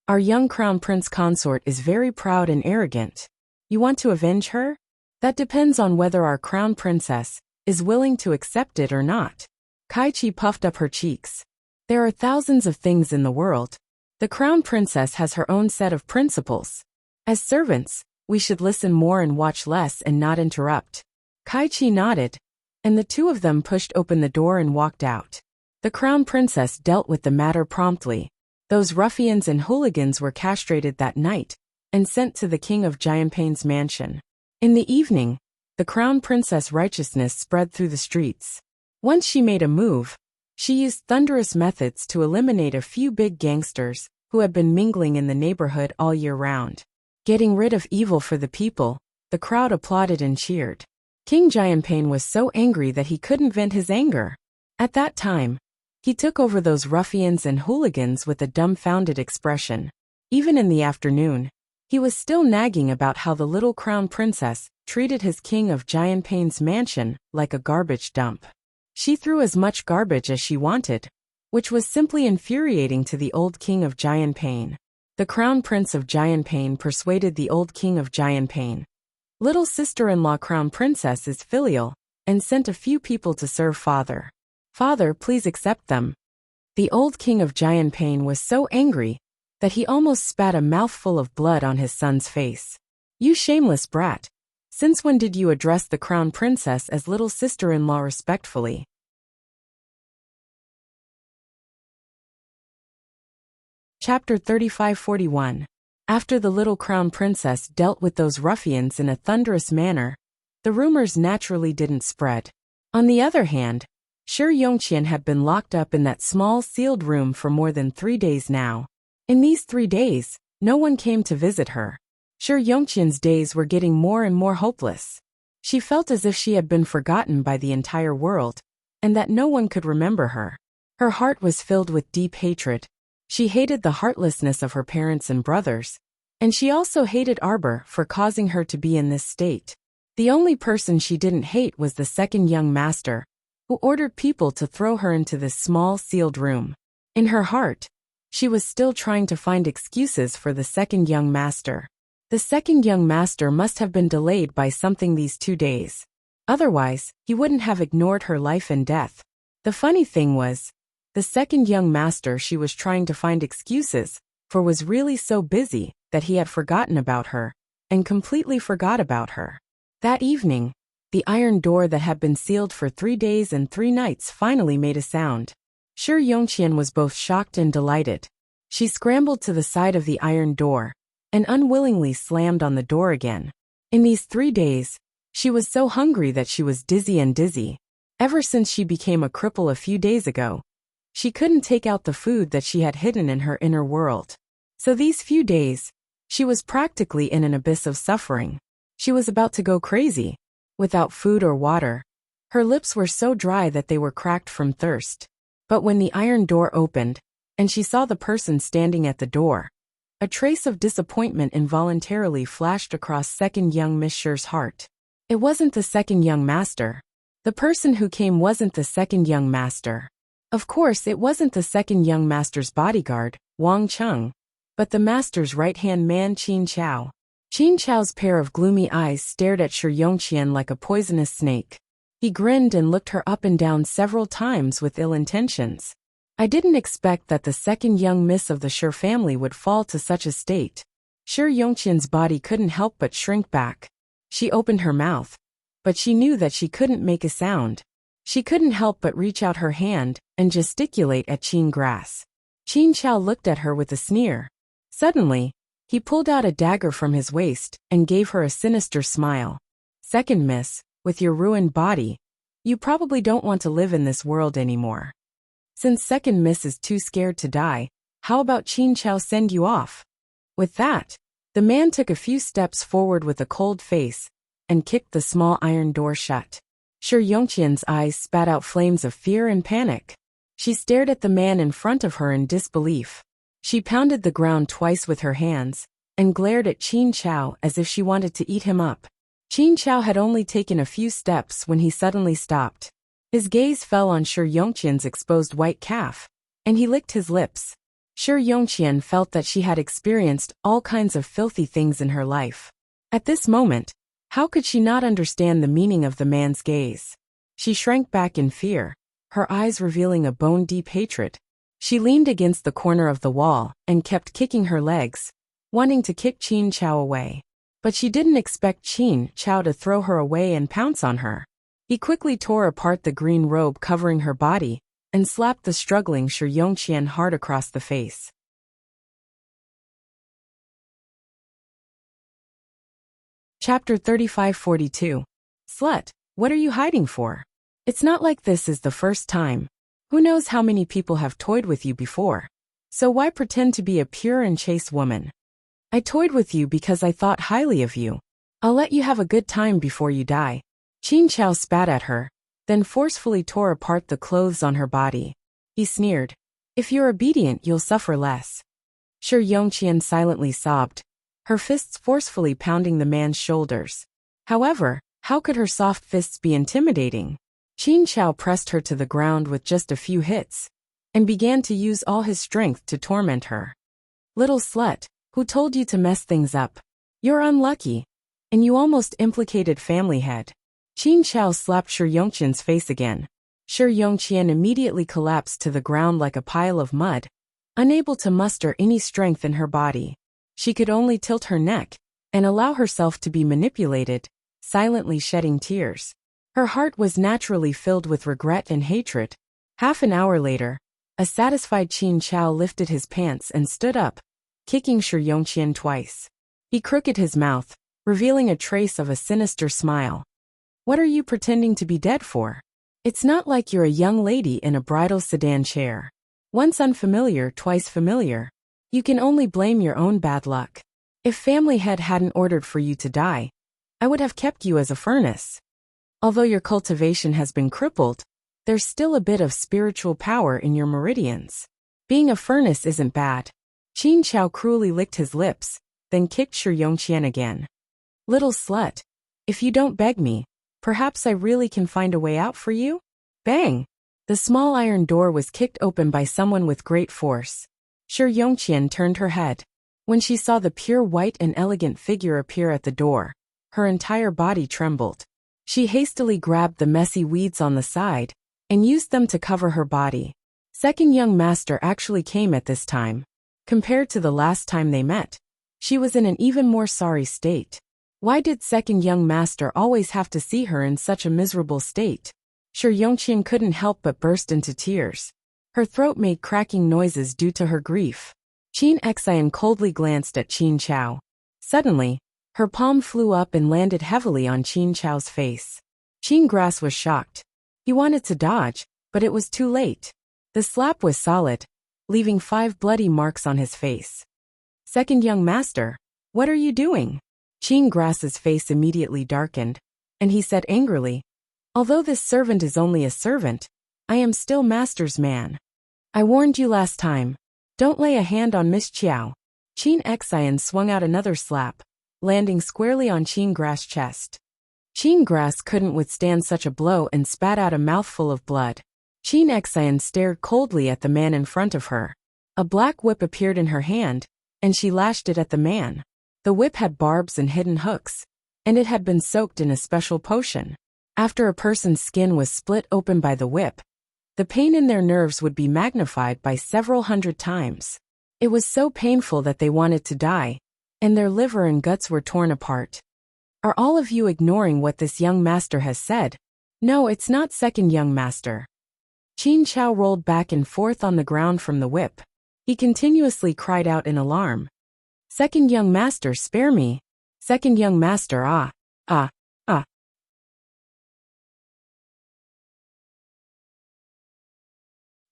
Our young crown prince consort is very proud and arrogant. You want to avenge her? That depends on whether our crown princess is willing to accept it or not. Kai Chi puffed up her cheeks. There are thousands of things in the world. The crown princess has her own set of principles. As servants, we should listen more and watch less and not interrupt. Kai Chi nodded, and the two of them pushed open the door and walked out. The crown princess dealt with the matter promptly. Those ruffians and hooligans were castrated that night and sent to the king of Jianping's mansion. In the evening, the crown princess' righteousness spread through the streets. Once she made a move, she used thunderous methods to eliminate a few big gangsters who had been mingling in the neighborhood all year round. Getting rid of evil for the people, the crowd applauded and cheered. King Jianping was so angry that he couldn't vent his anger. At that time, he took over those ruffians and hooligans with a dumbfounded expression. Even in the afternoon, he was still nagging about how the little crown princess treated his king of Jianping's mansion like a garbage dump. She threw as much garbage as she wanted, which was simply infuriating to the old king of Jianping. The crown prince of Jianping persuaded the old king of Jianping. Little sister-in-law crown princess is filial, and sent a few people to serve father. Father, please accept them. The old king of Jianping was so angry that he almost spat a mouthful of blood on his son's face. You shameless brat. Since when did you address the crown princess as little sister-in-law respectfully? Chapter 3541. After the little crown princess dealt with those ruffians in a thunderous manner, the rumors naturally didn't spread. On the other hand, Shi Yongqian had been locked up in that small sealed room for more than 3 days now. In these 3 days, no one came to visit her. Shi Yongqian's days were getting more and more hopeless. She felt as if she had been forgotten by the entire world, and that no one could remember her. Her heart was filled with deep hatred. She hated the heartlessness of her parents and brothers, and she also hated Arbor for causing her to be in this state. The only person she didn't hate was the second young master, who ordered people to throw her into this small sealed room. In her heart, she was still trying to find excuses for the second young master. The second young master must have been delayed by something these 2 days. Otherwise, he wouldn't have ignored her life and death. The funny thing was, the second young master she was trying to find excuses for was really so busy that he had forgotten about her, and completely forgot about her. That evening, the iron door that had been sealed for 3 days and 3 nights finally made a sound. Shi Yongqian was both shocked and delighted. She scrambled to the side of the iron door, and unwillingly slammed on the door again. In these 3 days, she was so hungry that she was dizzy. Ever since she became a cripple a few days ago, she couldn't take out the food that she had hidden in her inner world. So these few days, she was practically in an abyss of suffering. She was about to go crazy. Without food or water, her lips were so dry that they were cracked from thirst. But when the iron door opened, and she saw the person standing at the door, a trace of disappointment involuntarily flashed across second young Miss Shi's heart. It wasn't the second young master. The person who came wasn't the second young master. Of course, it wasn't the second young master's bodyguard, Wang Cheng, but the master's right-hand man Qin Chao. Qin Chao's pair of gloomy eyes stared at Shi Yongqian like a poisonous snake. He grinned and looked her up and down several times with ill intentions. I didn't expect that the second young miss of the Shi family would fall to such a state. Shi Yongqian's body couldn't help but shrink back. She opened her mouth, but she knew that she couldn't make a sound. She couldn't help but reach out her hand and gesticulate at Qin Grass. Qin Chao looked at her with a sneer. Suddenly, he pulled out a dagger from his waist and gave her a sinister smile. Second miss, with your ruined body, you probably don't want to live in this world anymore. Since second miss is too scared to die, how about Qin Chao send you off? With that, the man took a few steps forward with a cold face and kicked the small iron door shut. Shi Yongqian's eyes spat out flames of fear and panic. She stared at the man in front of her in disbelief. She pounded the ground twice with her hands and glared at Qin Chao as if she wanted to eat him up. Qin Chao had only taken a few steps when he suddenly stopped. His gaze fell on Shi Yongqian's exposed white calf, and he licked his lips. Shi Yongqian felt that she had experienced all kinds of filthy things in her life. At this moment, how could she not understand the meaning of the man's gaze? She shrank back in fear, her eyes revealing a bone-deep hatred. She leaned against the corner of the wall and kept kicking her legs, wanting to kick Qin Chao away. But she didn't expect Qin Chao to throw her away and pounce on her. He quickly tore apart the green robe covering her body and slapped the struggling Shi Yongqian hard across the face. Chapter 3542. Slut, what are you hiding for? It's not like this is the first time. Who knows how many people have toyed with you before? So why pretend to be a pure and chaste woman? I toyed with you because I thought highly of you. I'll let you have a good time before you die. Qin Chao spat at her, then forcefully tore apart the clothes on her body. He sneered. If you're obedient, you'll suffer less. Shi Yongqian silently sobbed, her fists forcefully pounding the man's shoulders. However, how could her soft fists be intimidating? Qin Chao pressed her to the ground with just a few hits, and began to use all his strength to torment her. Little slut, who told you to mess things up? You're unlucky. And you almost implicated family head. Qin Chao slapped Shi Yongqian's face again. Shi Yongqian immediately collapsed to the ground like a pile of mud, unable to muster any strength in her body. She could only tilt her neck and allow herself to be manipulated, silently shedding tears. Her heart was naturally filled with regret and hatred. Half an hour later, a satisfied Qin Chao lifted his pants and stood up, kicking Shi Yongqian twice. He crooked his mouth, revealing a trace of a sinister smile. What are you pretending to be dead for? It's not like you're a young lady in a bridal sedan chair. Once unfamiliar, twice familiar. You can only blame your own bad luck. If family head hadn't ordered for you to die, I would have kept you as a furnace. Although your cultivation has been crippled, there's still a bit of spiritual power in your meridians. Being a furnace isn't bad. Qin Chao cruelly licked his lips, then kicked Shi Yongqian again. Little slut. If you don't beg me, perhaps I really can find a way out for you? Bang! The small iron door was kicked open by someone with great force. Shi Yongqian turned her head. When she saw the pure white and elegant figure appear at the door, her entire body trembled. She hastily grabbed the messy weeds on the side and used them to cover her body. Second young master actually came at this time. Compared to the last time they met, she was in an even more sorry state. Why did second young master always have to see her in such a miserable state? Shi Yongqian couldn't help but burst into tears. Her throat made cracking noises due to her grief. Qin Xian coldly glanced at Qin Chao. Suddenly, her palm flew up and landed heavily on Qin Chao's face. Qin Grass was shocked. He wanted to dodge, but it was too late. The slap was solid, leaving 5 bloody marks on his face. Second young master, what are you doing? Qin Grass's face immediately darkened, and he said angrily, although this servant is only a servant, I am still master's man. I warned you last time. Don't lay a hand on Miss Qiao. Qin Xian swung out another slap, landing squarely on Qin Grass' chest. Qin Grass couldn't withstand such a blow and spat out a mouthful of blood. Qin Xian stared coldly at the man in front of her. A black whip appeared in her hand, and she lashed it at the man. The whip had barbs and hidden hooks, and it had been soaked in a special potion. After a person's skin was split open by the whip, the pain in their nerves would be magnified by several hundred times. It was so painful that they wanted to die, and their liver and guts were torn apart. Are all of you ignoring what this young master has said? No, it's not second young master. Qin Chao rolled back and forth on the ground from the whip. He continuously cried out in alarm. Second young master, spare me. Second young master, ah.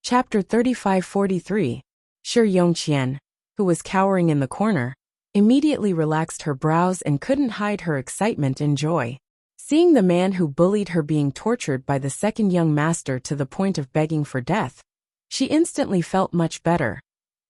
Chapter 35-43. Shi Yongqian, who was cowering in the corner, immediately relaxed her brows and couldn't hide her excitement and joy. Seeing the man who bullied her being tortured by the second young master to the point of begging for death, she instantly felt much better.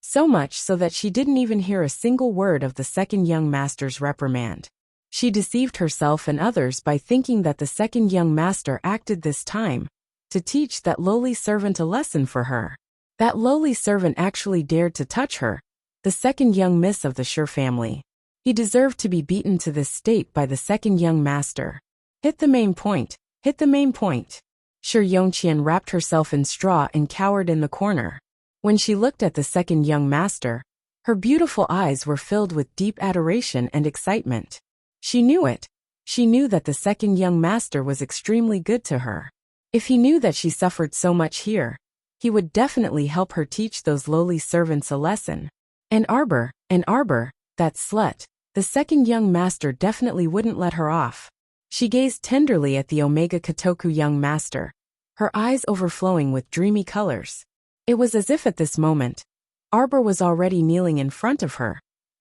So much so that she didn't even hear a single word of the second young master's reprimand. She deceived herself and others by thinking that the second young master acted this time to teach that lowly servant a lesson for her. That lowly servant actually dared to touch her, the second young miss of the Shi family. He deserved to be beaten to this state by the second young master. Hit the main point, hit the main point. Shi Yongqian wrapped herself in straw and cowered in the corner. When she looked at the second young master, her beautiful eyes were filled with deep adoration and excitement. She knew it. She knew that the second young master was extremely good to her. If he knew that she suffered so much here, he would definitely help her teach those lowly servants a lesson. An arbor, that slut. The second young master definitely wouldn't let her off. She gazed tenderly at the Omega Kotoku young master, her eyes overflowing with dreamy colors. It was as if at this moment, Arbor was already kneeling in front of her,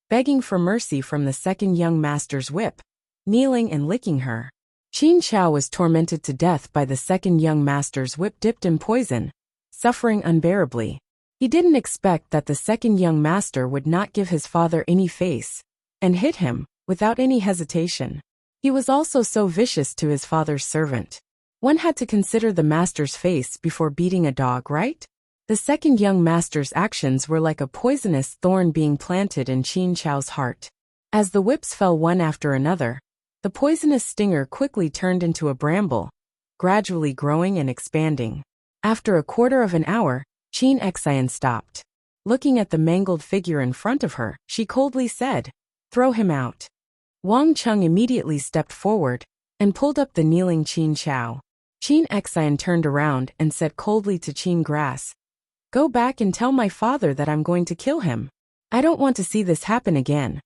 begging for mercy from the second young master's whip, kneeling and licking her. Qin Chao was tormented to death by the second young master's whip dipped in poison, suffering unbearably. He didn't expect that the second young master would not give his father any face, and hit him, without any hesitation. He was also so vicious to his father's servant. One had to consider the master's face before beating a dog, right? The second young master's actions were like a poisonous thorn being planted in Qin Chao's heart. As the whips fell one after another, the poisonous stinger quickly turned into a bramble, gradually growing and expanding. After a quarter of an hour, Qin Xian stopped. Looking at the mangled figure in front of her, she coldly said, "Throw him out." Wang Cheng immediately stepped forward and pulled up the kneeling Qin Chao. Qin Xian turned around and said coldly to Qin Grass, "Go back and tell my father that I'm going to kill him. I don't want to see this happen again."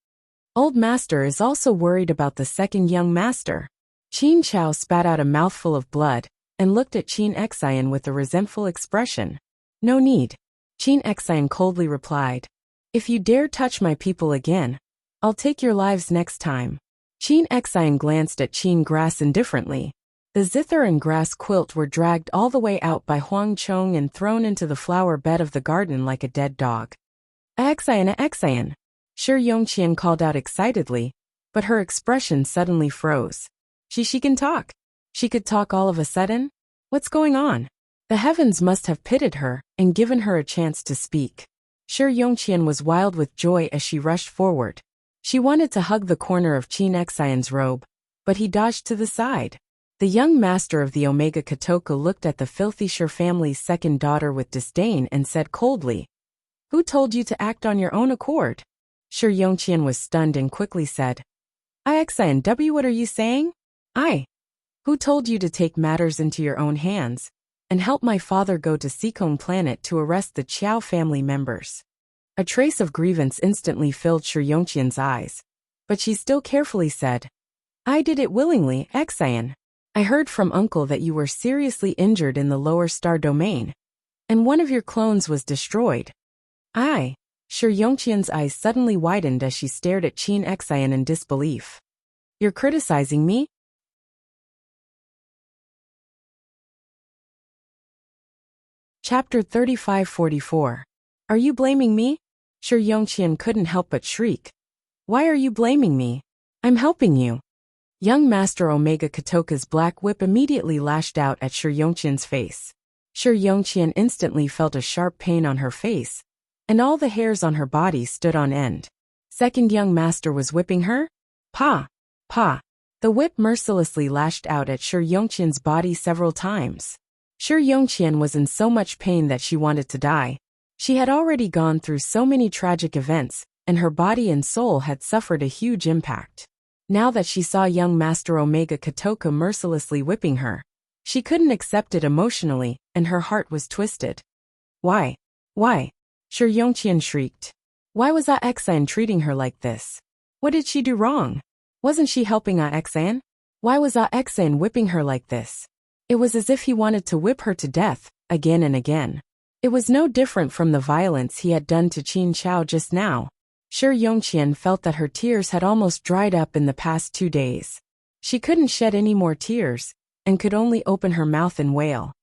Old master is also worried about the second young master. Qin Chao spat out a mouthful of blood and looked at Qin Xian with a resentful expression. "No need." Qin Xian coldly replied, "If you dare touch my people again, I'll take your lives next time. Qin Xian glanced at Qin Grass indifferently. The zither and grass quilt were dragged all the way out by Huang Chong and thrown into the flower bed of the garden like a dead dog. Xian. Shi Yongqian called out excitedly, but her expression suddenly froze. She can talk. She could talk all of a sudden? What's going on? The heavens must have pitied her and given her a chance to speak. Shi Yongqian was wild with joy as she rushed forward. She wanted to hug the corner of Qin Xian's robe, but he dodged to the side. The young master of the Omega Katoka looked at the filthy Shi family's second daughter with disdain and said coldly, "Who told you to act on your own accord?" Shi Yongqian was stunned and quickly said, Xian, what are you saying? Who told you to take matters into your own hands and help my father go to Sikong planet to arrest the Qiao family members? A trace of grievance instantly filled Shi Yongqian's eyes, but she still carefully said, I did it willingly, Xian. I heard from Uncle that you were seriously injured in the lower star domain, and one of your clones was destroyed. Shi Yongqian's eyes suddenly widened as she stared at Qin Xian in disbelief. You're criticizing me? Chapter 35-44. Are you blaming me? Shi Yongqian couldn't help but shriek. Why are you blaming me? I'm helping you. Young Master Omega Katoka's black whip immediately lashed out at Shi Yongqian's face. Shi Yongqian instantly felt a sharp pain on her face, and all the hairs on her body stood on end. Second young master was whipping her? Pa! The whip mercilessly lashed out at Shi Yongqian's body several times. Shi Yongqian was in so much pain that she wanted to die. She had already gone through so many tragic events, and her body and soul had suffered a huge impact. Now that she saw young Master Omega Katoka mercilessly whipping her, she couldn't accept it emotionally, and her heart was twisted. Why? Shi Yongqian shrieked. Why was Xian treating her like this? What did she do wrong? Wasn't she helping Xian? Why was Xian whipping her like this? It was as if he wanted to whip her to death, again and again. It was no different from the violence he had done to Qin Chao just now. Shi Yongqian felt that her tears had almost dried up in the past 2 days. She couldn't shed any more tears, and could only open her mouth and wail.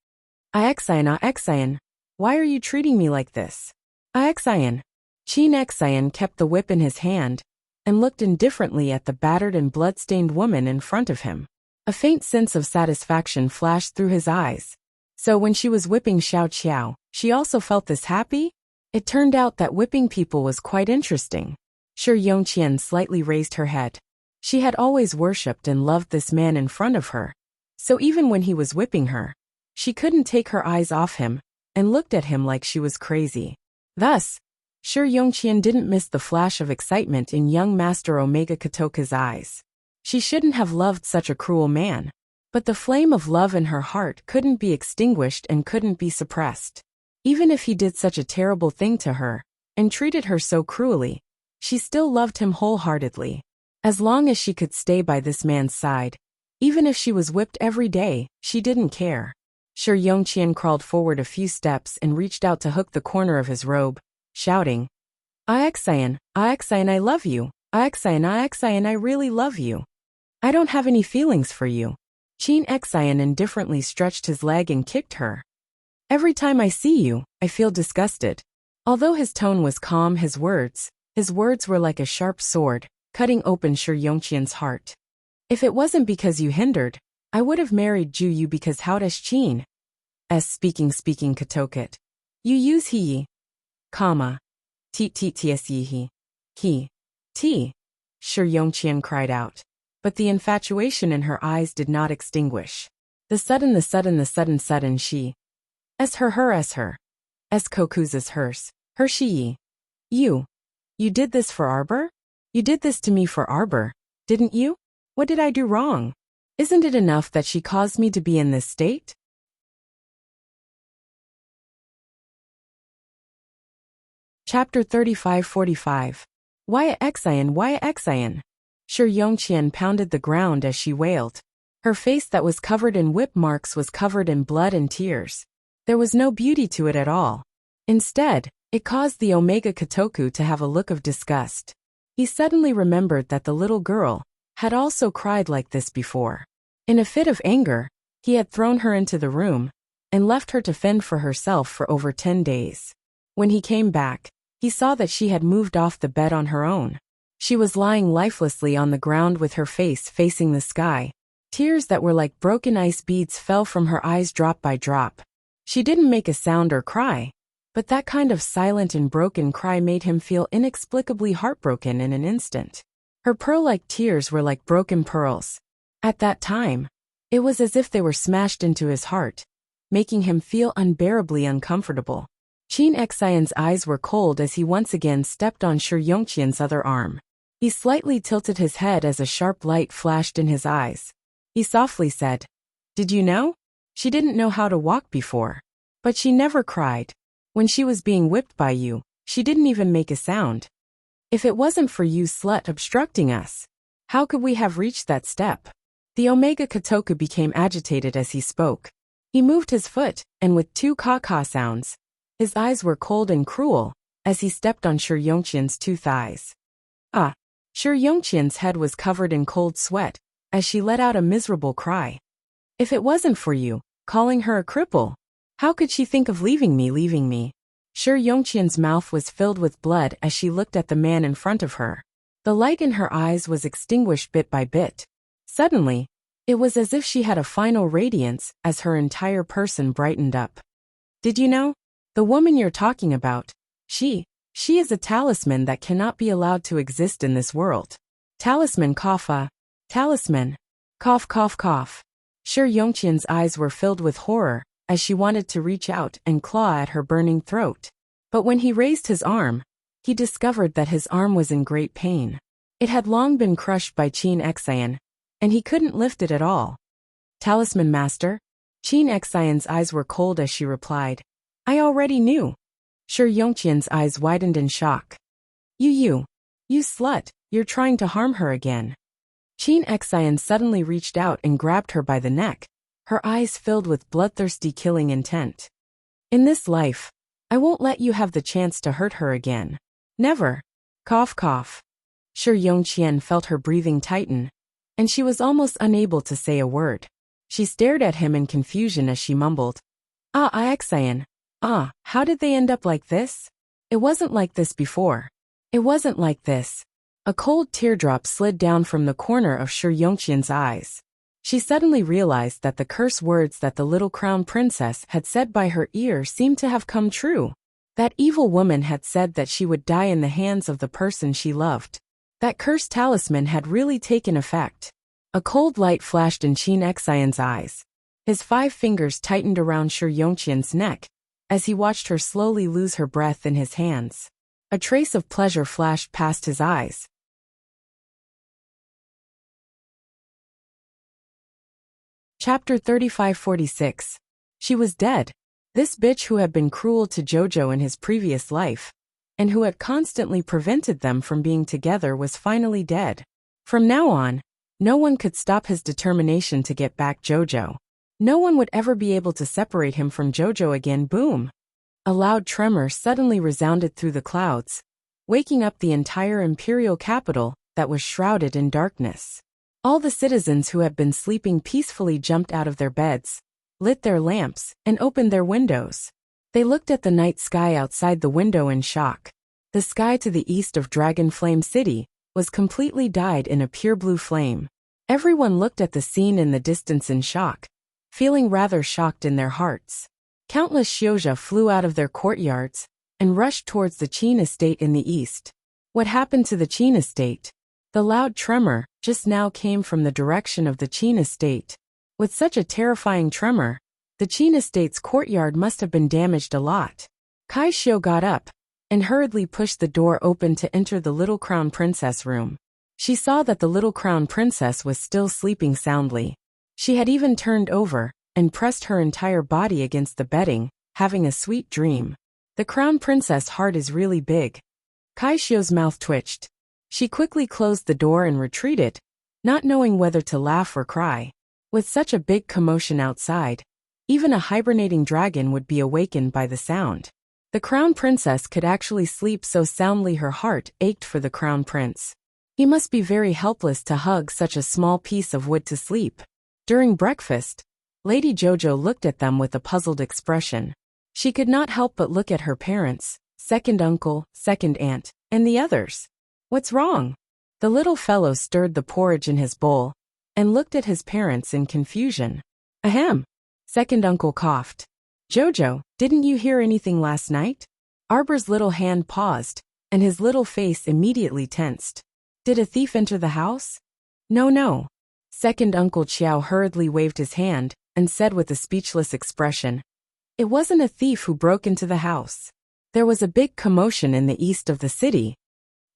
Xian, why are you treating me like this? Xian. Qin Xian kept the whip in his hand, and looked indifferently at the battered and blood-stained woman in front of him. A faint sense of satisfaction flashed through his eyes. So when she was whipping Xiao Qiao, she also felt this happy? It turned out that whipping people was quite interesting. Shi Yongqian slightly raised her head. She had always worshipped and loved this man in front of her. So even when he was whipping her, she couldn't take her eyes off him, and looked at him like she was crazy. Thus, Shi Yongqian didn't miss the flash of excitement in young Master Omega Katoka's eyes. She shouldn't have loved such a cruel man. But the flame of love in her heart couldn't be extinguished and couldn't be suppressed. Even if he did such a terrible thing to her, and treated her so cruelly, she still loved him wholeheartedly. As long as she could stay by this man's side, even if she was whipped every day, she didn't care. Shi Yongqian crawled forward a few steps and reached out to hook the corner of his robe, shouting, Xian, I love you. Xian, I really love you. I don't have any feelings for you. Qin Xian indifferently stretched his leg and kicked her. Every time I see you, I feel disgusted. Although his tone was calm, his words were like a sharp sword, cutting open Shi Yongqian's heart. If it wasn't because you hindered, I would have married Ju Yu because how does Qin? Speaking Katoket. You use he, comma. He. Shi Yongqian cried out. But the infatuation in her eyes did not extinguish. The sudden she. As her. As Koku's as hers. Her she. You did this for Arbor? You did this to me for Arbor, didn't you? What did I do wrong? Isn't it enough that she caused me to be in this state? Chapter 35-45. Why Xian? Shi Yongqian pounded the ground as she wailed. Her face that was covered in whip marks was covered in blood and tears. There was no beauty to it at all. Instead, it caused the Omega Katoku to have a look of disgust. He suddenly remembered that the little girl had also cried like this before. In a fit of anger, he had thrown her into the room and left her to fend for herself for over 10 days. When he came back, he saw that she had moved off the bed on her own. She was lying lifelessly on the ground with her face facing the sky. Tears that were like broken ice beads fell from her eyes drop by drop. She didn't make a sound or cry, but that kind of silent and broken cry made him feel inexplicably heartbroken in an instant. Her pearl-like tears were like broken pearls. At that time, it was as if they were smashed into his heart, making him feel unbearably uncomfortable. Qin Xian's eyes were cold as he once again stepped on Shi Yongqian's other arm. He slightly tilted his head as a sharp light flashed in his eyes. He softly said, "Did you know? She didn't know how to walk before. But she never cried. When she was being whipped by you, she didn't even make a sound. If it wasn't for you slut obstructing us, how could we have reached that step?" The Omega Kotoku became agitated as he spoke. He moved his foot, and with 2 caw-caw sounds, his eyes were cold and cruel as he stepped on Shi Yongqian's 2 thighs. Shi Yongqian's head was covered in cold sweat as she let out a miserable cry. If it wasn't for you, calling her a cripple, how could she think of leaving me? Shi Yongqian's mouth was filled with blood as she looked at the man in front of her. The light in her eyes was extinguished bit by bit. Suddenly, it was as if she had a final radiance as her entire person brightened up. "Did you know? The woman you're talking about, she is a talisman that cannot be allowed to exist in this world." Talisman cough. Talisman. Cough cough cough. Shi Yongqian's eyes were filled with horror as she wanted to reach out and claw at her burning throat. But when he raised his arm, he discovered that his arm was in great pain. It had long been crushed by Qin Xian, and he couldn't lift it at all. "Talisman master?" Qin Xian's eyes were cold as she replied, "I already knew." Shi Yongqian's eyes widened in shock. You slut, you're trying to harm her again." Qin Xian suddenly reached out and grabbed her by the neck, her eyes filled with bloodthirsty killing intent. "In this life, I won't let you have the chance to hurt her again. Never." Cough cough. Shi Yongqian felt her breathing tighten, and she was almost unable to say a word. She stared at him in confusion as she mumbled, Xian. How did they end up like this? It wasn't like this before. It wasn't like this." A cold teardrop slid down from the corner of Shi Yongqian's eyes. She suddenly realized that the curse words that the little crown princess had said by her ear seemed to have come true. That evil woman had said that she would die in the hands of the person she loved. That cursed talisman had really taken effect. A cold light flashed in Qin Xian's eyes. His 5 fingers tightened around Shi Yongqian's neck as he watched her slowly lose her breath in his hands. A trace of pleasure flashed past his eyes. Chapter 3546. She was dead. This bitch who had been cruel to Jojo in his previous life, and who had constantly prevented them from being together, was finally dead. From now on, no one could stop his determination to get back Jojo. No one would ever be able to separate him from Jojo again. Boom! A loud tremor suddenly resounded through the clouds, waking up the entire imperial capital that was shrouded in darkness. All the citizens who had been sleeping peacefully jumped out of their beds, lit their lamps, and opened their windows. They looked at the night sky outside the window in shock. The sky to the east of Dragon Flame City was completely dyed in a pure blue flame. Everyone looked at the scene in the distance in shock, feeling rather shocked in their hearts. Countless Xiozha flew out of their courtyards and rushed towards the Qin estate in the east. What happened to the Qin estate? The loud tremor just now came from the direction of the Qin estate. With such a terrifying tremor, the Qin estate's courtyard must have been damaged a lot. Kai Xiu got up and hurriedly pushed the door open to enter the little crown princess room. She saw that the little crown princess was still sleeping soundly. She had even turned over and pressed her entire body against the bedding, having a sweet dream. The crown princess' heart is really big. Kai Xiu's mouth twitched. She quickly closed the door and retreated, not knowing whether to laugh or cry. With such a big commotion outside, even a hibernating dragon would be awakened by the sound. The crown princess could actually sleep so soundly her heart ached for the crown prince. He must be very helpless to hug such a small piece of wood to sleep. During breakfast, Lady Jojo looked at them with a puzzled expression. She could not help but look at her parents, second uncle, second aunt, and the others. What's wrong? The little fellow stirred the porridge in his bowl and looked at his parents in confusion. Ahem. Second uncle coughed. Jojo, didn't you hear anything last night? Arbor's little hand paused, and his little face immediately tensed. Did a thief enter the house? No, no. Second Uncle Chiao hurriedly waved his hand and said with a speechless expression, it wasn't a thief who broke into the house. There was a big commotion in the east of the city.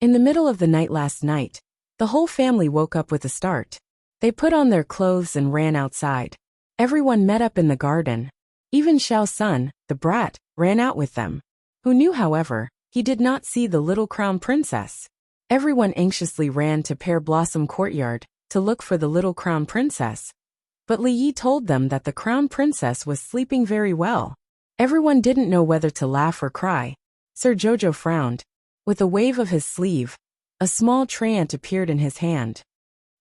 In the middle of the night last night, the whole family woke up with a start. They put on their clothes and ran outside. Everyone met up in the garden. Even Xiao's son, the brat, ran out with them. Who knew, however, he did not see the little crown princess. Everyone anxiously ran to Pear Blossom Courtyard to look for the little crown princess. But Li Yi told them that the crown princess was sleeping very well. Everyone didn't know whether to laugh or cry. Sir Jojo frowned. With a wave of his sleeve, a small tray-ant appeared in his hand.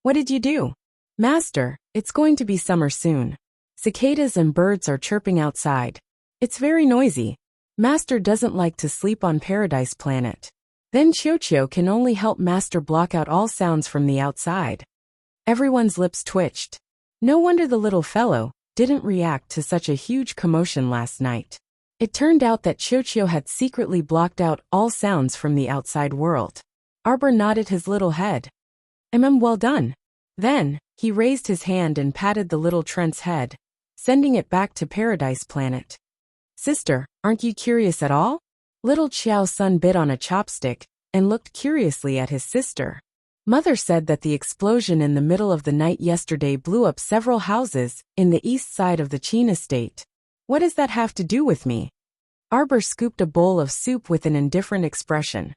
What did you do? Master, it's going to be summer soon. Cicadas and birds are chirping outside. It's very noisy. Master doesn't like to sleep on Paradise Planet. Then Qiuqiu can only help Master block out all sounds from the outside. Everyone's lips twitched. No wonder the little fellow didn't react to such a huge commotion last night. It turned out that Qiuqiu had secretly blocked out all sounds from the outside world. Arbor nodded his little head. Well done. Then, he raised his hand and patted the little Trent's head, sending it back to Paradise Planet. Sister, aren't you curious at all? Little Qiao's son bit on a chopstick and looked curiously at his sister. Mother said that the explosion in the middle of the night yesterday blew up several houses in the east side of the Qin estate. What does that have to do with me? Arbor scooped a bowl of soup with an indifferent expression.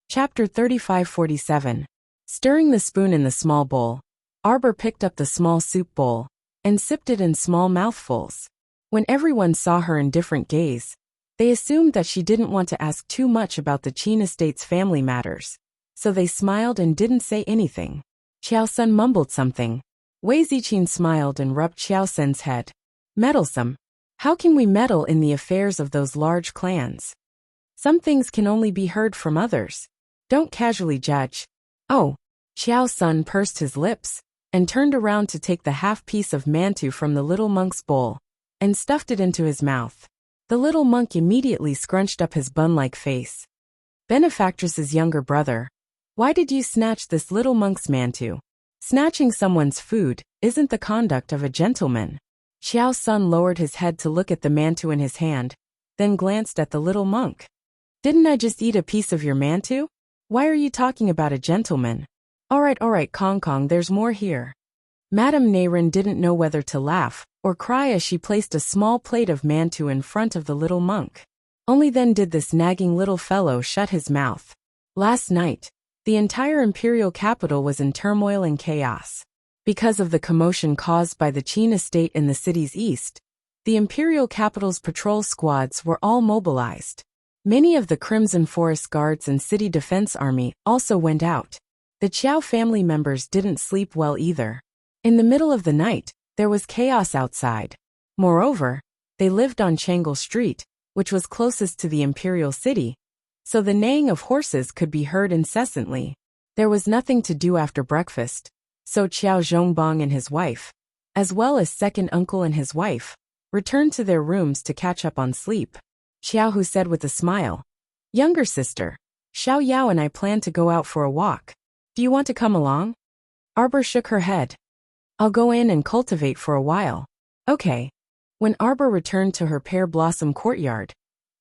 Chapter 3547. Stirring the spoon in the small bowl, Arbor picked up the small soup bowl and sipped it in small mouthfuls. When everyone saw her indifferent gaze, they assumed that she didn't want to ask too much about the Qin estate's family matters, so they smiled and didn't say anything. Qiao-sun mumbled something. Wei Ziqin smiled and rubbed Qiao-sun's head. Meddlesome. How can we meddle in the affairs of those large clans? Some things can only be heard from others. Don't casually judge. Oh. Qiao-sun pursed his lips and turned around to take the half-piece of mantu from the little monk's bowl and stuffed it into his mouth. The little monk immediately scrunched up his bun-like face. Benefactress's younger brother. Why did you snatch this little monk's mantu? Snatching someone's food isn't the conduct of a gentleman. Qiao-sun lowered his head to look at the mantu in his hand, then glanced at the little monk. Didn't I just eat a piece of your mantu? Why are you talking about a gentleman? All right, Kong, there's more here. Madame Nairin didn't know whether to laugh or cry as she placed a small plate of mantu in front of the little monk. Only then did this nagging little fellow shut his mouth. Last night, the entire imperial capital was in turmoil and chaos. Because of the commotion caused by the Qin estate in the city's east, the imperial capital's patrol squads were all mobilized. Many of the Crimson Forest Guards and City Defense Army also went out. The Qiao family members didn't sleep well either. In the middle of the night, there was chaos outside. Moreover, they lived on Changle Street, which was closest to the imperial city, so the neighing of horses could be heard incessantly. There was nothing to do after breakfast, so Qiao Zhongbang and his wife, as well as second uncle and his wife, returned to their rooms to catch up on sleep. Qiao Hu said with a smile, "Younger sister, Xiao Yao and I plan to go out for a walk. Do you want to come along?" Arbor shook her head. "I'll go in and cultivate for a while." Okay. When Arbor returned to her Pear Blossom Courtyard,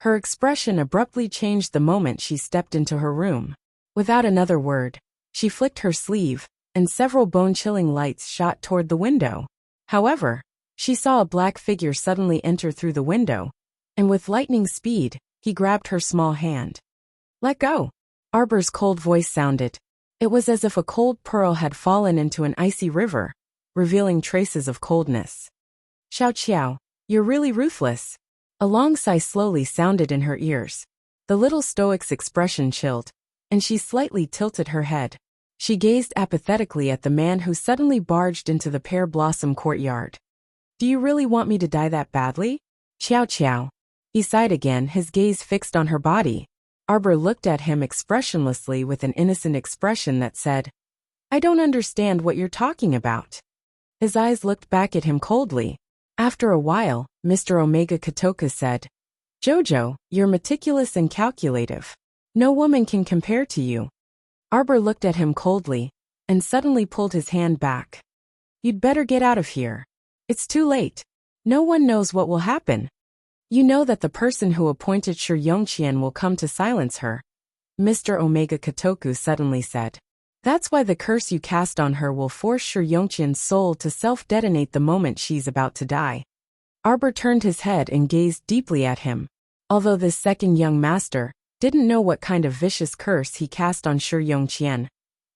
her expression abruptly changed the moment she stepped into her room. Without another word, she flicked her sleeve, and several bone-chilling lights shot toward the window. However, she saw a black figure suddenly enter through the window, and with lightning speed, he grabbed her small hand. "Let go!" Arbor's cold voice sounded. It was as if a cold pearl had fallen into an icy river, revealing traces of coldness. Xiao Qiao, you're really ruthless. A long sigh slowly sounded in her ears. The little stoic's expression chilled, and she slightly tilted her head. She gazed apathetically at the man who suddenly barged into the pear blossom courtyard. Do you really want me to die that badly? Xiao Qiao. He sighed again, his gaze fixed on her body. Arbor looked at him expressionlessly with an innocent expression that said, I don't understand what you're talking about. His eyes looked back at him coldly. After a while, Mr. Omega Kotoka said, Jojo, you're meticulous and calculative. No woman can compare to you. Arbor looked at him coldly, and suddenly pulled his hand back. You'd better get out of here. It's too late. No one knows what will happen. You know that the person who appointed Shi Yongqian will come to silence her. Mr. Omega Kotoku suddenly said. That's why the curse you cast on her will force Shi Yongqian's soul to self-detonate the moment she's about to die. Arbor turned his head and gazed deeply at him. Although this second young master didn't know what kind of vicious curse he cast on Shi Yongqian,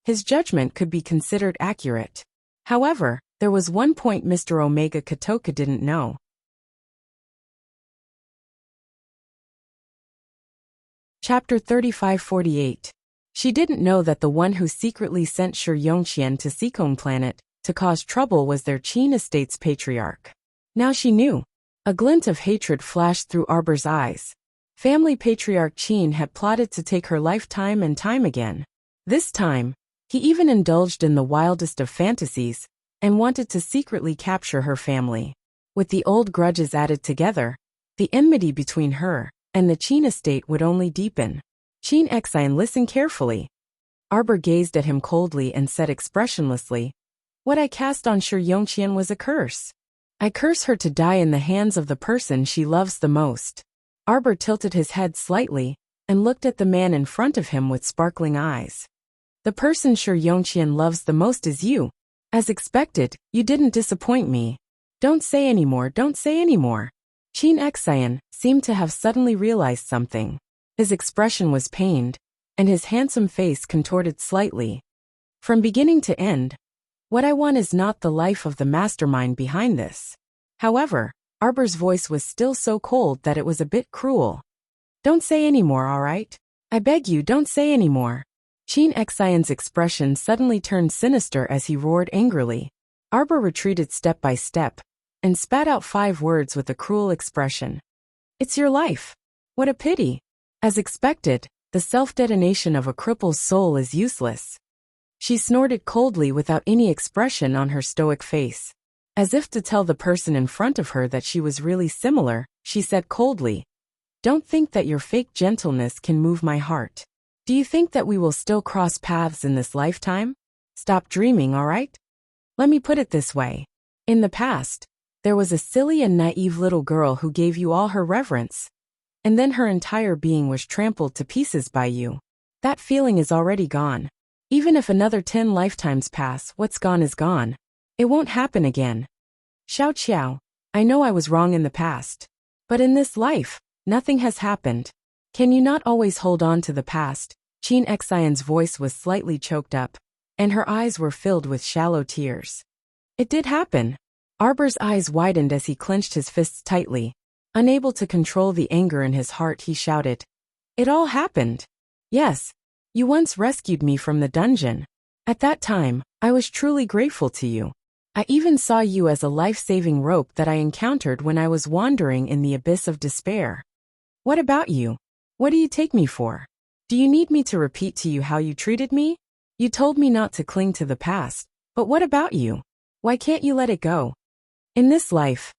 his judgment could be considered accurate. However, there was one point Mr. Omega Kotoka didn't know. Chapter 3548. She didn't know that the one who secretly sent Shi Yongqian to Seacombe Planet to cause trouble was their Qin estate's patriarch. Now she knew. A glint of hatred flashed through Arbor's eyes. Family patriarch Qin had plotted to take her life time and time again. This time, he even indulged in the wildest of fantasies and wanted to secretly capture her family. With the old grudges added together, the enmity between her and the Qin estate would only deepen. Qin Xian, listen carefully. Arbor gazed at him coldly and said expressionlessly, What I cast on Shi Yongqian was a curse. I curse her to die in the hands of the person she loves the most. Arbor tilted his head slightly and looked at the man in front of him with sparkling eyes. The person Shi Yongqian loves the most is you. As expected, you didn't disappoint me. Don't say any more, don't say any more. Qin Xian seemed to have suddenly realized something. His expression was pained, and his handsome face contorted slightly. From beginning to end, what I want is not the life of the mastermind behind this. However, Arbor's voice was still so cold that it was a bit cruel. Don't say any more, all right? I beg you, don't say any more. Qin Xian's expression suddenly turned sinister as he roared angrily. Arbor retreated step by step and spat out 5 words with a cruel expression. It's your life. What a pity. As expected, the self-detonation of a cripple's soul is useless. She snorted coldly without any expression on her stoic face. As if to tell the person in front of her that she was really similar, she said coldly, Don't think that your fake gentleness can move my heart. Do you think that we will still cross paths in this lifetime? Stop dreaming, all right? Let me put it this way. In the past, there was a silly and naive little girl who gave you all her reverence. And then her entire being was trampled to pieces by you. That feeling is already gone. Even if another 10 lifetimes pass, what's gone is gone. It won't happen again. Xiao Qiao, I know I was wrong in the past. But in this life, nothing has happened. Can you not always hold on to the past? Qin Xian's voice was slightly choked up, and her eyes were filled with shallow tears. It did happen. Arbor's eyes widened as he clenched his fists tightly. Unable to control the anger in his heart, he shouted, It all happened. Yes, you once rescued me from the dungeon. At that time, I was truly grateful to you. I even saw you as a life-saving rope that I encountered when I was wandering in the abyss of despair. What about you? What do you take me for? Do you need me to repeat to you how you treated me? You told me not to cling to the past, but what about you? Why can't you let it go? In this life,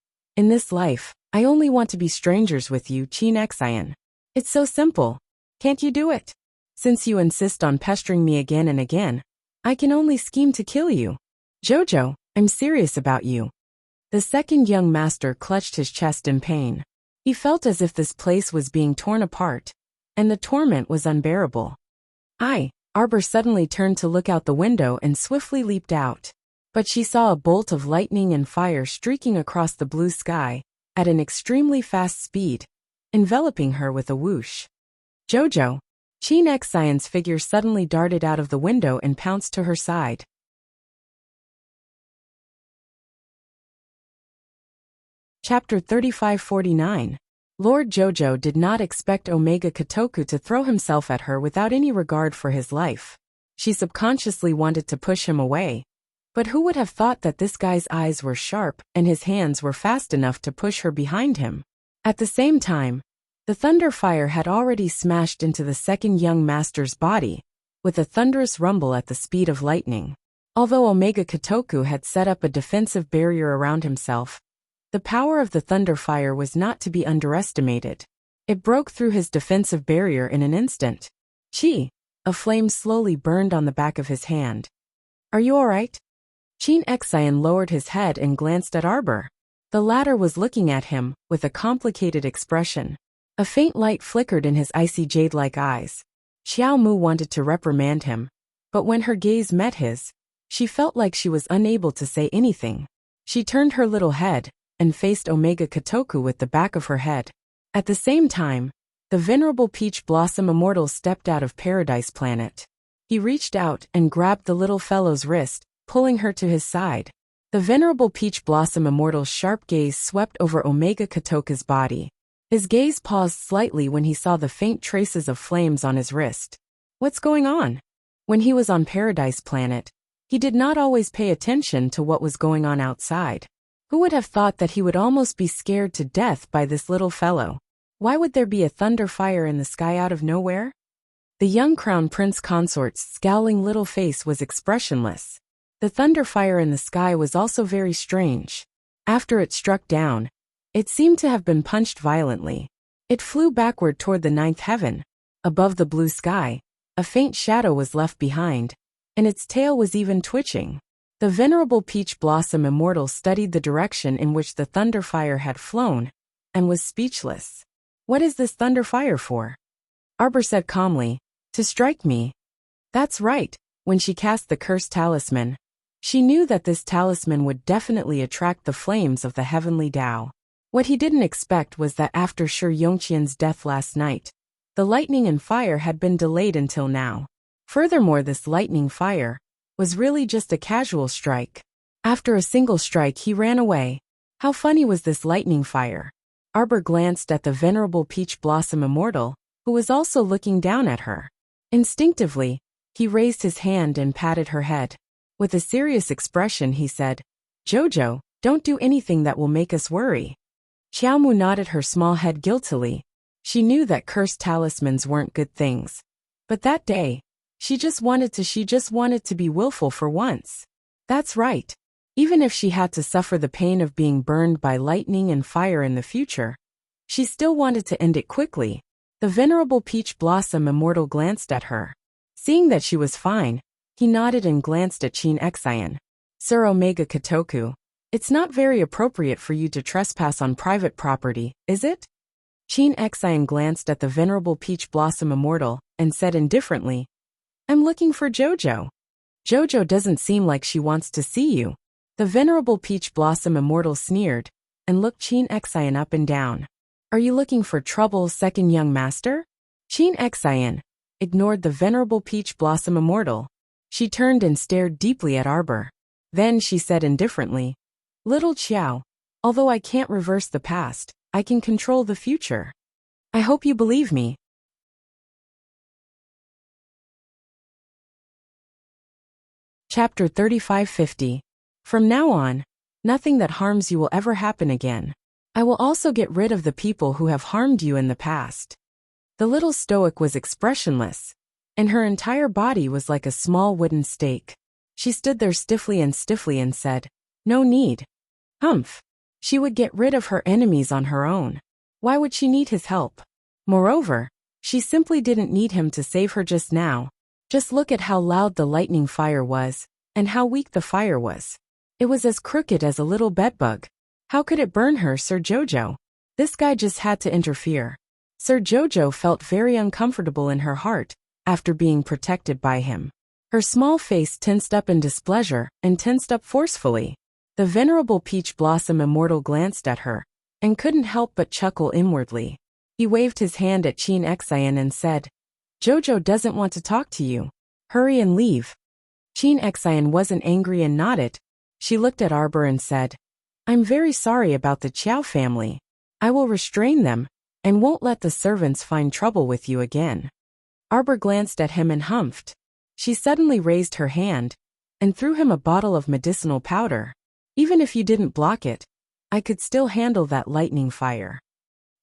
I only want to be strangers with you, Qin Xian. It's so simple. Can't you do it? Since you insist on pestering me again and again, I can only scheme to kill you. Jojo, I'm serious about you. The second young master clutched his chest in pain. He felt as if this place was being torn apart, and the torment was unbearable. Arbor suddenly turned to look out the window and swiftly leaped out. But she saw a bolt of lightning and fire streaking across the blue sky at an extremely fast speed, enveloping her with a whoosh. Jojo! Qin Xian's figure suddenly darted out of the window and pounced to her side. Chapter 3549. Lord Jojo did not expect Omega Kotoku to throw himself at her without any regard for his life. She subconsciously wanted to push him away. But who would have thought that this guy's eyes were sharp and his hands were fast enough to push her behind him? At the same time, the thunder fire had already smashed into the second young master's body, with a thunderous rumble at the speed of lightning. Although Omega Kotoku had set up a defensive barrier around himself, the power of the thunder fire was not to be underestimated. It broke through his defensive barrier in an instant. Chi! A flame slowly burned on the back of his hand. Are you alright? Chin Xian lowered his head and glanced at Arbor. The latter was looking at him, with a complicated expression. A faint light flickered in his icy jade-like eyes. Xiao Mu wanted to reprimand him, but when her gaze met his, she felt like she was unable to say anything. She turned her little head and faced Omega Kotoku with the back of her head. At the same time, the venerable Peach Blossom Immortal stepped out of Paradise Planet. He reached out and grabbed the little fellow's wrist, pulling her to his side. The venerable Peach Blossom Immortal's sharp gaze swept over Omega Kotoku's body. His gaze paused slightly when he saw the faint traces of flames on his wrist. What's going on? When he was on Paradise Planet, he did not always pay attention to what was going on outside. Who would have thought that he would almost be scared to death by this little fellow? Why would there be a thunder fire in the sky out of nowhere? The young Crown Prince Consort's scowling little face was expressionless. The thunder fire in the sky was also very strange. After it struck down, it seemed to have been punched violently. It flew backward toward the ninth heaven. Above the blue sky, a faint shadow was left behind, and its tail was even twitching. The venerable Peach Blossom Immortal studied the direction in which the thunder fire had flown, and was speechless. What is this thunder fire for? Arbor said calmly, to strike me. That's right. When she cast the cursed talisman, she knew that this talisman would definitely attract the flames of the heavenly Tao. What he didn't expect was that after Shi Yongqian's death last night, the lightning and fire had been delayed until now. Furthermore, this lightning fire was really just a casual strike. After a single strike, he ran away. How funny was this lightning fire? Arbor glanced at the venerable Peach Blossom Immortal, who was also looking down at her. Instinctively, he raised his hand and patted her head. With a serious expression, he said, Jojo, don't do anything that will make us worry. Xiaomu nodded her small head guiltily. She knew that cursed talismans weren't good things. But that day, she just wanted to be willful for once. That's right. Even if she had to suffer the pain of being burned by lightning and fire in the future, she still wanted to end it quickly. The venerable Peach Blossom Immortal glanced at her. Seeing that she was fine, he nodded and glanced at Chin Xian. Sir Omega Kotoku, it's not very appropriate for you to trespass on private property, is it? Chin Xian glanced at the venerable Peach Blossom Immortal and said indifferently, I'm looking for Jojo. Jojo doesn't seem like she wants to see you. The venerable Peach Blossom Immortal sneered and looked Chin Xian up and down. Are you looking for trouble, second young master? Chin Xian ignored the venerable Peach Blossom Immortal. She turned and stared deeply at Arbor. Then she said indifferently, Little Qiao, although I can't reverse the past, I can control the future. I hope you believe me. Chapter 3550. From now on, nothing that harms you will ever happen again. I will also get rid of the people who have harmed you in the past. The little stoic was expressionless, and her entire body was like a small wooden stake. She stood there stiffly and said, No need. Humph. She would get rid of her enemies on her own. Why would she need his help? Moreover, she simply didn't need him to save her just now. Just look at how loud the lightning fire was, and how weak the fire was. It was as crooked as a little bedbug. How could it burn her, Sir Jojo? This guy just had to interfere. Sir Jojo felt very uncomfortable in her heart after being protected by him. Her small face tensed up in displeasure and tensed up forcefully. The venerable Peach Blossom Immortal glanced at her and couldn't help but chuckle inwardly. He waved his hand at Chin Xian and said, Jojo doesn't want to talk to you. Hurry and leave. Chin Xian wasn't angry and nodded. She looked at Arbor and said, I'm very sorry about the Chow family. I will restrain them, and won't let the servants find trouble with you again. Arbor glanced at him and humphed. She suddenly raised her hand, and threw him a bottle of medicinal powder. Even if you didn't block it, I could still handle that lightning fire.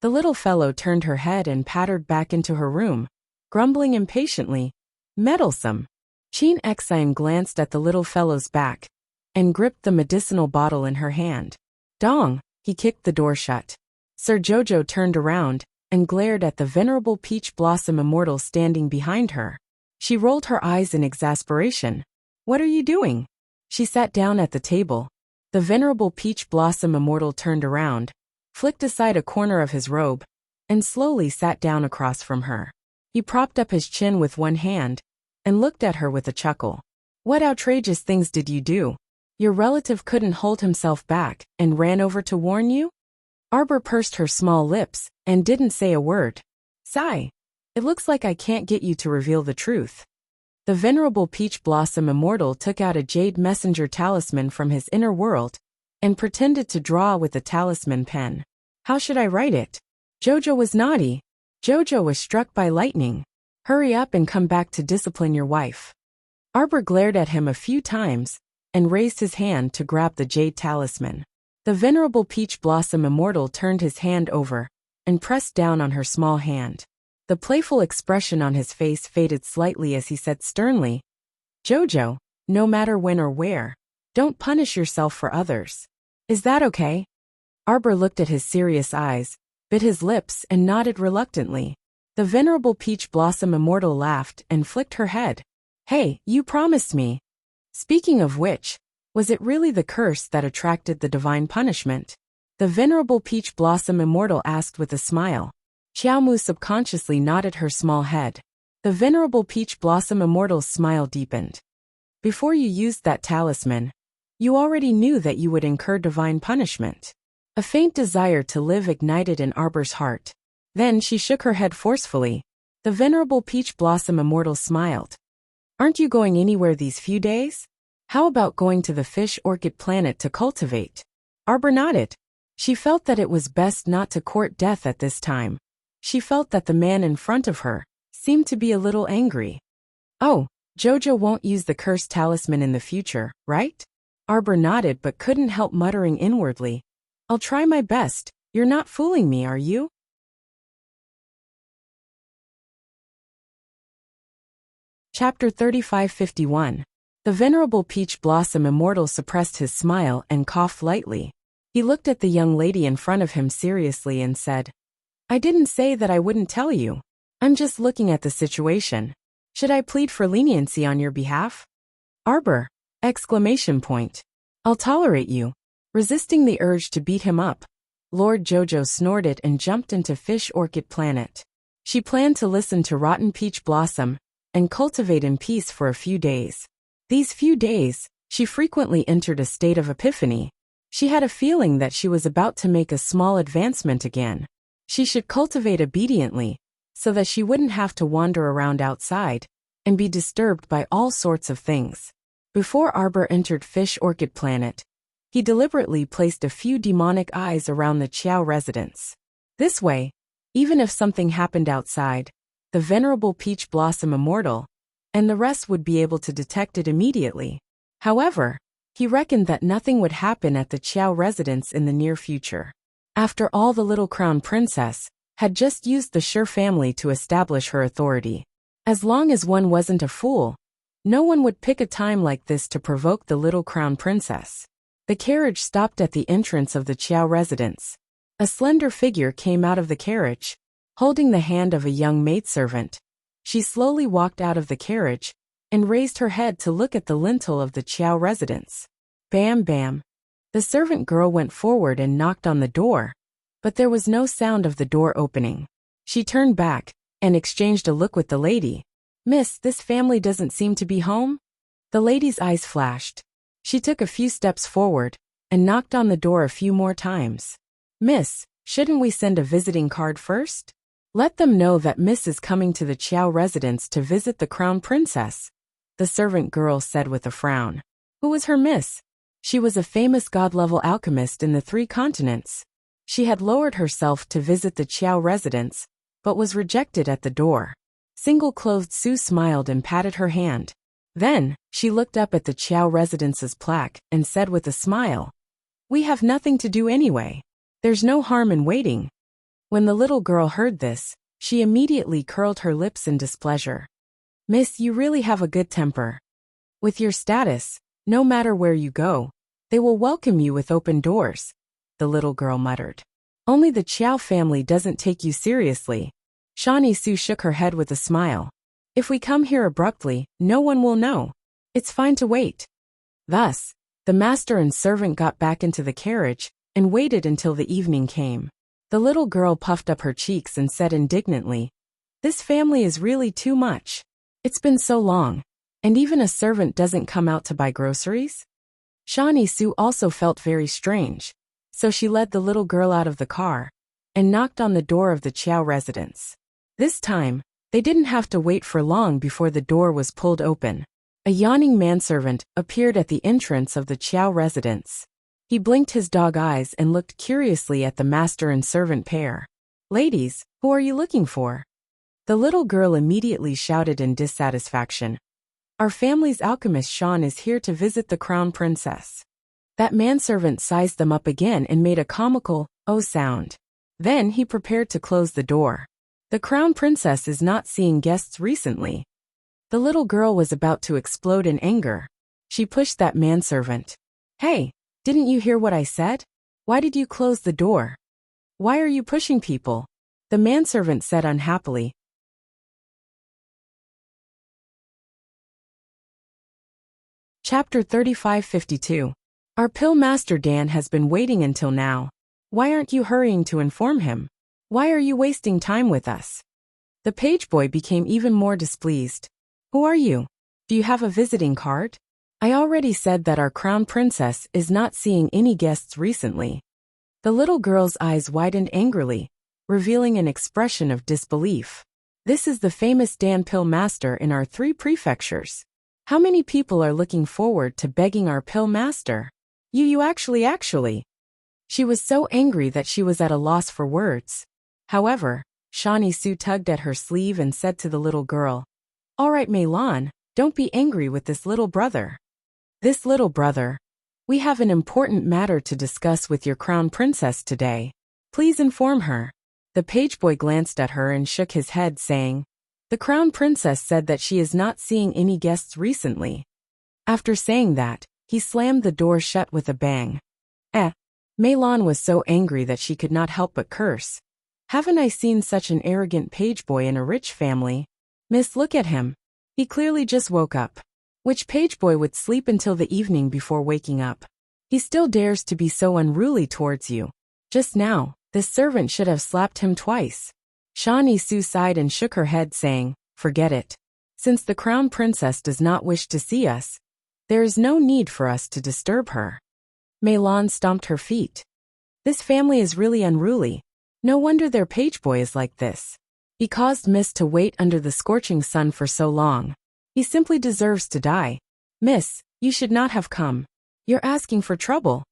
The little fellow turned her head and pattered back into her room, grumbling impatiently. Meddlesome. Chin Xian glanced at the little fellow's back, and gripped the medicinal bottle in her hand. Dong, he kicked the door shut. Sir Jojo turned around, and glared at the venerable Peach Blossom Immortal standing behind her. She rolled her eyes in exasperation. What are you doing? She sat down at the table. The venerable Peach Blossom Immortal turned around, flicked aside a corner of his robe, and slowly sat down across from her. He propped up his chin with one hand, and looked at her with a chuckle. What outrageous things did you do? Your relative couldn't hold himself back, and ran over to warn you? Arbor pursed her small lips, and didn't say a word. Sigh. It looks like I can't get you to reveal the truth. The venerable Peach Blossom Immortal took out a jade messenger talisman from his inner world, and pretended to draw with the talisman pen. How should I write it? Jojo was naughty. Jojo was struck by lightning. Hurry up and come back to discipline your wife. Arbor glared at him a few times, and raised his hand to grab the jade talisman. The venerable Peach Blossom Immortal turned his hand over, and pressed down on her small hand. The playful expression on his face faded slightly as he said sternly, Jojo, no matter when or where, don't punish yourself for others. Is that okay? Arbor looked at his serious eyes, bit his lips and nodded reluctantly. The venerable Peach Blossom Immortal laughed and flicked her head. Hey, you promised me. Speaking of which, was it really the curse that attracted the divine punishment? The venerable Peach Blossom Immortal asked with a smile. Xiaomu subconsciously nodded her small head. The venerable Peach Blossom Immortal's smile deepened. Before you used that talisman, you already knew that you would incur divine punishment. A faint desire to live ignited in Arbor's heart. Then she shook her head forcefully. The venerable Peach Blossom Immortal smiled. Aren't you going anywhere these few days? How about going to the fish orchid planet to cultivate? Arbor nodded. She felt that it was best not to court death at this time. She felt that the man in front of her seemed to be a little angry. Oh, Jojo won't use the cursed talisman in the future, right? Arbor nodded but couldn't help muttering inwardly. I'll try my best. You're not fooling me, are you? Chapter 3551. The venerable Peach Blossom Immortal suppressed his smile and coughed lightly. He looked at the young lady in front of him seriously and said, I didn't say that I wouldn't tell you. I'm just looking at the situation. Should I plead for leniency on your behalf? Arbor! Exclamation point. I'll tolerate you. Resisting the urge to beat him up, Lord Jojo snorted and jumped into Fish Orchid Planet. She planned to listen to Rotten Peach Blossom and cultivate in peace for a few days. These few days, she frequently entered a state of epiphany. She had a feeling that she was about to make a small advancement again. She should cultivate obediently, so that she wouldn't have to wander around outside and be disturbed by all sorts of things. Before Arbor entered Fish Orchid Planet, he deliberately placed a few demonic eyes around the Qiao residence. This way, even if something happened outside, the venerable Peach Blossom Immortal and the rest would be able to detect it immediately. However, he reckoned that nothing would happen at the Qiao residence in the near future. After all, the little crown princess had just used the Shi family to establish her authority. As long as one wasn't a fool, no one would pick a time like this to provoke the little crown princess. The carriage stopped at the entrance of the Qiao residence. A slender figure came out of the carriage, holding the hand of a young maidservant. She slowly walked out of the carriage and raised her head to look at the lintel of the Qiao residence. Bam bam. The servant girl went forward and knocked on the door, but there was no sound of the door opening. She turned back and exchanged a look with the lady. Miss, this family doesn't seem to be home? The lady's eyes flashed. She took a few steps forward and knocked on the door a few more times. Miss, shouldn't we send a visiting card first? Let them know that Miss is coming to the Qiao residence to visit the crown princess, the servant girl said with a frown. Who was her miss? She was a famous god-level alchemist in the 3 continents. She had lowered herself to visit the Qiao residence, but was rejected at the door. Single-clothed Su smiled and patted her hand. Then, she looked up at the Qiao residence's plaque and said with a smile, "We have nothing to do anyway. There's no harm in waiting." When the little girl heard this, she immediately curled her lips in displeasure. "Miss, you really have a good temper. With your status, no matter where you go, they will welcome you with open doors," the little girl muttered. "Only the Qiao family doesn't take you seriously." Shani Su shook her head with a smile. "If we come here abruptly, no one will know. It's fine to wait." Thus, the master and servant got back into the carriage and waited until the evening came. The little girl puffed up her cheeks and said indignantly, "This family is really too much. It's been so long, and even a servant doesn't come out to buy groceries?" Shani Su also felt very strange, so she led the little girl out of the car and knocked on the door of the Qiao residence. This time, they didn't have to wait for long before the door was pulled open. A yawning manservant appeared at the entrance of the Qiao residence. He blinked his dog eyes and looked curiously at the master and servant pair. "Ladies, who are you looking for?" The little girl immediately shouted in dissatisfaction. "Our family's alchemist Sean is here to visit the crown princess." That manservant sized them up again and made a comical, "oh" sound. Then he prepared to close the door. "The crown princess is not seeing guests recently." The little girl was about to explode in anger. She pushed that manservant. "Hey, didn't you hear what I said? Why did you close the door? Why are you pushing people?" the manservant said unhappily. Chapter 3552. Our pill master Dan has been waiting until now. Why aren't you hurrying to inform him? Why are you wasting time with us? The page boy became even more displeased. "Who are you? Do you have a visiting card? I already said that our crown princess is not seeing any guests recently." The little girl's eyes widened angrily, revealing an expression of disbelief. "This is the famous Dan Pill Master in our 3 prefectures. How many people are looking forward to begging our pill master? You actually. She was so angry that she was at a loss for words. However, Shani Su tugged at her sleeve and said to the little girl, "All right, Meilon, don't be angry with this little brother. This little brother. We have an important matter to discuss with your crown princess today. Please inform her." The page boy glanced at her and shook his head, saying, "The crown princess said that she is not seeing any guests recently." After saying that, he slammed the door shut with a bang. Meilon was so angry that she could not help but curse. "Haven't I seen such an arrogant page boy in a rich family? Miss, look at him. He clearly just woke up. Which page boy would sleep until the evening before waking up? He still dares to be so unruly towards you. Just now, this servant should have slapped him twice." Shani Su sighed and shook her head, saying, "Forget it. Since the crown princess does not wish to see us, there is no need for us to disturb her." Meilon stomped her feet. "This family is really unruly. No wonder their page boy is like this. He caused Miss to wait under the scorching sun for so long. He simply deserves to die. Miss, you should not have come. You're asking for trouble.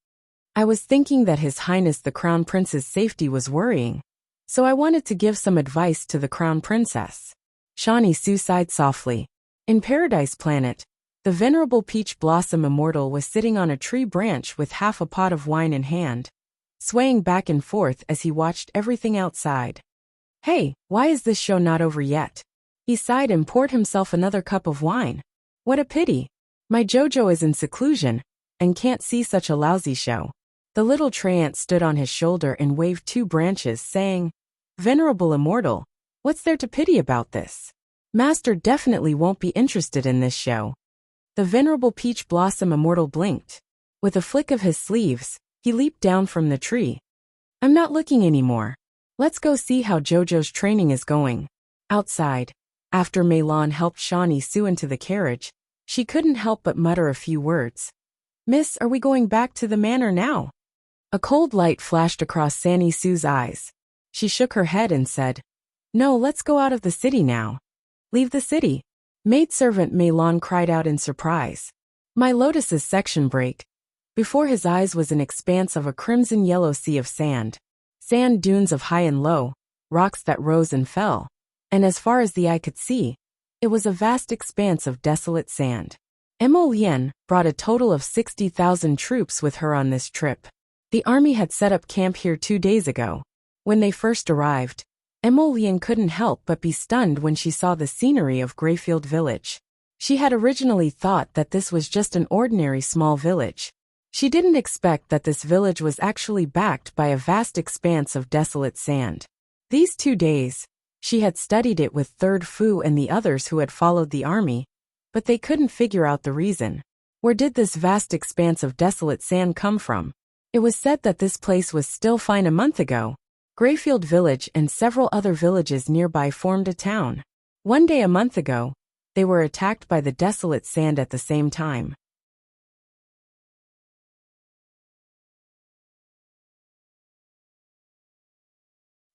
I was thinking that His Highness the Crown Prince's safety was worrying, so I wanted to give some advice to the Crown Princess." Shani Su sighed softly. In Paradise Planet, the venerable Peach Blossom Immortal was sitting on a tree branch with half a pot of wine in hand, swaying back and forth as he watched everything outside. "Hey, why is this show not over yet?" He sighed and poured himself another cup of wine. "What a pity. My Jojo is in seclusion and can't see such a lousy show." The little treant stood on his shoulder and waved 2 branches, saying, "Venerable Immortal, what's there to pity about this? Master definitely won't be interested in this show." The venerable Peach Blossom Immortal blinked. With a flick of his sleeves, he leaped down from the tree. "I'm not looking anymore. Let's go see how Jojo's training is going." Outside, after Meilon helped Shani Su into the carriage, she couldn't help but mutter a few words. "Miss, are we going back to the manor now?" A cold light flashed across Shani Su's eyes. She shook her head and said, "No, let's go out of the city now." "Leave the city?" Maidservant Meilon cried out in surprise. "My Lotus's section break. Before his eyes was an expanse of a crimson-yellow sea of sand. Sand dunes of high and low, rocks that rose and fell. And as far as the eye could see, it was a vast expanse of desolate sand. Emolian brought a total of 60,000 troops with her on this trip. The army had set up camp here 2 days ago. When they first arrived, Emolian couldn't help but be stunned when she saw the scenery of Greyfield Village. She had originally thought that this was just an ordinary small village. She didn't expect that this village was actually backed by a vast expanse of desolate sand. These 2 days, she had studied it with Third Fu and the others who had followed the army, but they couldn't figure out the reason. Where did this vast expanse of desolate sand come from? It was said that this place was still fine a month ago. Greyfield Village and several other villages nearby formed a town. One day a month ago, they were attacked by the desolate sand at the same time.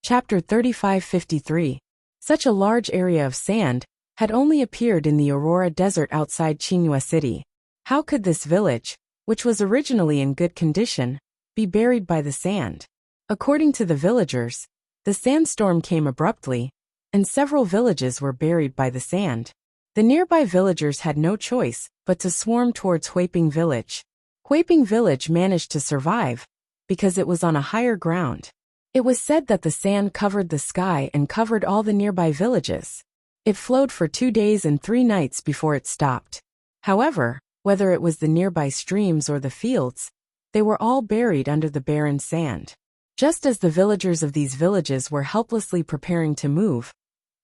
Chapter 3553. Such a large area of sand had only appeared in the Aurora Desert outside Qinghua City. How could this village, which was originally in good condition, be buried by the sand? According to the villagers, the sandstorm came abruptly, and several villages were buried by the sand. The nearby villagers had no choice but to swarm towards Huiping Village. Huiping Village managed to survive because it was on a higher ground. It was said that the sand covered the sky and covered all the nearby villages. It flowed for 2 days and 3 nights before it stopped. However, whether it was the nearby streams or the fields, they were all buried under the barren sand. Just as the villagers of these villages were helplessly preparing to move,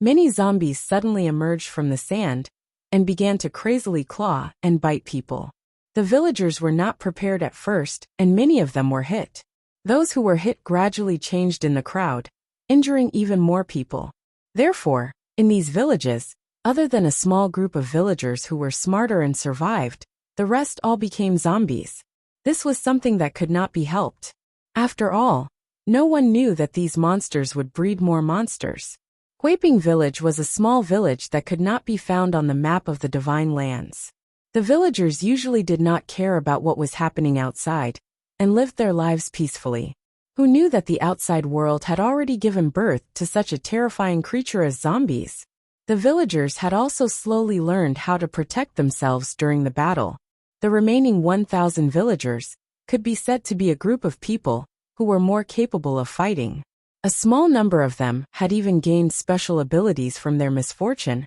many zombies suddenly emerged from the sand and began to crazily claw and bite people. The villagers were not prepared at first, and many of them were hit. Those who were hit gradually changed in the crowd, injuring even more people. Therefore, in these villages, other than a small group of villagers who were smarter and survived, the rest all became zombies. This was something that could not be helped. After all, no one knew that these monsters would breed more monsters. Huiping Village was a small village that could not be found on the map of the Divine Lands. The villagers usually did not care about what was happening outside, and lived their lives peacefully. Who knew that the outside world had already given birth to such a terrifying creature as zombies? The villagers had also slowly learned how to protect themselves during the battle. The remaining 1,000 villagers could be said to be a group of people who were more capable of fighting. A small number of them had even gained special abilities from their misfortune,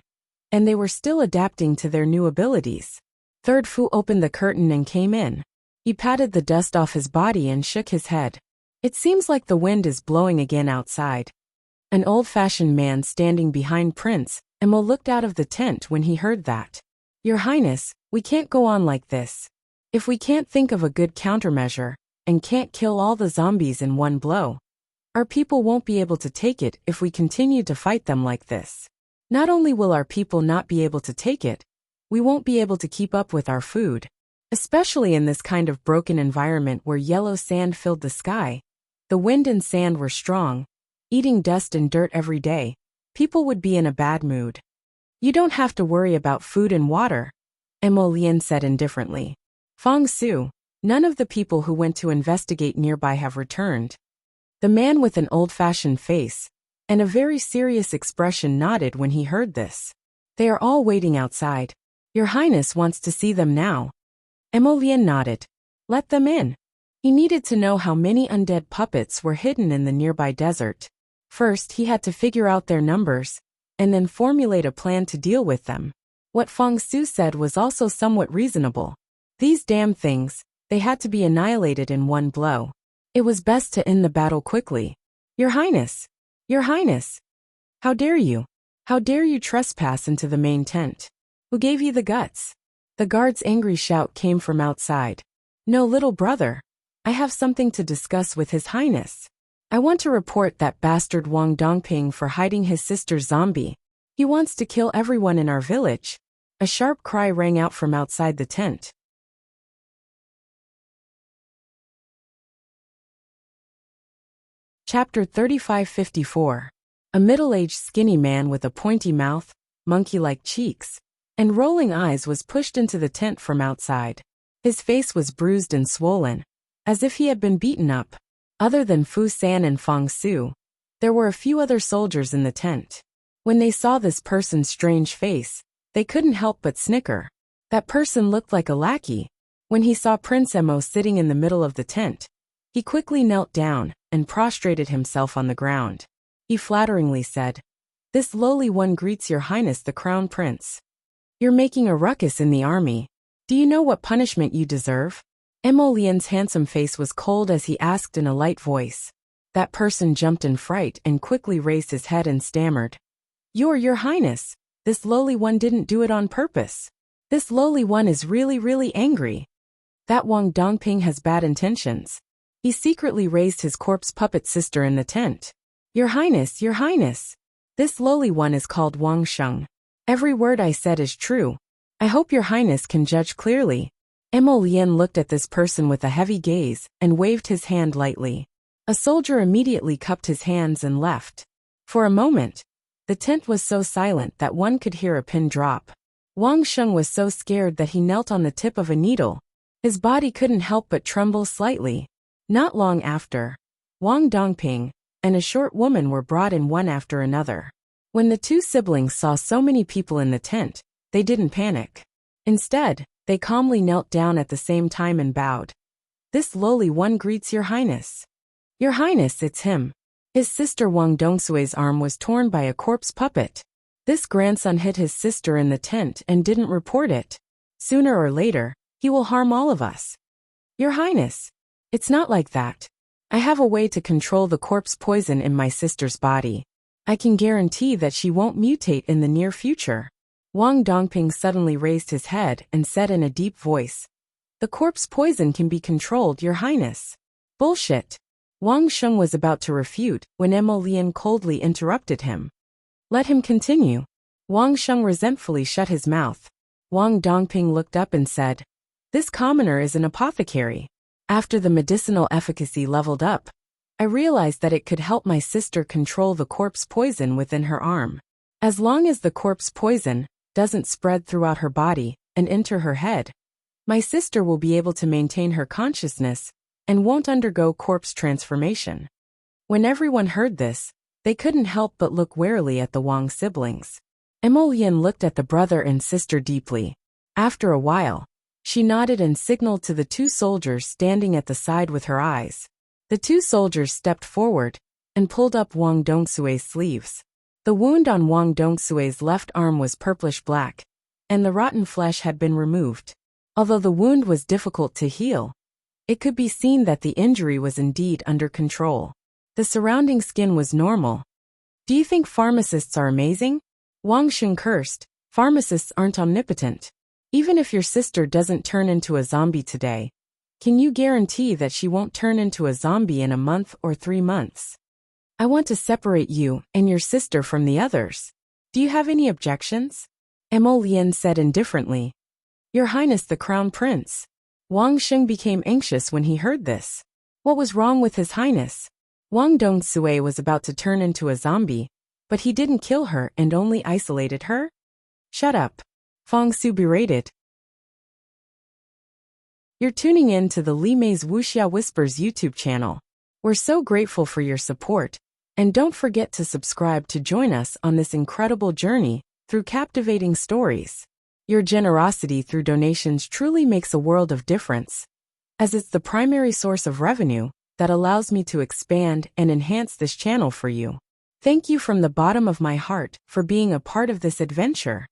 and they were still adapting to their new abilities. Third Fu opened the curtain and came in. He patted the dust off his body and shook his head. It seems like the wind is blowing again outside. An old-fashioned man standing behind Prince Emo looked out of the tent when he heard that. Your Highness, we can't go on like this. If we can't think of a good countermeasure, and can't kill all the zombies in one blow, our people won't be able to take it if we continue to fight them like this. Not only will our people not be able to take it, we won't be able to keep up with our food. Especially in this kind of broken environment where yellow sand filled the sky. The wind and sand were strong. Eating dust and dirt every day, people would be in a bad mood. You don't have to worry about food and water, Emo Lien said indifferently. Fong Su, none of the people who went to investigate nearby have returned. The man with an old-fashioned face and a very serious expression nodded when he heard this. They are all waiting outside. Your Highness wants to see them now. Emo Lien nodded. Let them in. He needed to know how many undead puppets were hidden in the nearby desert. First, he had to figure out their numbers, and then formulate a plan to deal with them. What Fong Su said was also somewhat reasonable. These damn things, they had to be annihilated in one blow. It was best to end the battle quickly. Your Highness! Your Highness! How dare you? How dare you trespass into the main tent? Who gave you the guts? The guard's angry shout came from outside. No, little brother. I have something to discuss with His Highness. I want to report that bastard Wang Dongping for hiding his sister's zombie. He wants to kill everyone in our village. A sharp cry rang out from outside the tent. Chapter 3554. A middle-aged skinny man with a pointy mouth, monkey-like cheeks, and rolling eyes was pushed into the tent from outside. His face was bruised and swollen, as if he had been beaten up. Other than Fu San and Fang Su, there were a few other soldiers in the tent. When they saw this person's strange face, they couldn't help but snicker. That person looked like a lackey. When he saw Prince Emo sitting in the middle of the tent, he quickly knelt down and prostrated himself on the ground. He flatteringly said, "This lowly one greets your highness the crown prince. You're making a ruckus in the army. Do you know what punishment you deserve?" Emo Lian's handsome face was cold as he asked in a light voice. That person jumped in fright and quickly raised his head and stammered, Your highness, this lowly one didn't do it on purpose. This lowly one is really angry. That Wang Dongping has bad intentions. He secretly raised his corpse puppet sister in the tent. Your highness, this lowly one is called Wang Sheng. Every word I said is true. I hope your highness can judge clearly. Emo Lian looked at this person with a heavy gaze and waved his hand lightly. A soldier immediately cupped his hands and left. For a moment, the tent was so silent that one could hear a pin drop. Wang Sheng was so scared that he knelt on the tip of a needle. His body couldn't help but tremble slightly. Not long after, Wang Dongping and a short woman were brought in one after another. When the two siblings saw so many people in the tent, they didn't panic. Instead, they calmly knelt down at the same time and bowed. This lowly one greets your highness. Your highness, it's him. His sister Wang Dongsui's arm was torn by a corpse puppet. This grandson hit his sister in the tent and didn't report it. Sooner or later, he will harm all of us. Your highness, it's not like that. I have a way to control the corpse poison in my sister's body. I can guarantee that she won't mutate in the near future. Wang Dongping suddenly raised his head and said in a deep voice, The corpse poison can be controlled, your highness. Bullshit. Wang Sheng was about to refute when Emo Lian coldly interrupted him. Let him continue. Wang Sheng resentfully shut his mouth. Wang Dongping looked up and said, This commoner is an apothecary. After the medicinal efficacy leveled up, I realized that it could help my sister control the corpse poison within her arm. As long as the corpse poison doesn't spread throughout her body and enter her head, my sister will be able to maintain her consciousness and won't undergo corpse transformation. When everyone heard this, they couldn't help but look warily at the Wang siblings. Emo Lian looked at the brother and sister deeply. After a while, she nodded and signaled to the two soldiers standing at the side with her eyes. The two soldiers stepped forward and pulled up Wang Dongsui's sleeves. The wound on Wang Dongsui's left arm was purplish-black, and the rotten flesh had been removed. Although the wound was difficult to heal, it could be seen that the injury was indeed under control. The surrounding skin was normal. Do you think pharmacists are amazing? Wang Sheng cursed. Pharmacists aren't omnipotent. Even if your sister doesn't turn into a zombie today, can you guarantee that she won't turn into a zombie in a month or 3 months? I want to separate you and your sister from the others. Do you have any objections? Emo Lian said indifferently. Your Highness the Crown Prince. Wang Sheng became anxious when he heard this. What was wrong with His Highness? Wang Dongsui was about to turn into a zombie, but he didn't kill her and only isolated her? Shut up. Fang Su berated. You're tuning in to the Li Mei's Wuxia Whispers YouTube channel. We're so grateful for your support, and don't forget to subscribe to join us on this incredible journey through captivating stories. Your generosity through donations truly makes a world of difference, as it's the primary source of revenue that allows me to expand and enhance this channel for you. Thank you from the bottom of my heart for being a part of this adventure.